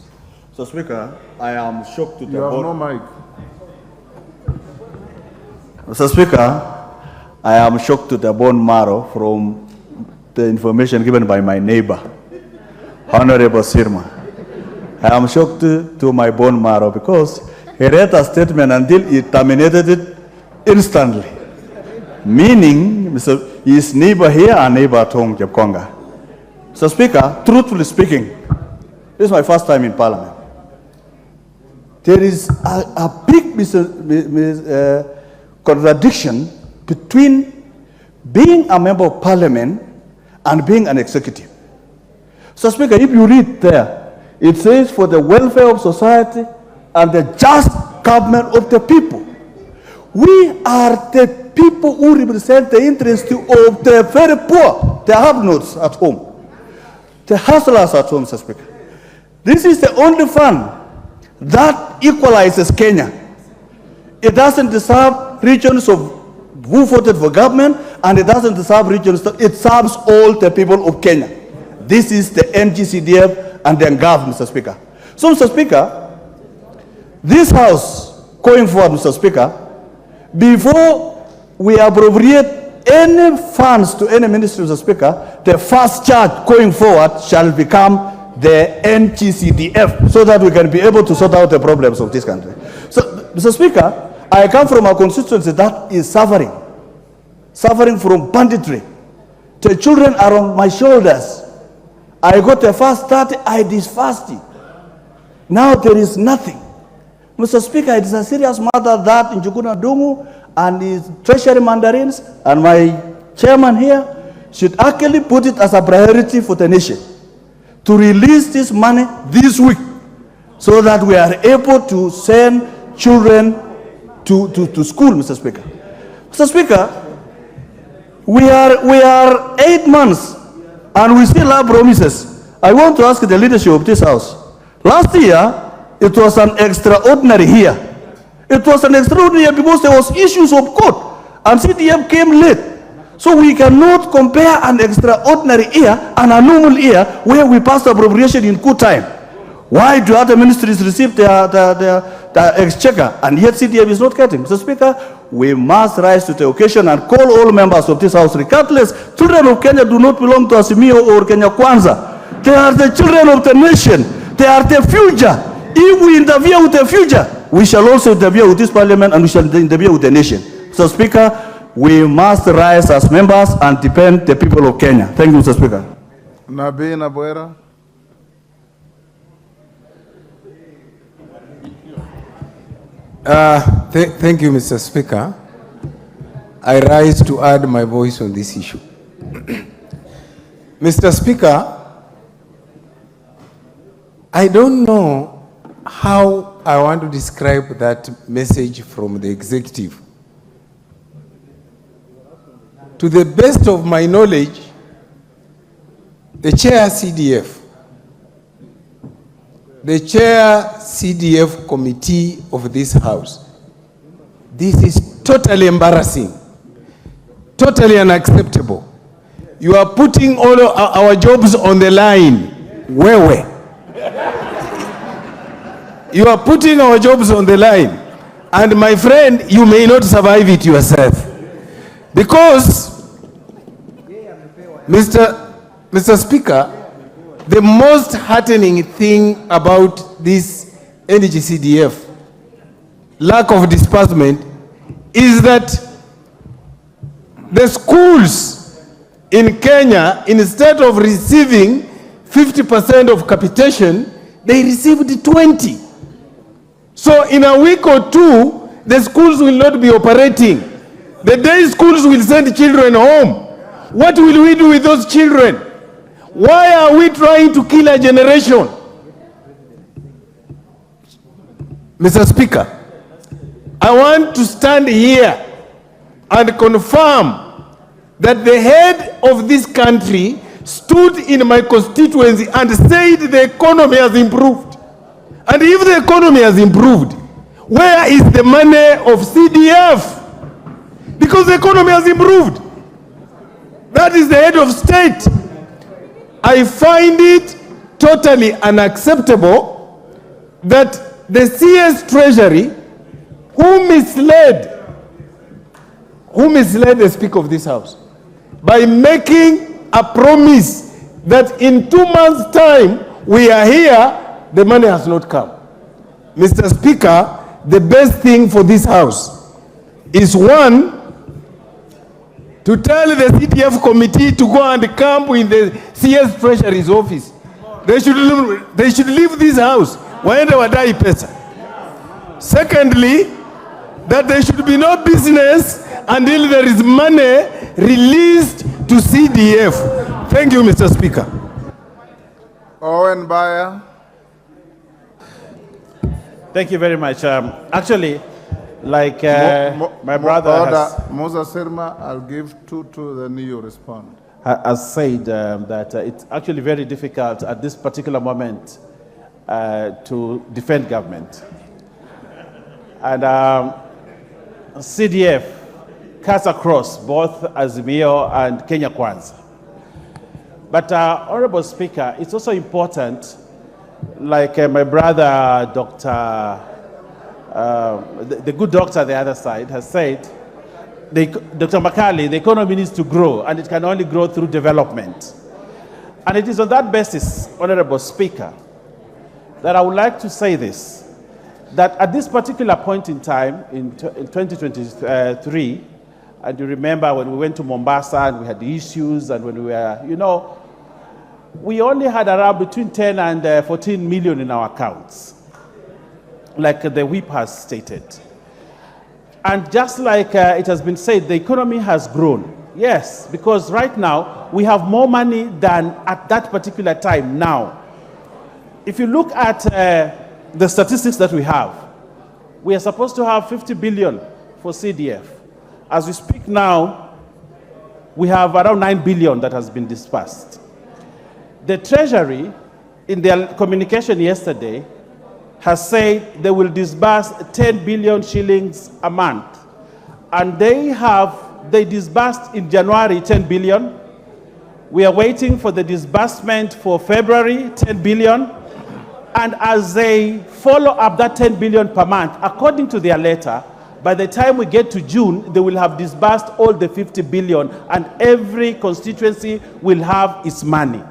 So, Speaker, I am shocked to You have no mic. Mr. Speaker, I am shocked to the bone marrow from the information given by my neighbor, Honorable Sirma. I am shocked to my bone marrow because He read a statement until he terminated it instantly. Meaning, he is neighbor here and neighbor at home, Jepkonga. Mr. Speaker, truthfully speaking, this is my first time in Parliament. There is a big contradiction between being a member of Parliament and being an executive. So, Speaker, if you read there, it says for the welfare of society and the just government of the people. We are the people who represent the interests of the very poor, the have-nots at home, the hustlers at home, Mr. Speaker. This is the only fund that equalizes Kenya. It doesn't deserve regions of who voted for government, and it doesn't deserve regions. It serves all the people of Kenya. This is the NGCDF and the NGAV, Mr. Speaker. So, Mr. Speaker, this House, going forward, Mr. Speaker, before we appropriate any funds to any ministry, Mr. Speaker, the first charge going forward shall become the NGCDF, so that we can be able to sort out the problems of this country. So, Mr. Speaker, I come from a constituency that is suffering from banditry. The children are on my shoulders. I got the first 30, I dispersed it. Now there is nothing. Mr. Speaker, it is a serious matter that Njuguna Dungu and his treasury mandarins and my chairman here should actually put it as a priority for the nation to release this money this week so that we are able to send children to school, Mr. Speaker. Mr. Speaker, we are 8 months and we still have promises. I want to ask the leadership of this House. Last year, it was an extraordinary year. It was an extraordinary year because there was issues of court and CDF came late. So we cannot compare an extraordinary year and a normal year where we passed appropriation in good time. Why do other ministries receive their exchequer and yet CDF is not getting? Mr. Speaker, we must rise to the occasion and call all members of this House, regardless. Children of Kenya do not belong to Azimio or Kenya Kwanza. They are the children of the nation. They are the future. If we interfere with the future, we shall also interfere with this Parliament and we shall interfere with the nation. Mr. Speaker, we must rise as members and defend the people of Kenya. Thank you, Mr. Speaker. Nabii Nabwera. Thank you, Mr. Speaker. I rise to add my voice on this issue. Mr. Speaker, I don't know how I want to describe that message from the executive. To the best of my knowledge, the chair CDF, the chair CDF committee of this House, this is totally embarrassing, totally unacceptable. You are putting all of our jobs on the line. Where? You are putting our jobs on the line. And my friend, you may not survive it yourself. Because, Mr. Speaker, the most heartening thing about this NGCDF, lack of disbursement, is that the schools in Kenya, instead of receiving 50% of capitation, they received 20. So in a week or two, the schools will not be operating. The day schools will send children home. What will we do with those children? Why are we trying to kill a generation? Mr. Speaker, I want to stand here and confirm that the head of this country stood in my constituency and said the economy has improved. And if the economy has improved, where is the money of CDF? Because the economy has improved. That is the head of state. I find it totally unacceptable that the CS Treasury, who misled the Speaker of this House by making a promise that in 2 months' time we are here, the money has not come. Mr. Speaker, the best thing for this house is, one, to tell the CDF committee to go and camp in the CS Treasury's office. They should leave this house. Waende wadai pesa. Secondly, that there should be no business until there is money released to CDF. Thank you, Mr. Speaker. Owen Bayer. Thank you very much. Actually, like my brother Moses Sirma, I'll give two, then you respond. Has said that it's actually very difficult at this particular moment to defend government. And CDF cuts across both Azimio and Kenya Kwanza. But Honorable Speaker, it's also important, like my brother, the good doctor on the other side has said, Dr. Makali, the economy needs to grow, and it can only grow through development. And it is on that basis, Honorable Speaker, that I would like to say this, that at this particular point in time, in 2023, and you remember when we went to Mombasa and we had the issues, and when we were, we only had around between 10 and 14 million in our accounts, like the whip has stated. And just like it has been said, the economy has grown. Yes, because right now, we have more money than at that particular time now. If you look at the statistics that we are supposed to have 50 billion for CDF. As we speak now, we have around 9 billion that has been disbursed. The Treasury, in their communication yesterday, has said they will disburse 10 billion shillings a month. And they disbursed in January 10 billion. We are waiting for the disbursement for February, 10 billion. And as they follow up that 10 billion per month, according to their letter, by the time we get to June, they will have disbursed all the 50 billion, and every constituency will have its money.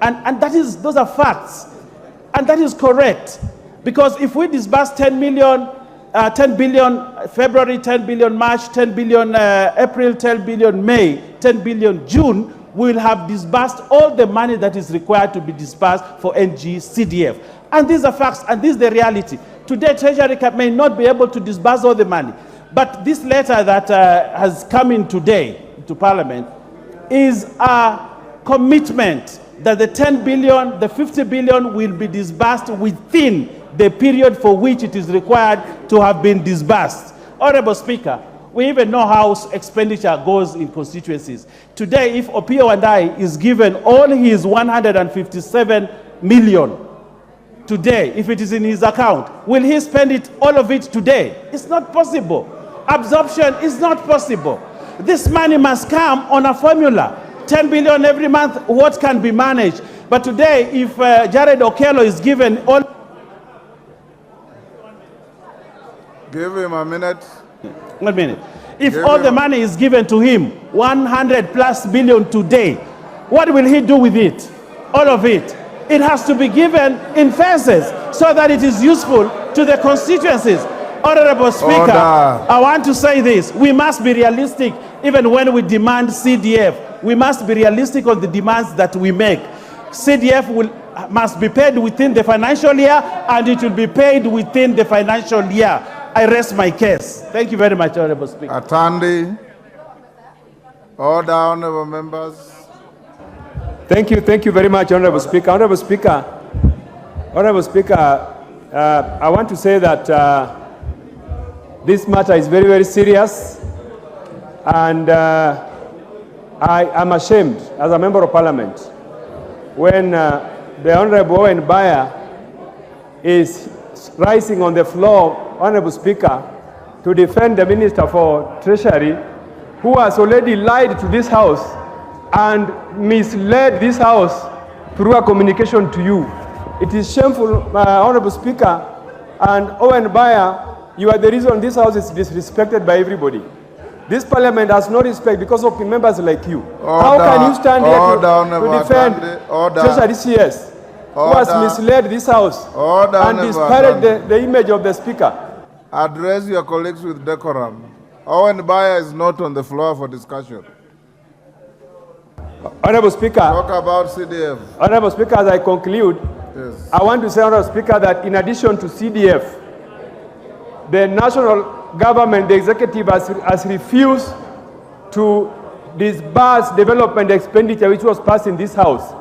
And those are facts. And that is correct. Because if we disburse 10 billion February, 10 billion March, 10 billion April, 10 billion May, 10 billion June, we will have disbursed all the money that is required to be disbursed for NGCDF. And these are facts, and this is the reality. Today, Treasury may not be able to disburse all the money. But this letter that has come in today to Parliament is a commitment that the 10 billion, the 50 billion will be disbursed within the period for which it is required to have been disbursed. Honorable Speaker, we even know how expenditure goes in constituencies. Today, if Opio Wandai is given all his 157 million today, if it is in his account, will he spend it, all of it today? It's not possible. Absorption is not possible. This money must come on a formula. 10 billion every month, what can be managed? But today, if Jared Okello is given all... Give him a minute. 1 minute. If all the money is given to him, 100+ billion today, what will he do with it? All of it. It has to be given in phases so that it is useful to the constituencies. Honorable Speaker, Order. I want to say this. We must be realistic even when we demand CDF. We must be realistic on the demands that we make. CDF must be paid within the financial year, and it will be paid within the financial year. I rest my case. Thank you very much, Honorable Speaker. Atandi. Order, honorable members. Thank you very much, Honorable Speaker. Honorable Speaker, I want to say that this matter is very, very serious, and I am ashamed as a member of Parliament when the Honorable Owen Bayer is rising on the floor, Honorable Speaker, to defend the Minister for Treasury, who has already lied to this House and misled this House through a communication to you. It is shameful, Honorable Speaker, and Owen Bayer, you are the reason this House is disrespected by everybody. This Parliament has no respect because of members like you. How can you stand here to defend Treasury CS, who has misled this House and disparaged the image of the Speaker? Address your colleagues with decorum. Owen Baya is not on the floor for discussion. Honorable Speaker. Talk about CDF. Honorable Speaker, as I conclude, yes. I want to say, Honorable Speaker, that in addition to CDF, the national government, the executive has refused to disburse development expenditure which was passed in this House.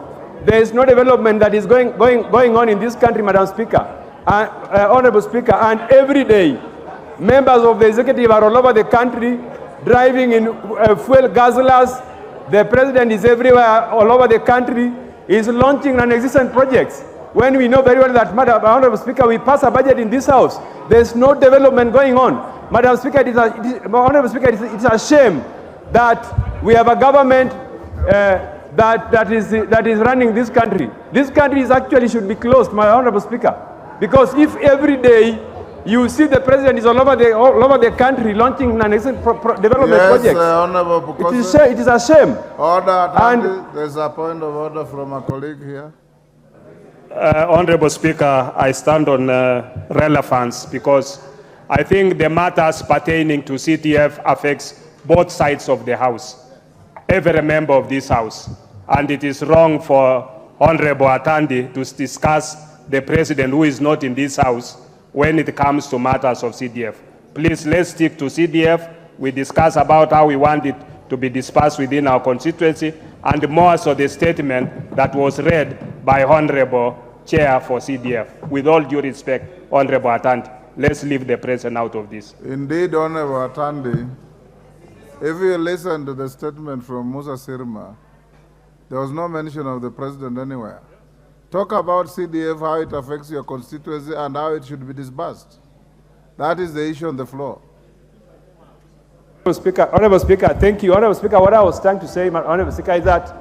There is no development that is going on in this country, Madam Speaker. Honorable Speaker, and every day, members of the executive are all over the country, driving in fuel guzzlers. The president is everywhere, all over the country, is launching non-existent projects. When we know very well that, Honorable Speaker, we pass a budget in this House, there's no development going on. Madam Speaker, Honorable Speaker, it's a shame that we have a government that is running this country. This country actually should be closed, my Honorable Speaker. Because if every day you see the president is all over the country launching non-existent development projects, Honorable it is a shame. Order, and there's a point of order from a colleague here. Honorable Speaker, I stand on relevance because I think the matters pertaining to CTF affects both sides of the House, every member of this House. And it is wrong for Honorable Atandi to discuss the president who is not in this House when it comes to matters of CDF. Please, let's stick to CDF. We discuss about how we want it to be dispersed within our constituency, and more so the statement that was read by Honorable Chair for CDF. With all due respect, Honorable Atandi, let's leave the president out of this. Indeed, Honorable Atandi, if you listen to the statement from Musa Sirma, there was no mention of the president anywhere. Talk about CDF, how it affects your constituency, and how it should be disbursed. That is the issue on the floor. Honorable Speaker, thank you. Honorable Speaker, what I was trying to say, Honorable Speaker, is that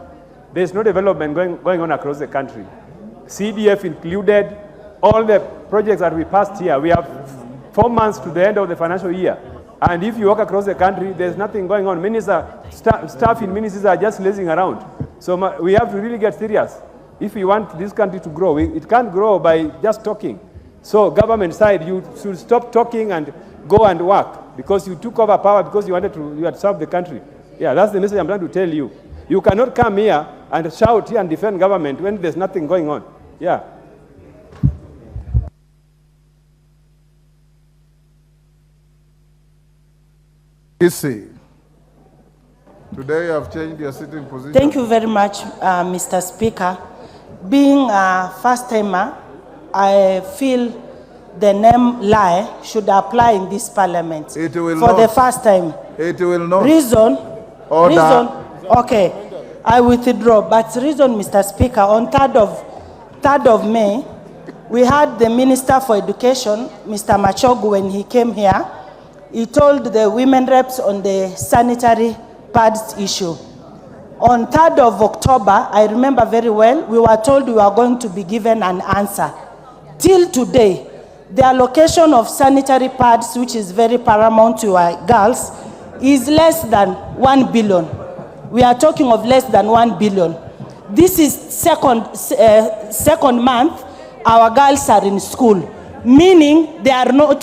there's no development going on across the country. CDF included, all the projects that we passed here. We have 4 months to the end of the financial year. And if you walk across the country, there's nothing going on. Staff in ministries are just lazing around. So we have to really get serious. If we want this country to grow, it can't grow by just talking. So government side, you should stop talking and go and work, because you took over power because you had to serve the country. Yeah, that's the message I'm trying to tell you. You cannot come here and shout here and defend government when there's nothing going on. Yeah. Today you have changed your sitting position. Thank you very much, Mr. Speaker. Being a first-timer, I feel the name lie should apply in this parliament. It will for not. The first time. It will not. Reason? Order. Reason? Okay, I withdraw. But reason, Mr. Speaker, on 3rd of May, we had the Minister for Education, Mr. Machogu, when he came here, he told the women reps on the sanitary pads issue. On 3rd of October, I remember very well, we were told we were going to be given an answer. Till today, the allocation of sanitary pads, which is very paramount to our girls, is less than 1 billion. We are talking of less than 1 billion. This is second month our girls are in school, meaning they are not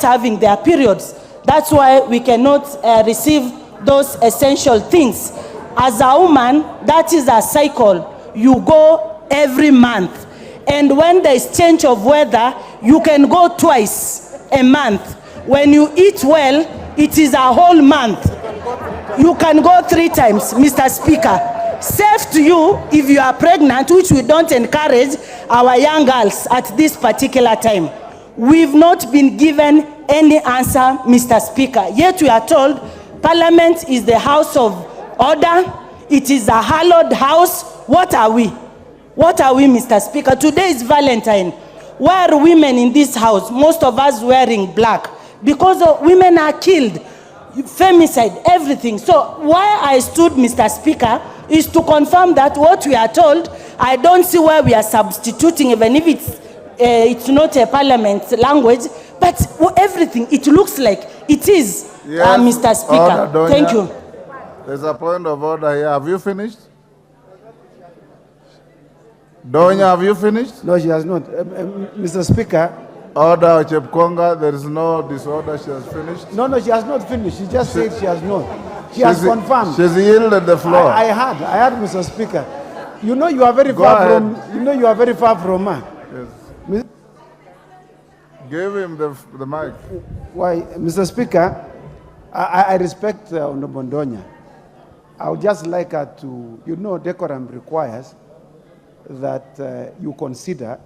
having their periods. That's why we cannot receive those essential things. As a woman, that is a cycle. You go every month. And when there is change of weather, you can go twice a month. When you eat well, it is a whole month. You can go 3 times, Mr. Speaker. Safe to you if you are pregnant, which we don't encourage our young girls at this particular time. We've not been given any answer, Mr. Speaker. Yet we are told Parliament is the house of order. It is a hallowed house. What are we? What are we, Mr. Speaker? Today is Valentine. Why are women in this house, most of us wearing black? Because women are killed. Femicide, everything. So why I stood, Mr. Speaker, is to confirm that what we are told, I don't see where we are substituting, even if it's not a parliament language, but everything, it looks like it is, yes, Mr. Speaker. Order, thank you. There's a point of order here. Have you finished? Donya, have you finished? No, she has not. Mr. Speaker, Order, Chepkonga, there is no disorder, she has finished. No, she has not finished. She just said she has not. She has confirmed. She's yielded the floor. I heard, Mr. Speaker. You know you are very far from her. Yes. Give him the mic. Why, Mr. Speaker, I respect Honorable Ndonya. I would just like her to, decorum requires that you consider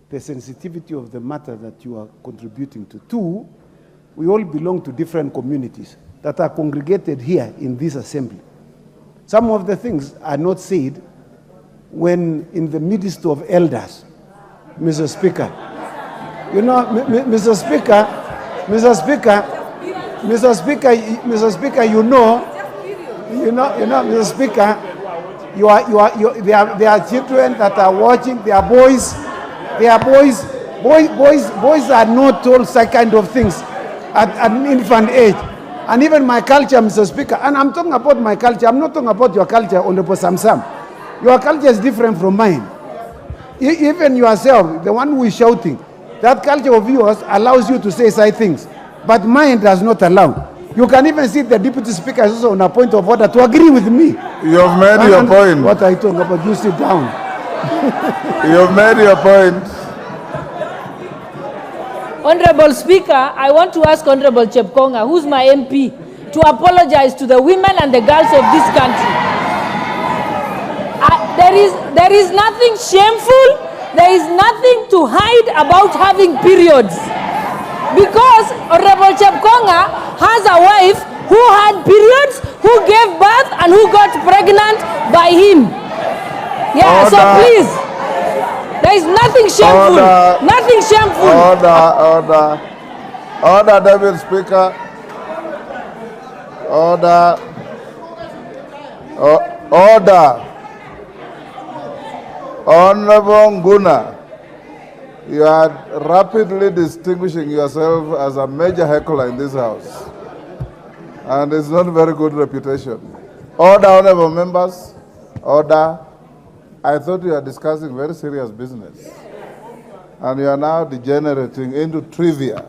the sensitivity of the matter that you are contributing to. Two, we all belong to different communities that are congregated here in this assembly. Some of the things are not said when in the midst of elders, Mr. Speaker. Mr. Speaker, Mr. Speaker, Mr. Speaker, there are children that are watching, they are boys. Boys are not told such kind of things at an infant age. And even my culture, Mr. Speaker, and I'm talking about my culture, I'm not talking about your culture, Honorable Samsam. Your culture is different from mine. Even yourself, the one who is shouting, that culture of yours allows you to say such things, but mine does not allow. You can even see the Deputy Speaker is also on a point of order to agree with me. You have made your point. What are you talking about? You sit down. You have made your point. Honorable Speaker, I want to ask Honorable Chepkonga, who's my MP, to apologize to the women and the girls of this country. There is nothing shameful, there is nothing to hide about having periods. Because Honorable Chepkonga has a wife who had periods, who gave birth, and who got pregnant by him. Yeah, order. So please, there is nothing shameful. Order. Nothing shameful. Order, Deputy Speaker. Order. Honorable Nguna, you are rapidly distinguishing yourself as a major heckler in this house. And it's not a very good reputation. Order, honorable members. Order. I thought you were discussing very serious business. And you are now degenerating into trivia.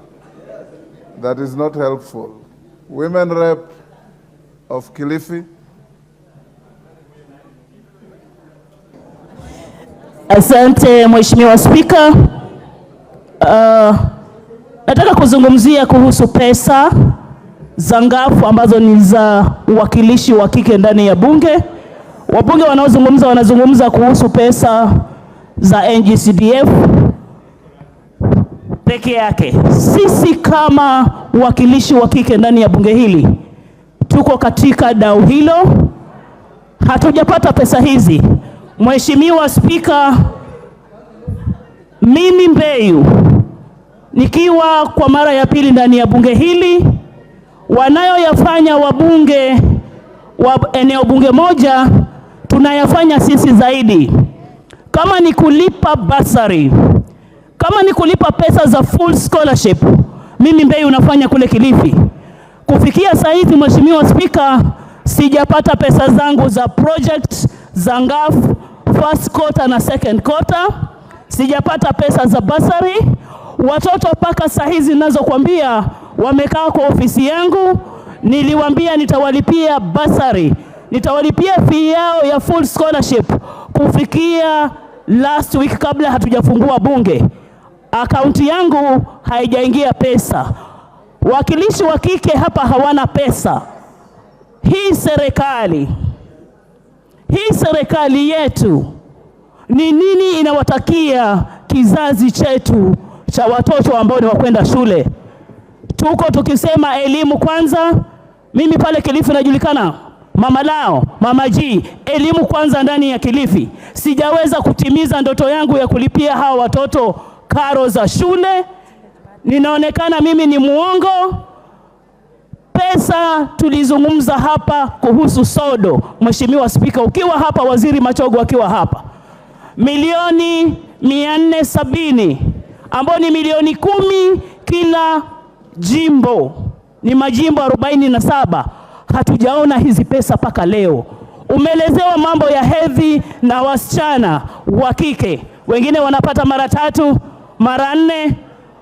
That is not helpful. Women rep of Kilifi. Asante Mheshimiwa Spika. Nataka kuzungumzia kuhusu pesa za ngafu ambazo ni za uwakilishi wa kike ndani ya bunge. Wabunge wanazungumza kuhusu pesa za NGCDF peke yake. Sisi kama uwakilishi wa kike ndani ya bunge hili tuko katika dau hilo, hatujapata pesa hizi. Mheshimiwa Spika, mimi Mbeyu nikiwa kwa mara ya pili ndani ya bunge hili, wanayoyafanya wabunge wa eneo bunge moja tunayafanya sisi zaidi. Kama ni kulipa bursary, kama ni kulipa pesa za full scholarship, mimi Mbeyu nafanya kule Kilifi. Kufikia saa hizi Mheshimiwa Spika, sijapata pesa zangu za project za ngafu first quarter na second quarter. Sijapata pesa za bursary. Watoto paka saa hizi ninazokuambia wamekaa kwa ofisi yangu, niliwaambia nitawalipia bursary, nitawalipia fee yao ya full scholarship kufikia last week kabla hatujafungua bunge. Akaunti yangu haijaingia pesa. Wakilishi wa kike hapa hawana pesa. Hii serikali yetu ni nini inawatakia kizazi chetu cha watoto ambao ni wakwenda shule? Tuko tukisema elimu kwanza. Mimi pale Kilifi najulikana mama lao, mama G, elimu kwanza ndani ya Kilifi. Sijaweza kutimiza ndoto yangu ya kulipia hawa watoto karo za shule. Ninaonekana mimi ni muongo. Pesa tulizungumza hapa kuhusu sodo, Mheshimiwa Spika, ukiwa hapa, Waziri Machogo akiwa hapa, milioni 470 ambao ni milioni 10 kila jimbo, ni majimbo 47. Hatujaona hizi pesa paka leo. Umeelezewa mambo ya hedhi na wasichana wa kike, wengine wanapata mara 3, mara 4.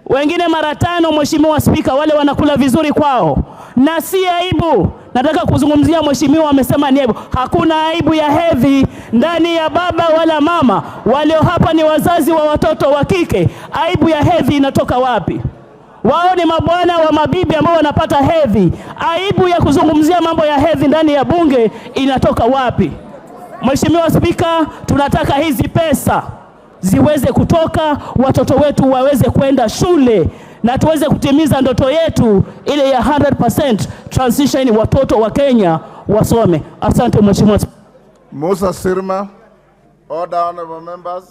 wengine mara 5, Mheshimiwa Spika, wale wanakula vizuri kwao. Na si aibu. Nataka kuzungumzia Mheshimiwa amesema ni aibu. Hakuna aibu ya hedhi ndani ya baba wala mama. Walio hapa ni wazazi wa watoto wa kike. Aibu ya hedhi inatoka wapi? Wao ni mabwana wa mabibi ambao wanapata hedhi. Aibu ya kuzungumzia mambo ya hedhi ndani ya bunge inatoka wapi? Mheshimiwa Spika, tunataka hizi pesa ziweze kutoka, watoto wetu waweze kwenda shule na tuweze kutimiza ndoto yetu ile ya 100% transition, watoto wa Kenya wasome. Asante Mheshimiwa Spika. Musa Sirma. Order, honorable members.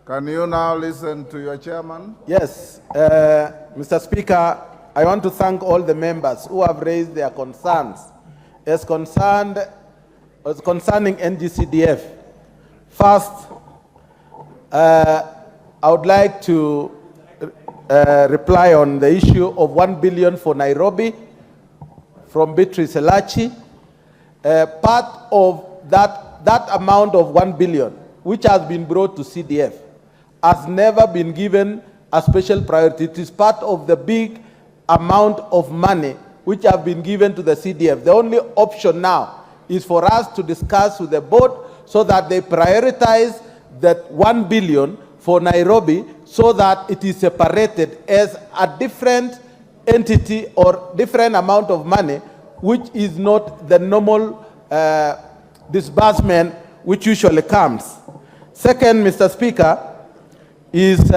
Can you now listen to your chairman? Yes, Mr. Speaker, I want to thank all the members who have raised their concerns as concerning NGCDF. First, I would like to reply on the issue of 1 billion for Nairobi from Beatrice Elachi. Part of that amount of 1 billion, which has been brought to CDF, has never been given a special priority. It is part of the big amount of money which have been given to the CDF. The only option now is for us to discuss with the board so that they prioritize that 1 billion for Nairobi so that it is separated as a different entity or different amount of money, which is not the normal disbursement which usually comes. Second, Mr. Speaker, is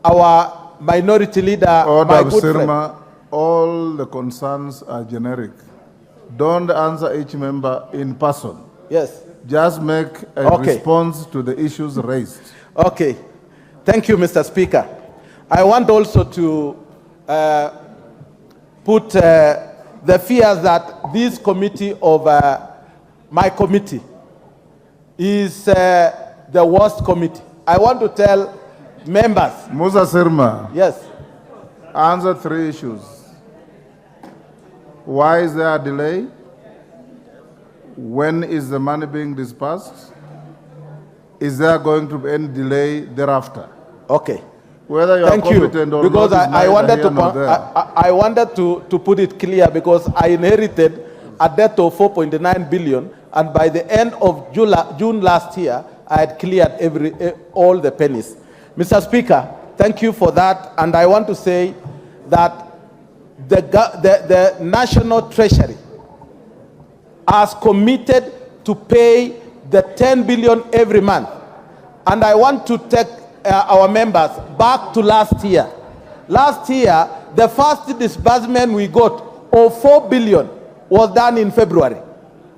our minority leader, my good friend. All the concerns are generic. Don't answer each member in person. Yes. Just make a response to the issues raised. Okay. Thank you, Mr. Speaker. I want also to put the fears that this committee of my committee is the worst committee. I want to tell members. Musa Sirma. Yes. Answer 3 issues. Why is there a delay? When is the money being disbursed? Is there going to be any delay thereafter? Okay. Whether you are competent or because not, I wanted to put it clear because I inherited a debt of 4.9 billion, and by the end of June last year, I had cleared all the pennies. Mr. Speaker, thank you for that, and I want to say that the National Treasury has committed to pay the 10 billion every month, and I want to take our members back to last year. Last year, the first disbursement we got of 4 billion was done in February,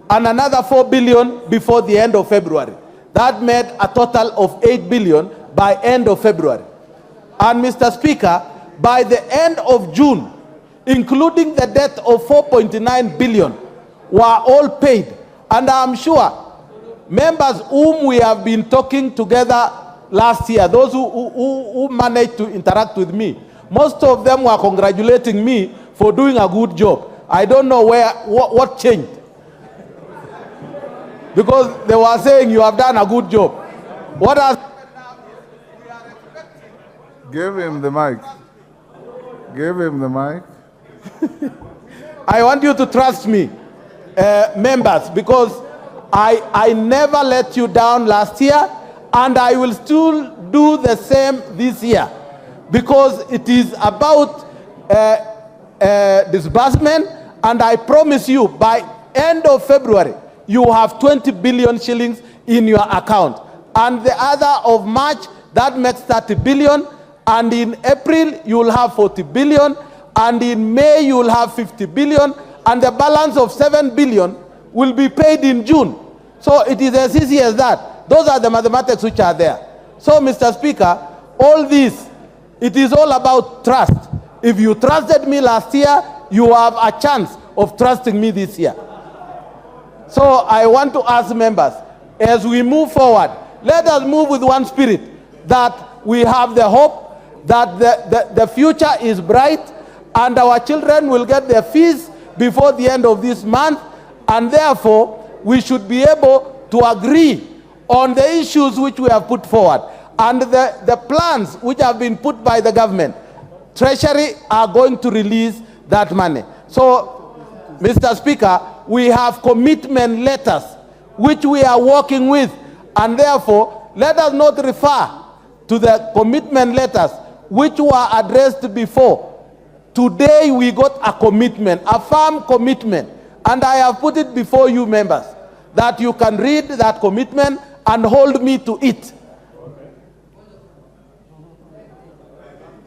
and another 4 billion before the end of February. That made a total of 8 billion by end of February. And Mr. Speaker, by the end of June, including the debt of 4.9 billion, were all paid. And I'm sure members whom we have been talking together last year, those who managed to interact with me, most of them were congratulating me for doing a good job. I don't know what changed. Because they were saying you have done a good job. What has Give him the mic. Give him the mic. I want you to trust me, members, because I never let you down last year, and I will still do the same this year, because it is about disbursement, and I promise you by end of February, you have 20 billion shillings in your account. And the other of March, that makes 30 billion. And in April, you will have 40 billion. And in May, you will have 50 billion. And the balance of 7 billion will be paid in June. So it is as easy as that. Those are the mathematics which are there. So, Mr. Speaker, all this, it is all about trust. If you trusted me last year, you have a chance of trusting me this year. So I want to ask members, as we move forward, let us move with one spirit, that we have the hope that the future is bright, and our children will get their fees before the end of this month, and therefore we should be able to agree on the issues which we have put forward. And the plans which have been put by the government, Treasury are going to release that money. So, Mr. Speaker, we have commitment letters which we are working with, and therefore, let us not refer to the commitment letters which were addressed before. Today we got a commitment, a firm commitment, and I have put it before you members, that you can read that commitment and hold me to it.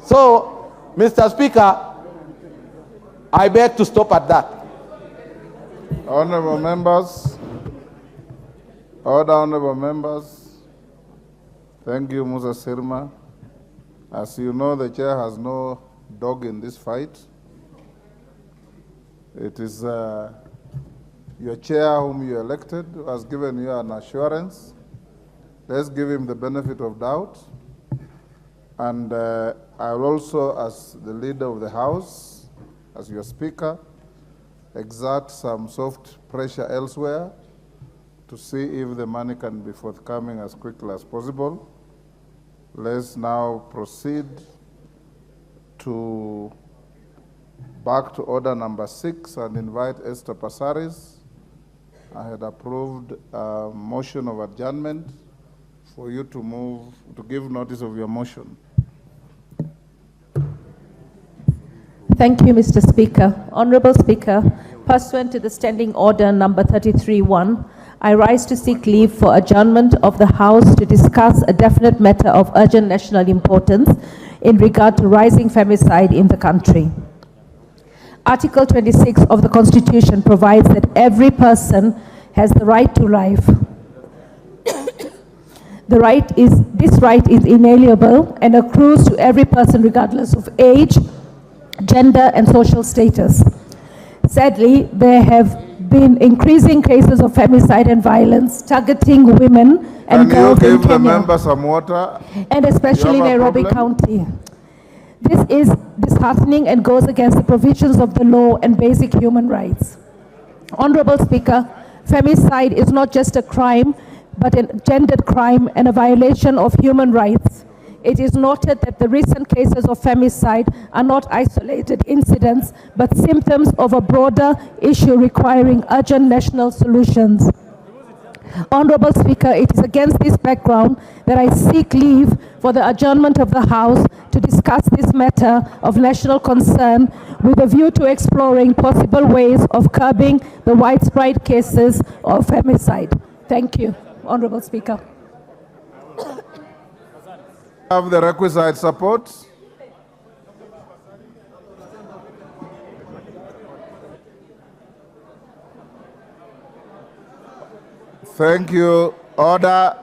So, Mr. Speaker, I beg to stop at that. Honorable members, honorable members, thank you, Musa Sirma. As you know, the chair has no dog in this fight. It is your chair whom you elected who has given you an assurance. Let's give him the benefit of doubt. And I will also, as the leader of the House, as your speaker, exert some soft pressure elsewhere to see if the money can be forthcoming as quickly as possible. Let's now proceed back to order number 6 and invite Esther Passaris. I had approved a motion of adjournment for you to give notice of your motion. Thank you, Mr. Speaker. Honorable Speaker, pursuant to the Standing Order number 33-1, I rise to seek leave for adjournment of the House to discuss a definite matter of urgent national importance in regard to rising femicide in the country. Article 26 of the Constitution provides that every person has the right to life. This right is inalienable and accrues to every person regardless of age, gender, and social status. Sadly, there have been increasing cases of femicide and violence targeting women and girls in Kenya. Can you give the member some water? And especially Nairobi County. This is disheartening and goes against the provisions of the law and basic human rights. Honorable Speaker, femicide is not just a crime, but a gendered crime and a violation of human rights. It is noted that the recent cases of femicide are not isolated incidents, but symptoms of a broader issue requiring urgent national solutions. Honorable Speaker, it is against this background that I seek leave for the adjournment of the House to discuss this matter of national concern with a view to exploring possible ways of curbing the widespread cases of femicide. Thank you, Honorable Speaker. Have the requisite support. Thank you. Order.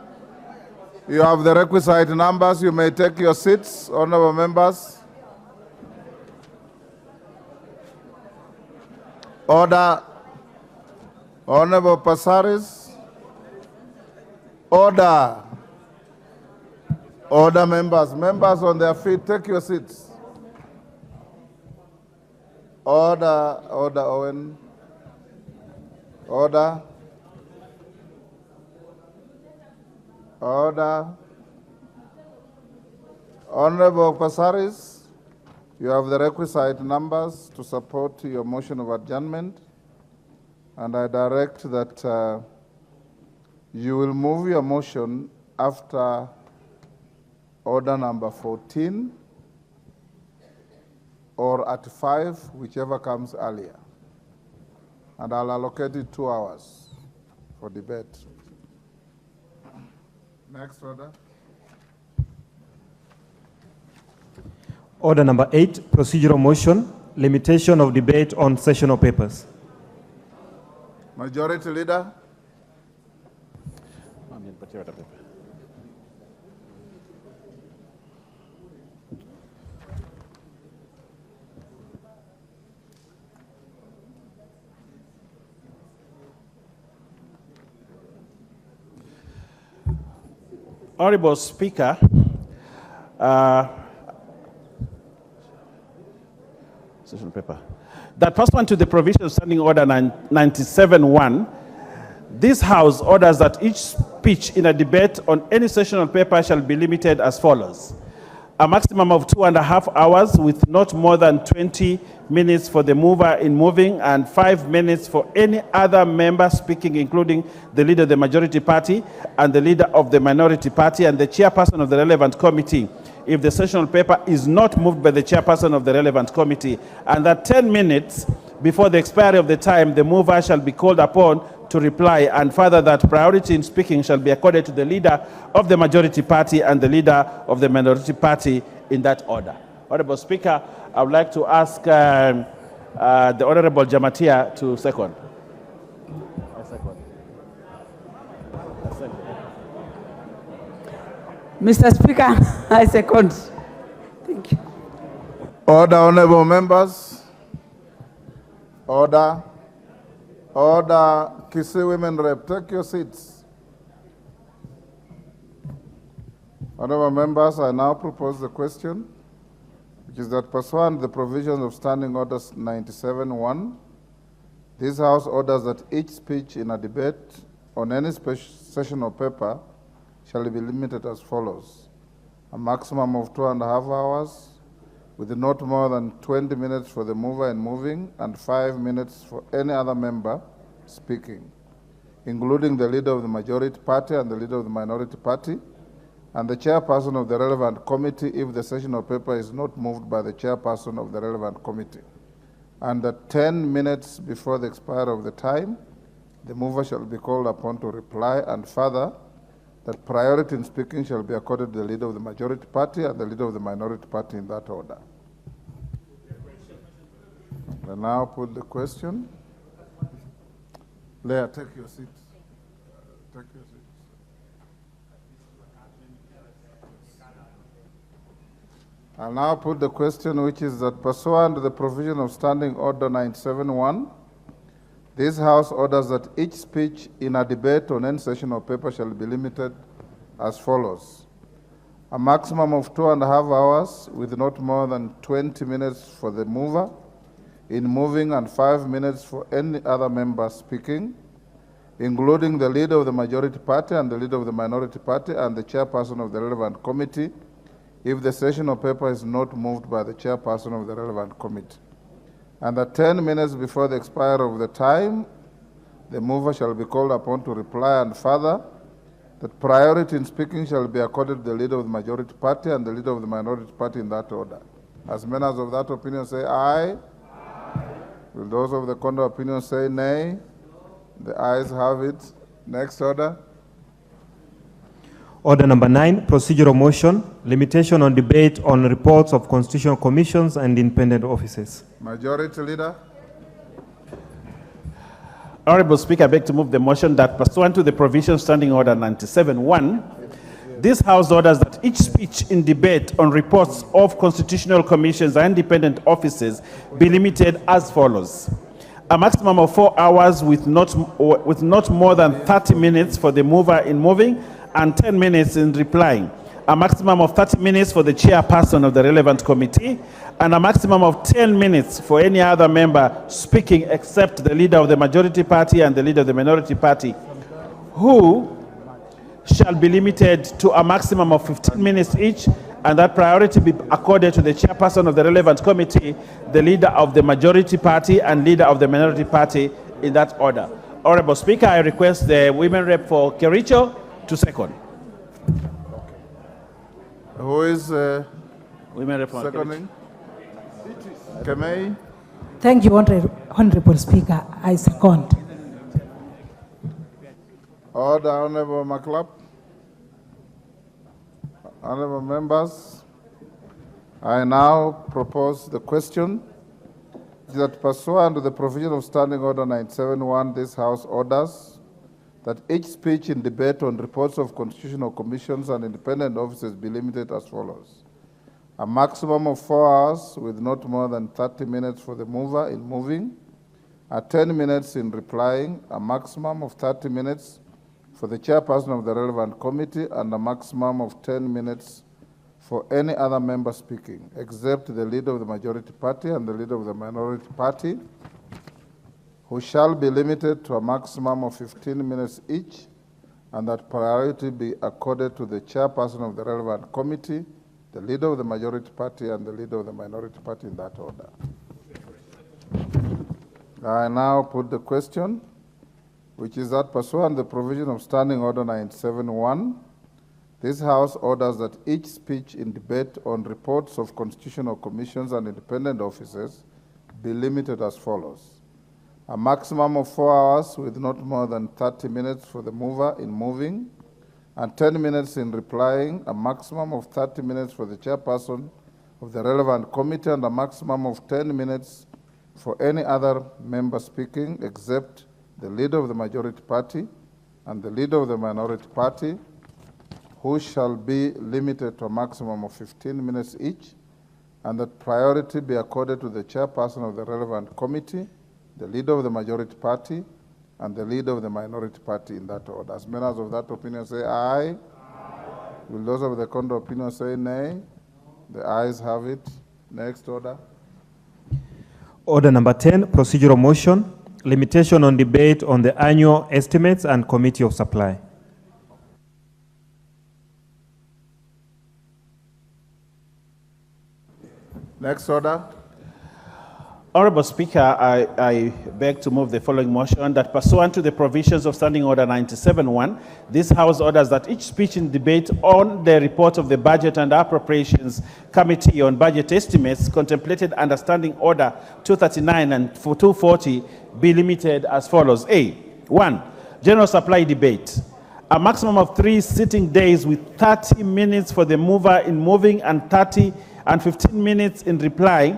You have the requisite numbers. You may take your seats, honorable members. Order. Honorable Passaris. Order. Order, members. Members on their feet, take your seats. Order, order, Owen. Order. Order. Honorable Passaris, you have the requisite numbers to support your motion of adjournment, and I direct that you will move your motion after order number 14 or at 5, whichever comes earlier. And I'll allocate it 2 hours for debate. Next order. Order number 8, procedural motion, limitation of debate on sessional papers. Majority Leader. Honorable Speaker, session paper. That pursuant to the provision of Standing Order 97-1, This House orders that each speech in a debate on any sessional paper shall be limited as follows. A maximum of 2.5 hours with not more than 20 minutes for the mover in moving and 5 minutes for any other member speaking, including the leader of the majority party and the leader of the minority party and the chairperson of the relevant committee, if the sessional paper is not moved by the chairperson of the relevant committee, and that 10 minutes before the expiry of the time, the mover shall be called upon to reply, and further that priority in speaking shall be accorded to the leader of the majority party and the leader of the minority party in that order. Honorable Speaker, I would like to ask the Honorable Jamatia to second. Mr. Speaker, I second. Thank you. Order, honorable members. Order. Order. Kisii Women Rep, take your seats. Honorable members, I now propose the question, which is that pursuant to the provisions of Standing Orders 97-1, this House orders that each speech in a debate on any session or paper shall be limited as follows. A maximum of 2.5 hours, with not more than 20 minutes for the mover in moving and 5 minutes for any other member speaking, including the leader of the majority party and the leader of the minority party, and the chairperson of the relevant committee if the session or paper is not moved by the chairperson of the relevant committee. And that 10 minutes before the expiry of the time, the mover shall be called upon to reply, and further, that priority in speaking shall be accorded to the leader of the majority party and the leader of the minority party in that order. I now put the question. Leah, take your seat. Take your seat. I'll now put the question, which is that pursuant to the provision of Standing Order 97-1, this House orders that each speech in a debate on any session or paper shall be limited as follows. A maximum of 2.5 hours with not more than 20 minutes for the mover in moving and 5 minutes for any other member speaking, including the leader of the majority party and the leader of the minority party and the chairperson of the relevant committee, if the session or paper is not moved by the chairperson of the relevant committee. And that 10 minutes before the expiry of the time, the mover shall be called upon to reply, and further, that priority in speaking shall be accorded to the leader of the majority party and the leader of the minority party in that order. As many as of that opinion say aye. Will those of the contrary opinion say nay? The ayes have it. Next order. Order number 9, procedural motion, limitation on debate on reports of constitutional commissions and independent offices. Majority Leader. Honorable Speaker, I beg to move the motion that pursuant to the provision Standing Order 97-1, this House orders that each speech in debate on reports of constitutional commissions and independent offices be limited as follows. A maximum of 4 hours with not more than 30 minutes for the mover in moving and 10 minutes in replying. A maximum of 30 minutes for the chairperson of the relevant committee, and a maximum of 10 minutes for any other member speaking except the leader of the majority party and the leader of the minority party, who shall be limited to a maximum of 15 minutes each, and that priority be accorded to the chairperson of the relevant committee, the leader of the majority party and leader of the minority party in that order. Honorable Speaker, I request the women rep for Kericho to second. Who is women rep for seconding? Kemei. Thank you, Honorable Speaker. I second. Order, Honorable McClap. Honorable members, I now propose the question that pursuant to the provision of Standing Order 97-1, this House orders that each speech in debate on reports of constitutional commissions and independent offices be limited as follows. A maximum of 4 hours with not more than 30 minutes for the mover in moving, 10 minutes in replying, a maximum of 30 minutes for the chairperson of the relevant committee, and a maximum of 10 minutes for any other member speaking, except the leader of the majority party and the leader of the minority party, who shall be limited to a maximum of 15 minutes each, and that priority be accorded to the chairperson of the relevant committee, the leader of the majority party, and the leader of the minority party in that order. I now put the question, which is that pursuant to the provision of Standing Order 971, this House orders that each speech in debate on reports of constitutional commissions and independent offices be limited as follows. A maximum of 4 hours with not more than 30 minutes for the mover in moving, and 10 minutes in replying, a maximum of 30 minutes for the chairperson of the relevant committee, and a maximum of 10 minutes for any other member speaking except the leader of the majority party and the leader of the minority party, who shall be limited to a maximum of 15 minutes each, and that priority be accorded to the chairperson of the relevant committee, the leader of the majority party, and the leader of the minority party in that order. As members of that opinion say aye. Aye. Will those of the contrary opinion say nay? The ayes have it. Next order. Order number 10, procedural motion, limitation on debate on the annual estimates and committee of supply. Next order. Honorable Speaker, I beg to move the following motion that pursuant to the provisions of Standing Order 97.1, this House orders that each speech in debate on the report of the Budget and Appropriations Committee on Budget Estimates contemplated under Standing Order 239 and 240 be limited as follows. A. 1. General supply debate. A maximum of 3 sitting days with 30 minutes for the mover in moving and 15 minutes in replying.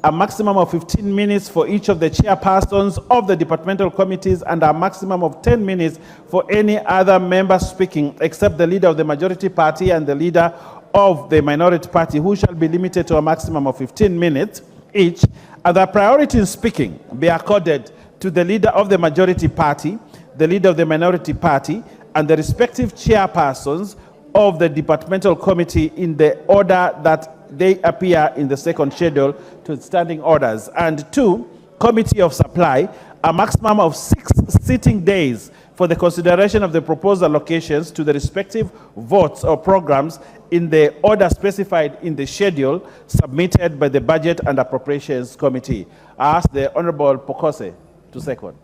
A maximum of 15 minutes for each of the chairpersons of the departmental committees, and a maximum of 10 minutes for any other member speaking except the leader of the majority party and the leader of the minority party, who shall be limited to a maximum of 15 minutes each, and the priority in speaking be accorded to the leader of the majority party, the leader of the minority party, and the respective chairpersons of the departmental committee in the order that they appear in the second schedule to standing orders. And 2, committee of supply, a maximum of 6 sitting days for the consideration of the proposed allocations to the respective votes or programs in the order specified in the schedule submitted by the Budget and Appropriations Committee. I ask the Honorable Pokose to second.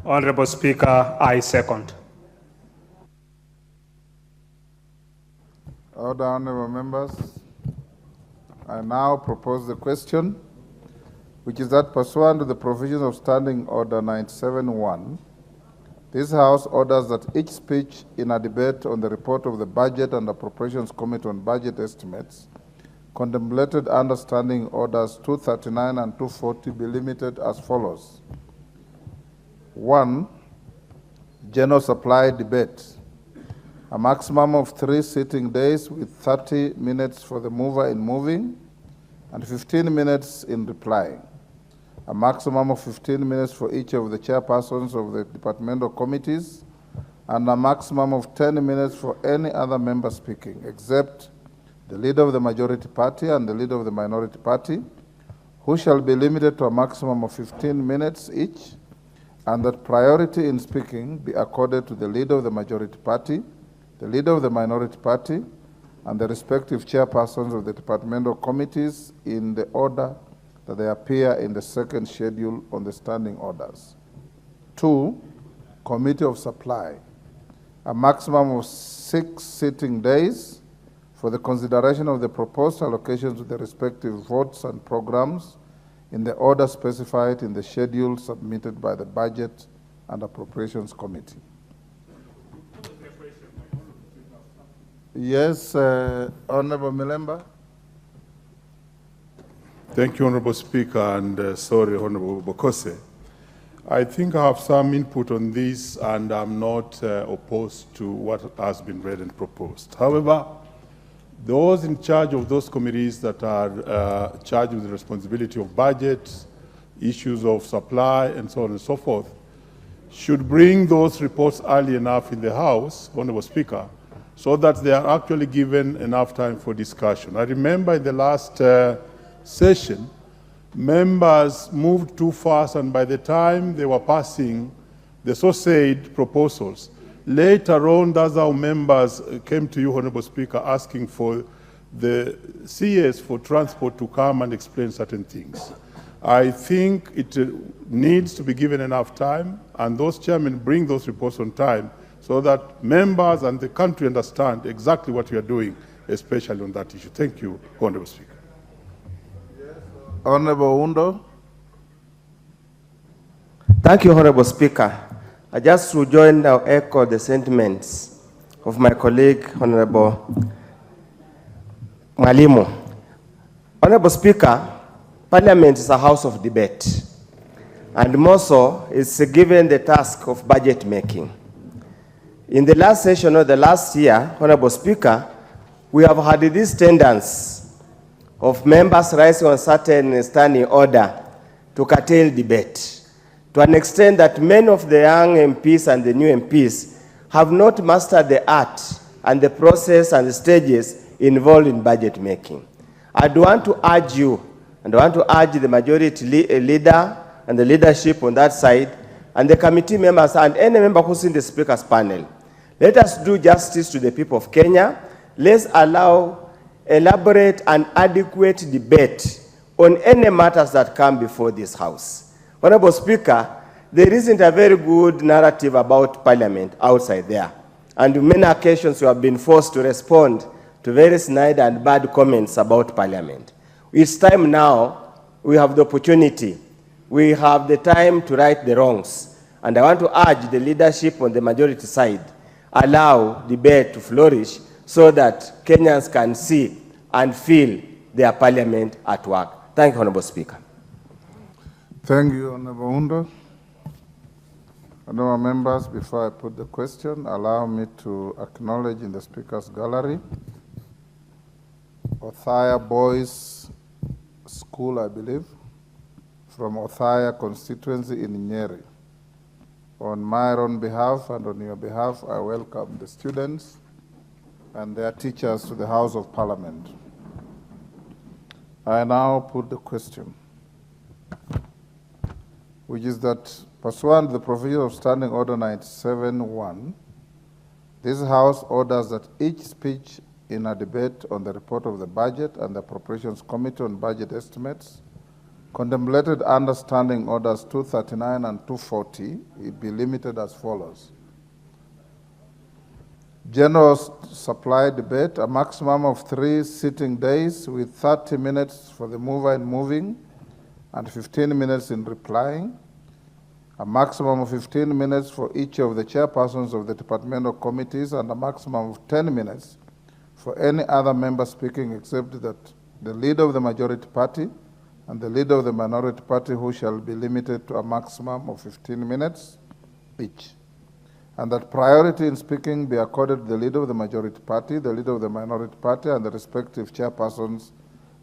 Honorable Speaker, I second. Order, honorable members. I now propose the question, which is that pursuant to the provisions of Standing Order 971, this House orders that each speech in a debate on the report of the Budget and Appropriations Committee on Budget Estimates contemplated under Standing Orders 239 and 240 be limited as follows. 1. General supply debate. A maximum of 3 sitting days with 30 minutes for the mover in moving and 15 minutes in replying. A maximum of 15 minutes for each of the chairpersons of the departmental committees, and a maximum of 10 minutes for any other member speaking, except the leader of the majority party and the leader of the minority party, who shall be limited to a maximum of 15 minutes each, and that priority in speaking be accorded to the leader of the majority party, the leader of the minority party, and the respective chairpersons of the departmental committees in the order that they appear in the second schedule on the standing orders. 2, committee of supply. A maximum of 6 sitting days for the consideration of the proposed allocations to the respective votes and programs in the order specified in the schedule submitted by the Budget and Appropriations Committee. Yes, Honorable Milemba. Thank you, Honorable Speaker, and sorry, Honorable Bokose. I think I have some input on this, and I'm not opposed to what has been read and proposed. However, those in charge of those committees that are charged with the responsibility of budget, issues of supply, and so on and so forth, should bring those reports early enough in the House, Honorable Speaker, so that they are actually given enough time for discussion. I remember in the last session, members moved too fast, and by the time they were passing the so-said proposals, later on, that's how members came to you, Honorable Speaker, asking for the CS for transport to come and explain certain things. I think it needs to be given enough time, and those chairmen bring those reports on time so that members and the country understand exactly what we are doing, especially on that issue. Thank you, Honorable Speaker. Honorable Undo. Thank you, Honorable Speaker. I just to join now echo the sentiments of my colleague, Honorable Mwalimu. Honorable Speaker, Parliament is a house of debate, and more so is given the task of budget making. In the last session of the last year, Honorable Speaker, we have had this tendency of members rising on certain standing order to curtail debate, to an extent that many of the young MPs and the new MPs have not mastered the art and the process and the stages involved in budget making. I do want to urge you, and I want to urge the majority leader and the leadership on that side, and the committee members and any member who's in the speaker's panel, let us do justice to the people of Kenya. Let's allow elaborate and adequate debate on any matters that come before this House. Honorable Speaker, there isn't a very good narrative about Parliament outside there. And on many occasions, you have been forced to respond to very snide and bad comments about Parliament. It's time now, we have the opportunity, we have the time to right the wrongs. And I want to urge the leadership on the majority side, allow debate to flourish so that Kenyans can see and feel their Parliament at work. Thank you, Honorable Speaker. Thank you, Honorable Undo. Honorable members, before I put the question, allow me to acknowledge in the Speaker's gallery Othaya Boys School, I believe, from Othaya constituency in Nyeri. On my own behalf and on your behalf, I welcome the students and their teachers to the House of Parliament. I now put the question, which is that pursuant to the provision of Standing Order 97-1, this House orders that each speech in a debate on the report of the Budget and the Appropriations Committee on Budget Estimates, contemplated under Standing Orders 239 and 240, be limited as follows. General supply debate, a maximum of 3 sitting days with 30 minutes for the mover in moving and 15 minutes in replying, a maximum of 15 minutes for each of the chairpersons of the departmental committees, and a maximum of 10 minutes for any other member speaking except that the leader of the majority party and the leader of the minority party, who shall be limited to a maximum of 15 minutes each. And that priority in speaking be accorded to the leader of the majority party, the leader of the minority party, and the respective chairpersons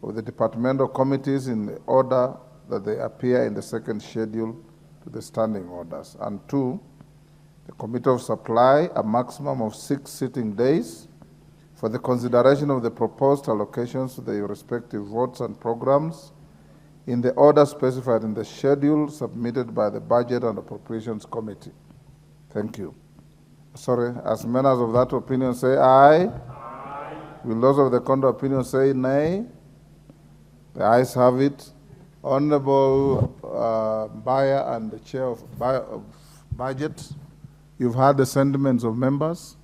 of the departmental committees in the order that they appear in the second schedule to the standing orders. And 2, the Committee of Supply, a maximum of 6 sitting days for the consideration of the proposed allocations to the respective votes and programs in the order specified in the schedule submitted by the Budget and Appropriations Committee. Thank you. Sorry, as members of that opinion say aye. Aye. Will those of the contrary opinion say nay? The ayes have it. Honorable Bayer and the Chair of Budget, you've heard the sentiments of members.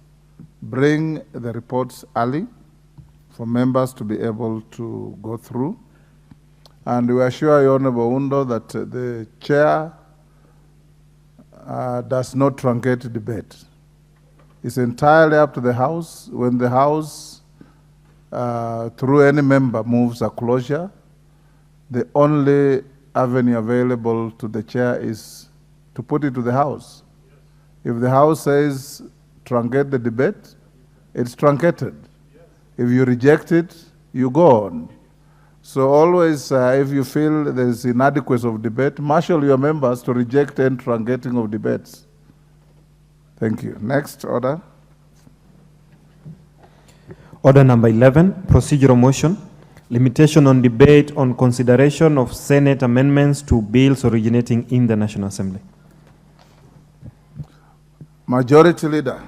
Bring the reports early for members to be able to go through. And we assure you, Honorable Undo, that the Chair does not truncate debate. It's entirely up to the House. When the House, through any member, moves a closure, the only avenue available to the Chair is to put it to the House. If the House says truncate the debate, it's truncated. If you reject it, you go on. So always, if you feel there's inadequacy of debate, marshal your members to reject any truncating of debates. Thank you. Next order. Order number 11, procedural motion. limitation on debate on consideration of Senate amendments to bills originating in the National Assembly. Majority Leader.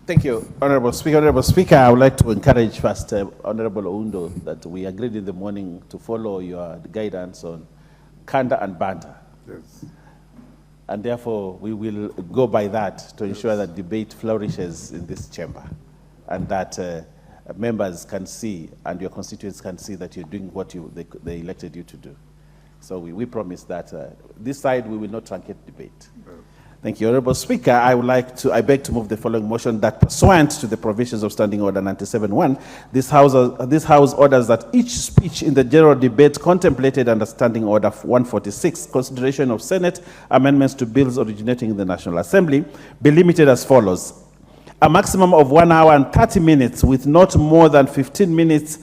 Thank you, Honorable Speaker. Honorable Speaker, I would like to encourage first Honorable Oundo that we agreed in the morning to follow your guidance on candor and banter. Yes. And therefore, we will go by that to ensure that debate flourishes in this chamber and that members can see and your constituents can see that you're doing what they elected you to do. So we promise that this side we will not truncate debate. Thank you, Honorable Speaker. I beg to move the following motion that pursuant to the provisions of Standing Order 97.1, this House orders that each speech in the general debate contemplated under Standing Order 146, consideration of Senate amendments to bills originating in the National Assembly, be limited as follows. A maximum of 1 hour and 30 minutes with not more than 15 minutes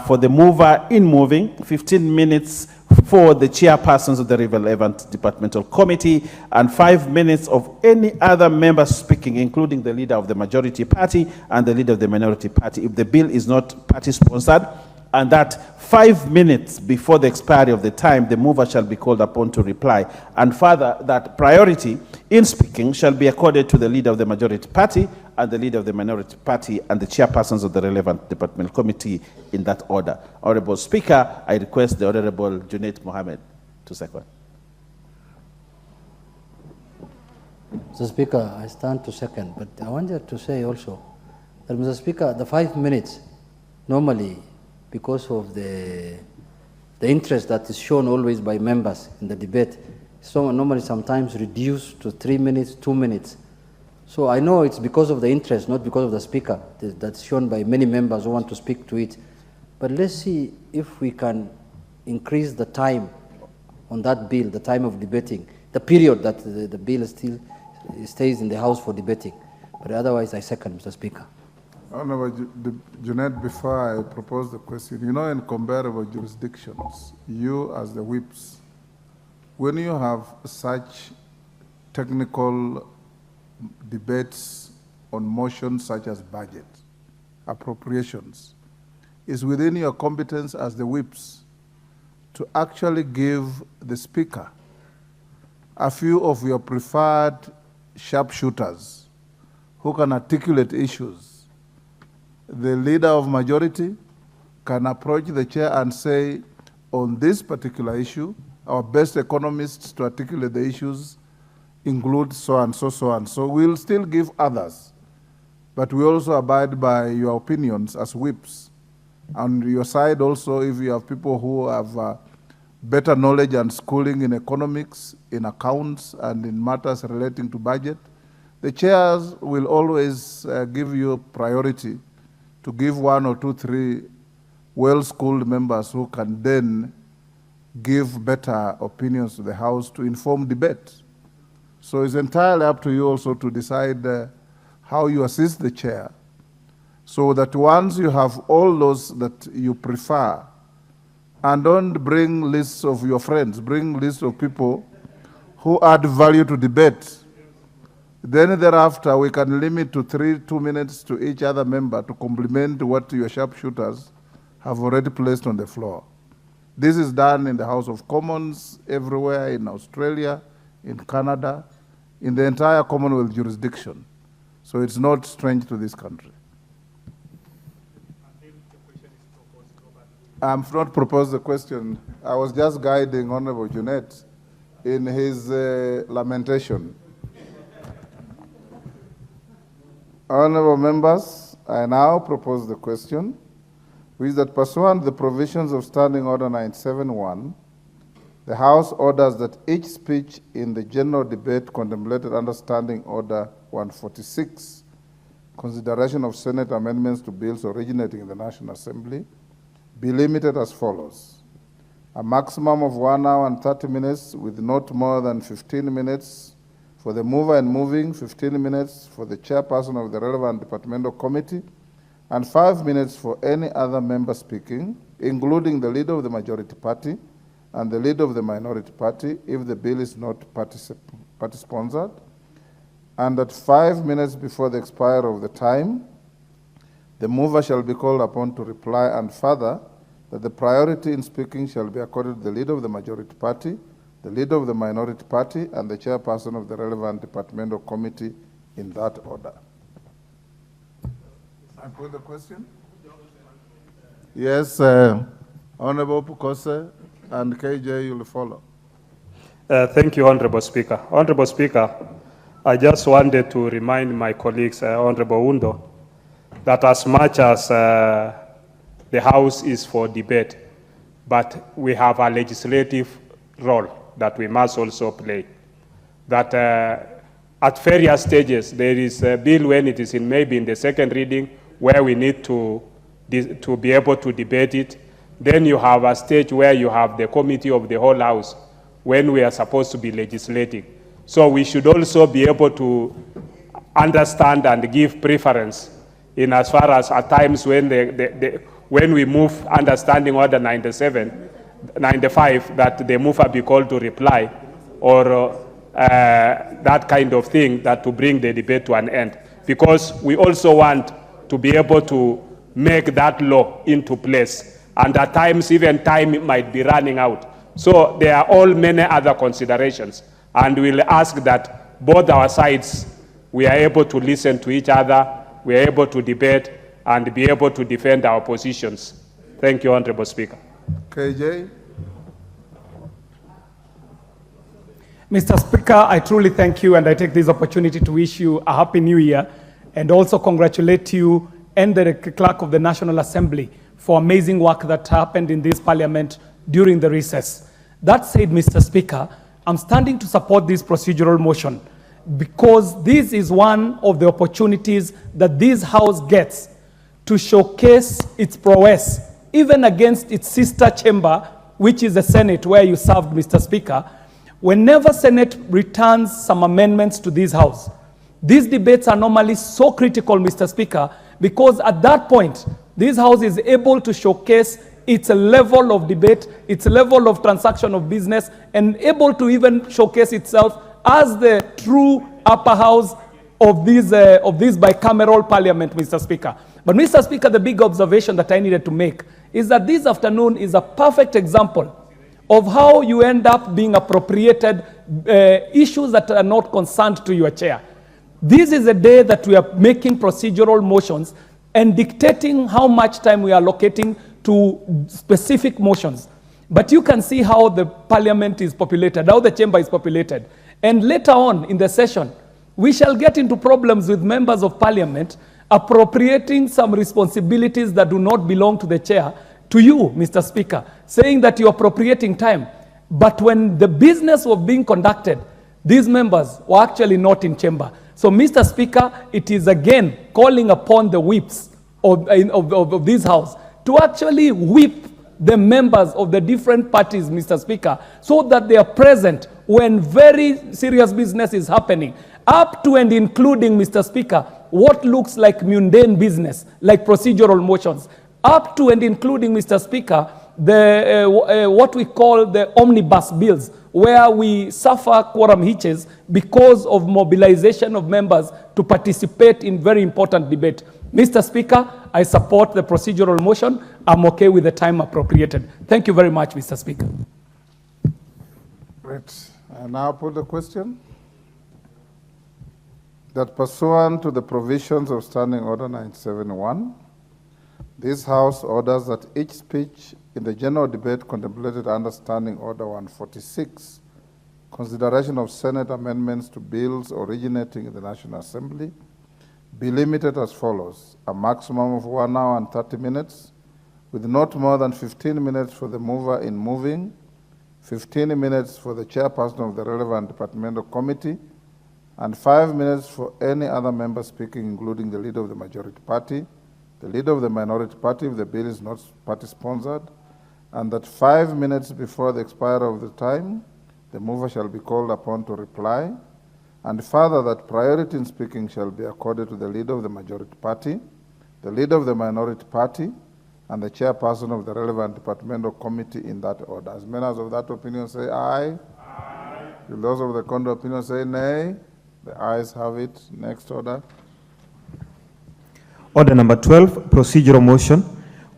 for the mover in moving, 15 minutes for the chairpersons of the relevant departmental committee, and 5 minutes of any other member speaking, including the leader of the majority party and the leader of the minority party, if the bill is not party-sponsored, and that 5 minutes before the expiry of the time, the mover shall be called upon to reply, and further, that priority in speaking shall be accorded to the leader of the majority party and the leader of the minority party and the chairpersons of the relevant departmental committee in that order. Honorable Speaker, I request the Honorable Junaid Mohammed to second. Mr. Speaker, I stand to second, but I wanted to say also that, Mr. Speaker, the 5 minutes normally, because of the interest that is shown always by members in the debate, so normally sometimes reduced to 3 minutes, 2 minutes. So I know it's because of the interest, not because of the speaker, that's shown by many members who want to speak to it. But let's see if we can increase the time on that bill, the time of debating, the period that the bill still stays in the House for debating. But otherwise, I second, Mr. Speaker. Honorable Junaid, before I propose the question, you know, in comparable jurisdictions, you as the whips, when you have such technical debates on motions such as budget, appropriations, it's within your competence as the whips to actually give the speaker a few of your preferred sharpshooters who can articulate issues. The leader of majority can approach the chair and say, on this particular issue, our best economists to articulate the issues include so and so, so and so. We'll still give others, but we also abide by your opinions as whips. On your side also, if you have people who have better knowledge and schooling in economics, in accounts, and in matters relating to budget, the chairs will always give you priority to give 1 or 2, 3 well-schooled members who can then give better opinions to the House to inform debate. So it's entirely up to you also to decide how you assist the chair, so that once you have all those that you prefer, and don't bring lists of your friends, bring lists of people who add value to debate. Then thereafter, we can limit to 2 minutes to each other member to complement what your sharpshooters have already placed on the floor. This is done in the House of Commons, everywhere, in Australia, in Canada, in the entire Commonwealth jurisdiction. So it's not strange to this country. I've not proposed the question. I was just guiding Honorable Junaid in his lamentation. Honorable members, I now propose the question, which is that pursuant to the provisions of Standing Order 971, the House orders that each speech in the general debate contemplated under Standing Order 146, consideration of Senate amendments to bills originating in the National Assembly, be limited as follows. A maximum of 1 hour and 30 minutes with not more than 15 minutes for the mover and moving, 15 minutes for the chairperson of the relevant departmental committee, and 5 minutes for any other member speaking, including the leader of the majority party and the leader of the minority party, if the bill is not party-sponsored, and that 5 minutes before the expiry of the time, the mover shall be called upon to reply, and further, that the priority in speaking shall be accorded to the leader of the majority party, the leader of the minority party, and the chairperson of the relevant departmental committee in that order. I put the question? Yes, Honorable Pukose and KJ, you'll follow. Thank you, Honorable Speaker. Honorable Speaker, I just wanted to remind my colleagues, Honorable Undo, that as much as the House is for debate, but we have a legislative role that we must also play. That at various stages, there is a bill when it is maybe in the second reading where we need to be able to debate it. Then you have a stage where you have the committee of the whole House when we are supposed to be legislating. So we should also be able to understand and give preference in as far as at times when when we move understanding order 95 that the mover be called to reply or that kind of thing, that to bring the debate to an end. Because we also want to be able to make that law into place. And at times even time might be running out. So there are all many other considerations. And we'll ask that both our sides, we are able to listen to each other, we are able to debate, and be able to defend our positions. Thank you, Honorable Speaker. KJ? Mr. Speaker, I truly thank you, and I take this opportunity to wish you a happy new year and also congratulate you and the clerk of the National Assembly for amazing work that happened in this parliament during the recess. That said, Mr. Speaker, I'm standing to support this procedural motion because this is one of the opportunities that this House gets to showcase its prowess, even against its sister chamber, which is the Senate, where you served, Mr. Speaker. Whenever Senate returns some amendments to this House, these debates are normally so critical, Mr. Speaker, because at that point, this House is able to showcase its level of debate, its level of transaction of business, and able to even showcase itself as the true upper house of this bicameral parliament, Mr. Speaker. But Mr. Speaker, the big observation that I needed to make is that this afternoon is a perfect example of how you end up being appropriated issues that are not concerned to your chair. This is a day that we are making procedural motions and dictating how much time we are allocating to specific motions. But you can see how the parliament is populated, how the chamber is populated. And later on in the session, we shall get into problems with members of parliament appropriating some responsibilities that do not belong to the chair to you, Mr. Speaker, saying that you're appropriating time. But when the business was being conducted, these members were actually not in chamber. So, Mr. Speaker, it is again calling upon the whips of this House to actually whip the members of the different parties, Mr. Speaker, so that they are present when very serious business is happening, up to and including, Mr. Speaker, what looks like mundane business, like procedural motions, up to and including, Mr. Speaker, the what we call the omnibus bills, where we suffer quorum hitches because of mobilization of members to participate in very important debate. Mr. Speaker, I support the procedural motion. I'm okay with the time appropriated. Thank you very much, Mr. Speaker. Great. I now put the question that pursuant to the provisions of Standing Order 971, this House orders that each speech in the general debate contemplated under Standing Order 146, consideration of Senate amendments to bills originating in the National Assembly, be limited as follows: a maximum of 1 hour and 30 minutes, with not more than 15 minutes for the mover in moving, 15 minutes for the chairperson of the relevant departmental committee, and 5 minutes for any other member speaking, including the leader of the majority party, the leader of the minority party if the bill is not party-sponsored, and that 5 minutes before the expiry of the time, the mover shall be called upon to reply, and further that priority in speaking shall be accorded to the leader of the majority party, the leader of the minority party, and the chairperson of the relevant departmental committee in that order. As members of that opinion say aye. Aye. Will those of the contrary opinion say nay? The ayes have it. Next order. Order number 12, procedural motion,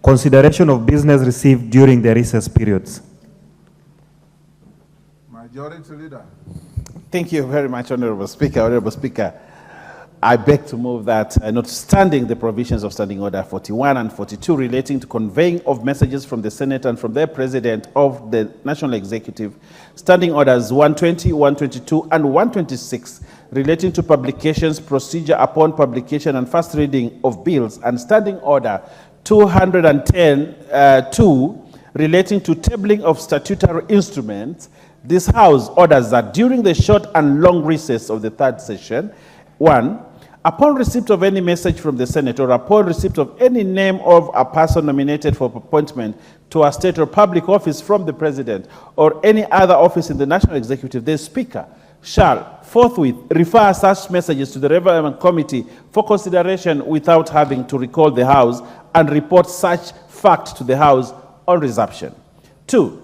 consideration of business received during the recess periods. Majority Leader. Thank you very much, Honorable Speaker. Honorable Speaker, I beg to move that, notwithstanding the provisions of Standing Order 41 and 42 relating to conveying of messages from the Senate and from their President of the National Executive, Standing Orders 120, 122, and 126 relating to publications, procedure upon publication and first reading of bills, and Standing Order 210-2 relating to tabling of statutory instruments, this House orders that during the short and long recess of the third session, 1, upon receipt of any message from the Senate or upon receipt of any name of a person nominated for appointment to a state or public office from the President or any other office in the National Executive, the Speaker shall forthwith refer such messages to the relevant committee for consideration without having to recall the House and report such fact to the House on resumption. 2,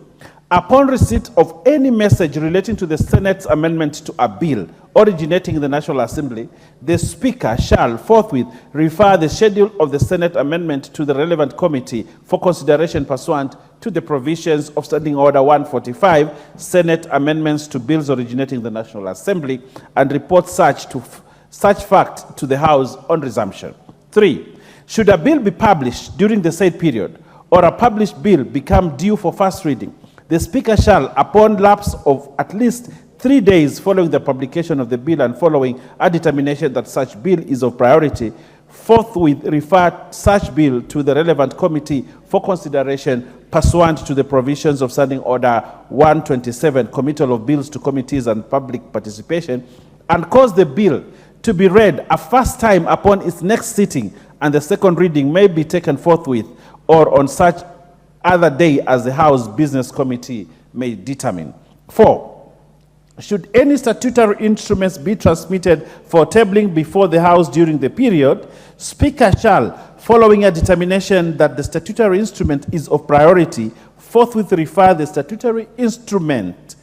upon receipt of any message relating to the Senate's amendment to a bill originating in the National Assembly, the Speaker shall forthwith refer the schedule of the Senate amendment to the relevant committee for consideration pursuant to the provisions of Standing Order 145, Senate amendments to bills originating in the National Assembly, and report such fact to the House on resumption. 3, should a bill be published during the said period or a published bill become due for first reading, the Speaker shall, upon lapse of at least 3 days following the publication of the bill and following a determination that such bill is of priority, forthwith refer such bill to the relevant committee for consideration pursuant to the provisions of Standing Order 127, Committal of Bills to Committees and Public Participation, and cause the bill to be read a first time upon its next sitting, and the second reading may be taken forthwith or on such other day as the House Business Committee may determine. 4, should any statutory instruments be transmitted for tabling before the House during the period, Speaker shall, following a determination that the statutory instrument is of priority, forthwith refer the statutory instrument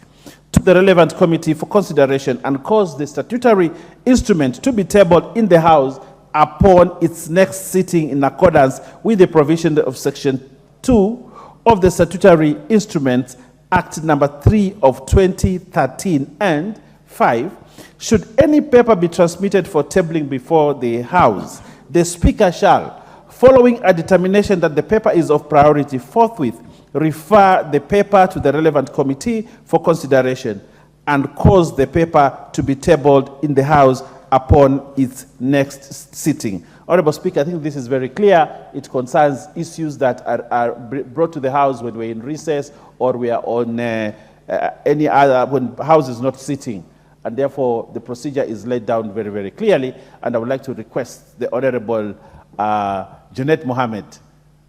to the relevant committee for consideration and cause the statutory instrument to be tabled in the House upon its next sitting in accordance with the provision of Section 2 of the Statutory Instruments Act number 3 of 2013. And 5, should any paper be transmitted for tabling before the House, the Speaker shall, following a determination that the paper is of priority, forthwith refer the paper to the relevant committee for consideration and cause the paper to be tabled in the House upon its next sitting. Honorable Speaker, I think this is very clear. It concerns issues that are brought to the House when we're in recess or we are on any other, when the House is not sitting. And therefore, the procedure is laid down very, very clearly. And I would like to request the Honorable Janet Mohammed,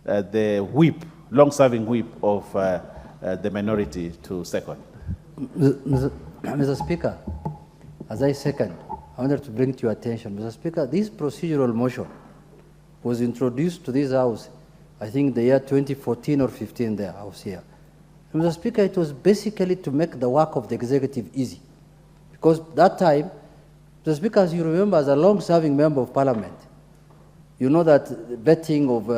the whip, long-serving whip of the minority, to second. Mr. Speaker, as I second, I wanted to bring to your attention, Mr. Speaker, this procedural motion was introduced to this House, I think the year 2014 or 15 there, I was here. Mr. Speaker, it was basically to make the work of the executive easy. Because that time, Mr. Speaker, as you remember, as a long-serving member of Parliament, you know that vetting of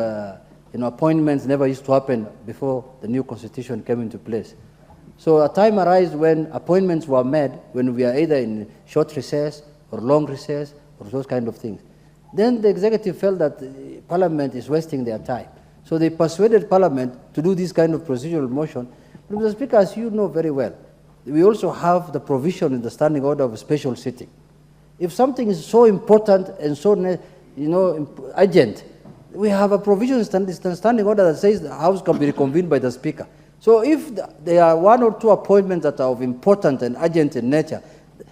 appointments never used to happen before the new constitution came into place. So a time arose when appointments were made when we are either in short recess or long recess or those kind of things. Then the executive felt that Parliament is wasting their time. So they persuaded Parliament to do this kind of procedural motion. But Mr. Speaker, as you know very well, we also have the provision in the Standing Order of a special sitting. If something is so important and so urgent, we have a provision in the Standing Order that says the House can be reconvened by the Speaker. So if there are 1 or 2 appointments that are of important and urgent in nature,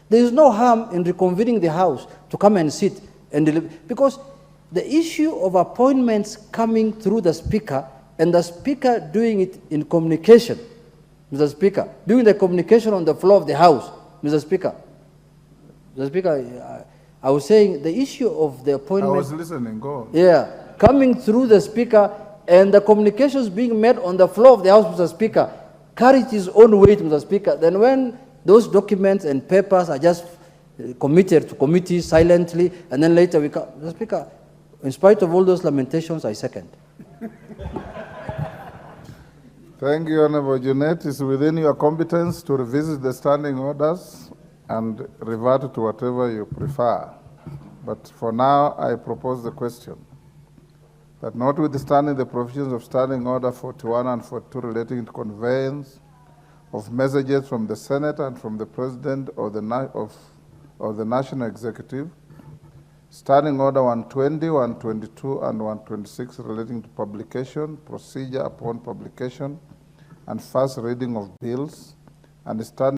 there is no harm in reconvening the House to come and sit and deliver. Because the issue of appointments coming through the Speaker and the Speaker doing it in communication, Mr. Speaker, doing the communication on the floor of the House, Mr. Speaker, I was saying the issue of the appointment. I was listening, go on. Yeah, coming through the Speaker and the communications being made on the floor of the House, Mr. Speaker, carries its own weight, Mr. Speaker. Then when those documents and papers are just committed to committees silently, and then later we come, Mr. Speaker, in spite of all those lamentations, I second. Thank you, Honorable Junet. It's within your competence to revisit the standing orders and revert to whatever you prefer. But for now, I propose the question that notwithstanding the provisions of Standing Order 41 and 42 relating to conveyance of messages from the Senate and from the President of the National Executive, Standing Order 120, 122, and 126 relating to publication, procedure upon publication, and first reading of bills, and Standing